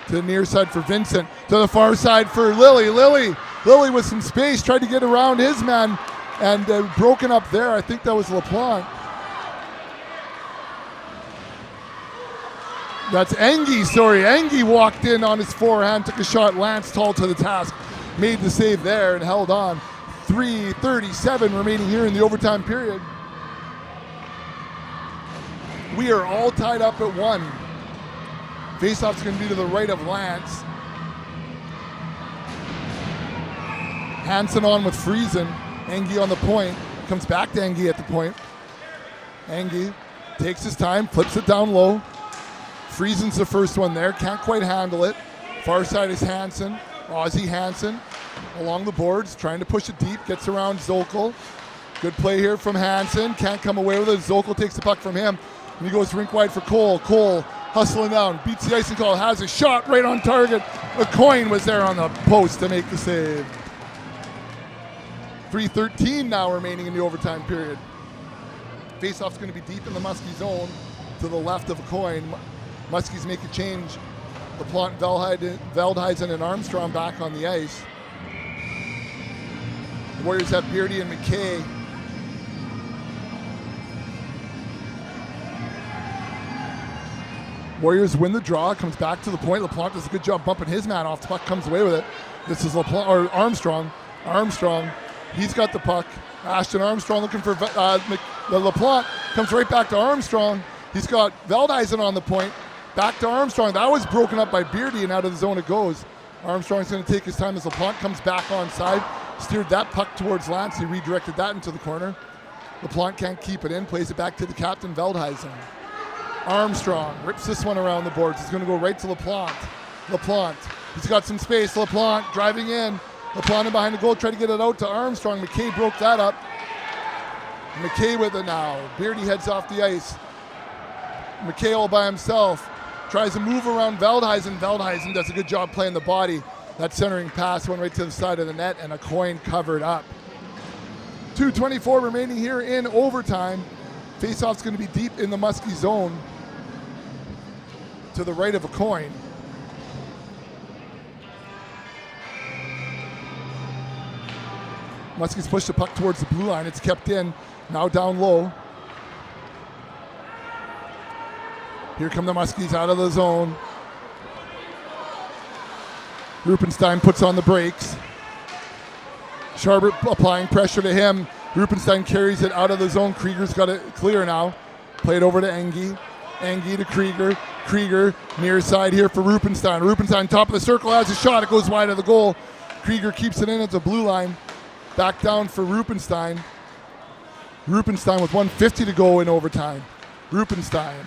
Speaker 1: to the near side for Vincent. To the far side for Lilly. Lilly with some space, tried to get around his man. and broken up there. I think that was LaPlante. That's Engie, sorry. Engie walked in on his forehand, took a shot. Lance Tall to the task, made the save there and held on. 3:37 remaining here in the overtime period. We are all tied up at 1. Faceoff's going to be to the right of Lance. Hansen on with Friesen. Engie on the point. Comes back to Engie at the point. Engie takes his time, flips it down low. Friesen's the first one there. Can't quite handle it. Far side is Hansen. Ozzie Hansen along the boards, trying to push it deep. Gets around Zokol. Good play here from Hansen. Can't come away with it. Zokol takes the puck from him. And he goes rink wide for Cole. Cole hustling down. Beats the icing call. Has a shot right on target. McCoy was there on the post to make the save. 3:13 now remaining in the overtime period. Faceoff's going to be deep in the Muskie zone to the left of McCoy. Muskies make a change. LaPlante, Veldhuisen, and Armstrong back on the ice. The Warriors have Beardy and McKay. Warriors win the draw, comes back to the point. LaPlante does a good job bumping his man off. The puck comes away with it. This is Armstrong. Armstrong, he's got the puck. Ashton Armstrong looking for LaPlante. Comes right back to Armstrong. He's got Veldhuisen on the point. Back to Armstrong. That was broken up by Beardy, and out of the zone it goes. Armstrong's going to take his time as LaPlante comes back onside. Steered that puck towards Lance. He redirected that into the corner. LaPlante can't keep it in. Plays it back to the captain, Veldhuisen. Armstrong rips this one around the boards. It's going to go right to LaPlante. LaPlante. He's got some space. LaPlante driving in. LaPlante in behind the goal. Try to get it out to Armstrong. McKay broke that up. McKay with it now. Beardy heads off the ice. McKay all by himself. Tries to move around Veldhuisen. Veldhuisen does a good job playing the body. That centering pass went right to the side of the net, and a coin covered up. 2:24 remaining here in overtime. Faceoff's going to be deep in the Muskie zone to the right of a coin. Muskies push the puck towards the blue line. It's kept in. Now down low. Here come the Muskies out of the zone. Rupenstein puts on the brakes. Scharbert applying pressure to him. Rupenstein carries it out of the zone. Krieger's got it clear now. Played over to Engie. Engie to Krieger. Krieger near side here for Rupenstein. Rupenstein top of the circle has a shot. It goes wide of the goal. Krieger keeps it in at the blue line. Back down for Rupenstein. Rupenstein with 1:50 to go in overtime. Rupenstein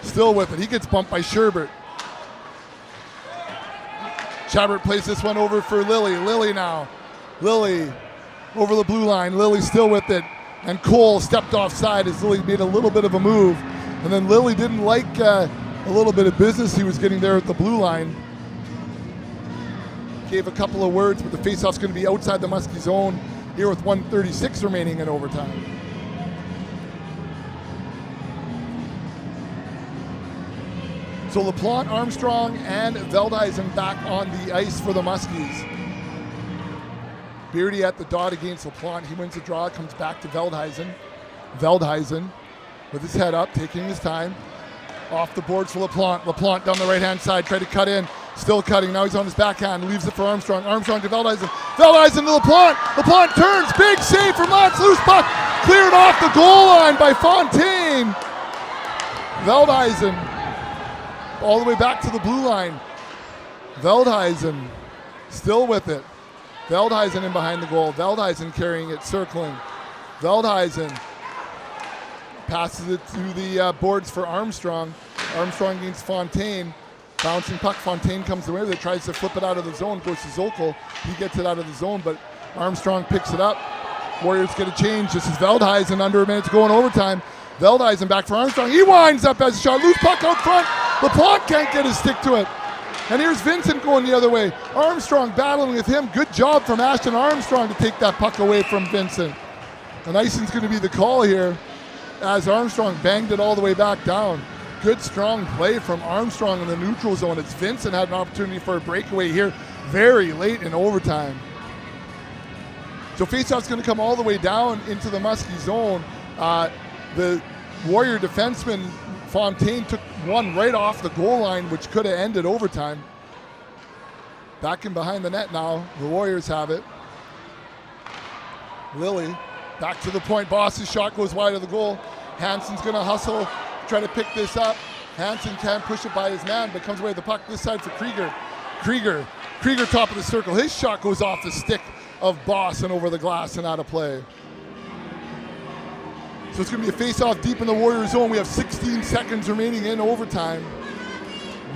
Speaker 1: still with it. He gets bumped by Sherbert. Sherbert plays this one over for Lilly. Lilly now. Lilly over the blue line. Lilly still with it. And Cole stepped offside as Lilly made a little bit of a move. And then Lilly didn't like a little bit of business he was getting there at the blue line. Gave a couple of words, but the faceoff's going to be outside the Muskie zone here with 1:36 remaining in overtime. So LaPlante, Armstrong, and Veldhuisen back on the ice for the Muskies. Beardy at the dot against LaPlante. He wins the draw, comes back to Veldhuisen. Veldhuisen with his head up, taking his time. Off the boards for LaPlante. LaPlante down the right-hand side, tried to cut in. Still cutting, now he's on his backhand, leaves it for Armstrong. Armstrong to Veldhuisen. Veldhuisen to LaPlante. LaPlante turns, big save from Lance, loose puck. Cleared off the goal line by Fontaine. Veldhuisen all the way back to the blue line. Veldhuisen still with it. Veldhuisen in behind the goal. Veldhuisen carrying it, circling. Veldhuisen passes it to the boards for Armstrong. Armstrong against Fontaine. Bouncing puck. Fontaine comes away with it, tries to flip it out of the zone, goes to Zokol. He gets it out of the zone, but Armstrong picks it up. Warriors get a change. This is Veldhuisen, under a minute to go in overtime. Veldhuisen back for Armstrong. He winds up as a shot. Loose puck out front. LaPlante can't get his stick to it. And here's Vincent going the other way. Armstrong battling with him. Good job from Ashton Armstrong to take that puck away from Vincent. And icing's going to be the call here as Armstrong banged it all the way back down. Good strong play from Armstrong in the neutral zone as Vincent had an opportunity for a breakaway here very late in overtime. So faceoff's going to come all the way down into the Muskie zone. The Warrior defenseman Fontaine took one right off the goal line, which could have ended overtime. Back in behind the net now. The Warriors have it. Lilly back to the point. Boss's shot goes wide of the goal. Hansen's going to hustle, try to pick this up. Hansen can't push it by his man, but comes away with the puck this side for Krieger. Krieger top of the circle. His shot goes off the stick of Boss and over the glass and out of play. So it's going to be a face-off deep in the Warrior zone. We have 16 seconds remaining in overtime.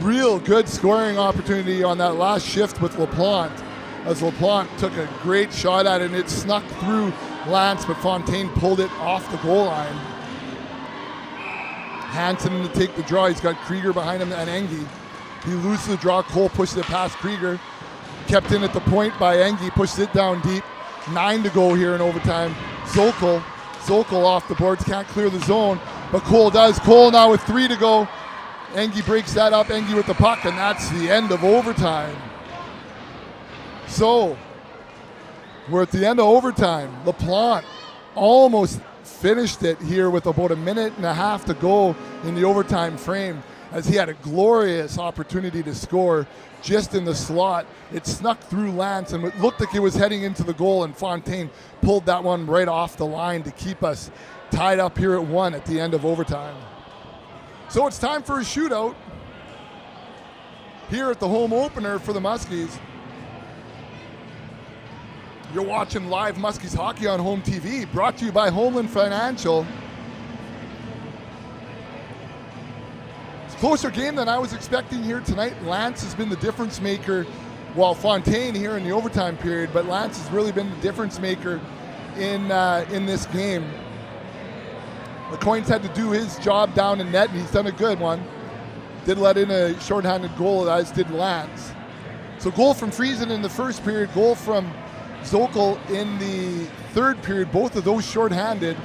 Speaker 1: Real good scoring opportunity on that last shift with LaPlante, as LaPlante took a great shot at it and it snuck through Lance, but Fontaine pulled it off the goal line. Hansen to take the draw. He's got Krieger behind him and Engie. He loses the draw. Cole pushes it past Krieger. Kept in at the point by Engie. Pushes it down deep. 9 to go here in overtime. Zokol off the boards. Can't clear the zone, but Cole does. Cole now with 3 to go. Engie breaks that up. Engie with the puck, and that's the end of overtime. So we're at the end of overtime. LaPlante almost finished it here with about a minute and a half to go in the overtime frame, as he had a glorious opportunity to score just in the slot. It snuck through Lance and it looked like it was heading into the goal, and Fontaine pulled that one right off the line to keep us tied up here at 1 at the end of overtime. So it's time for a shootout here at the home opener for the Muskies. You're watching live Muskies hockey on Home TV, brought to you by Homeland Financial. It's a closer game than I was expecting here tonight. Lance has been the difference maker, while Fontaine here in the overtime period, but Lance has really been the difference maker in this game. LeCoin's had to do his job down in net, and he's done a good one. Did let in a shorthanded goal, as did Lance. So goal from Friesen in the first period, goal from Zokol in the third period, both of those shorthanded.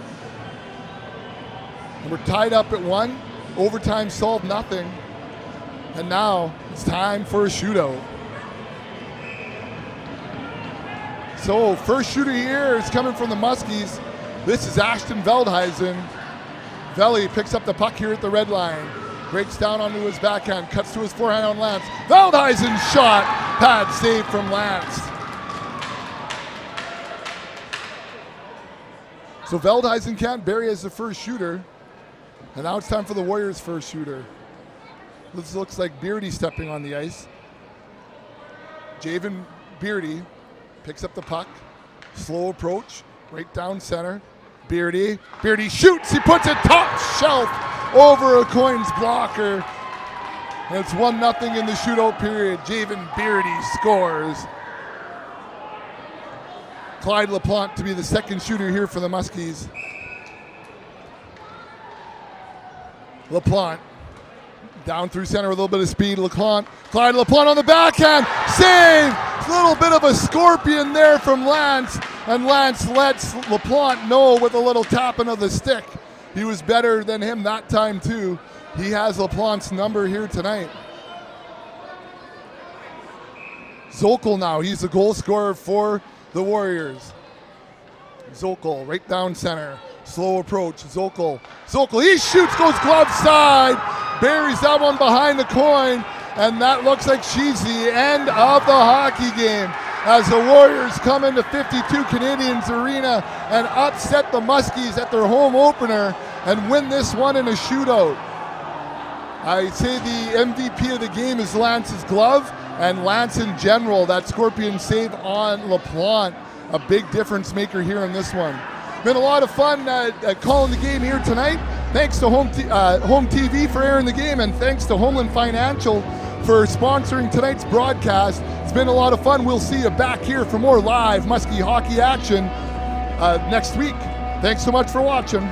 Speaker 1: And we're tied up at 1. Overtime solved nothing. And now it's time for a shootout. So first shooter here is coming from the Muskies. This is Ashton Veldhuisen. Veli picks up the puck here at the red line. Breaks down onto his backhand, cuts to his forehand on Lance. Veldhuisen's shot, pad save from Lance. So Veldhuisen can't bury as the first shooter. And now it's time for the Warriors' first shooter. This looks like Beardy stepping on the ice. Javen Beardy picks up the puck. Slow approach, right down center. Beardy shoots, he puts it top shelf over Coin's blocker. And it's 1-0 in the shootout period. Javen Beardy scores. Clyde LaPlante to be the second shooter here for the Muskies. LaPlante down through center with a little bit of speed. Clyde LaPlante on the backhand. Save! A little bit of a scorpion there from Lance. And Lance lets LaPlante know with a little tapping of the stick. He was better than him that time too. He has LaPlante's number here tonight. Zokol now, he's the goal scorer for the Warriors. Zokol right down center. Slow approach. Zokol, he shoots, goes glove side. Buries that one behind the Coin. And that looks like she's the end of the hockey game, as the Warriors come into 52 Canadiens Arena and upset the Muskies at their home opener and win this one in a shootout. I say the MVP of the game is Lance's glove, and Lance in general, that scorpion save on LaPlante, a big difference maker here in this one. Been a lot of fun calling the game here tonight. Thanks to Home TV for airing the game, and thanks to Homeland Financial for sponsoring tonight's broadcast. It's been a lot of fun. We'll see you back here for more live Muskie hockey action next week. Thanks so much for watching.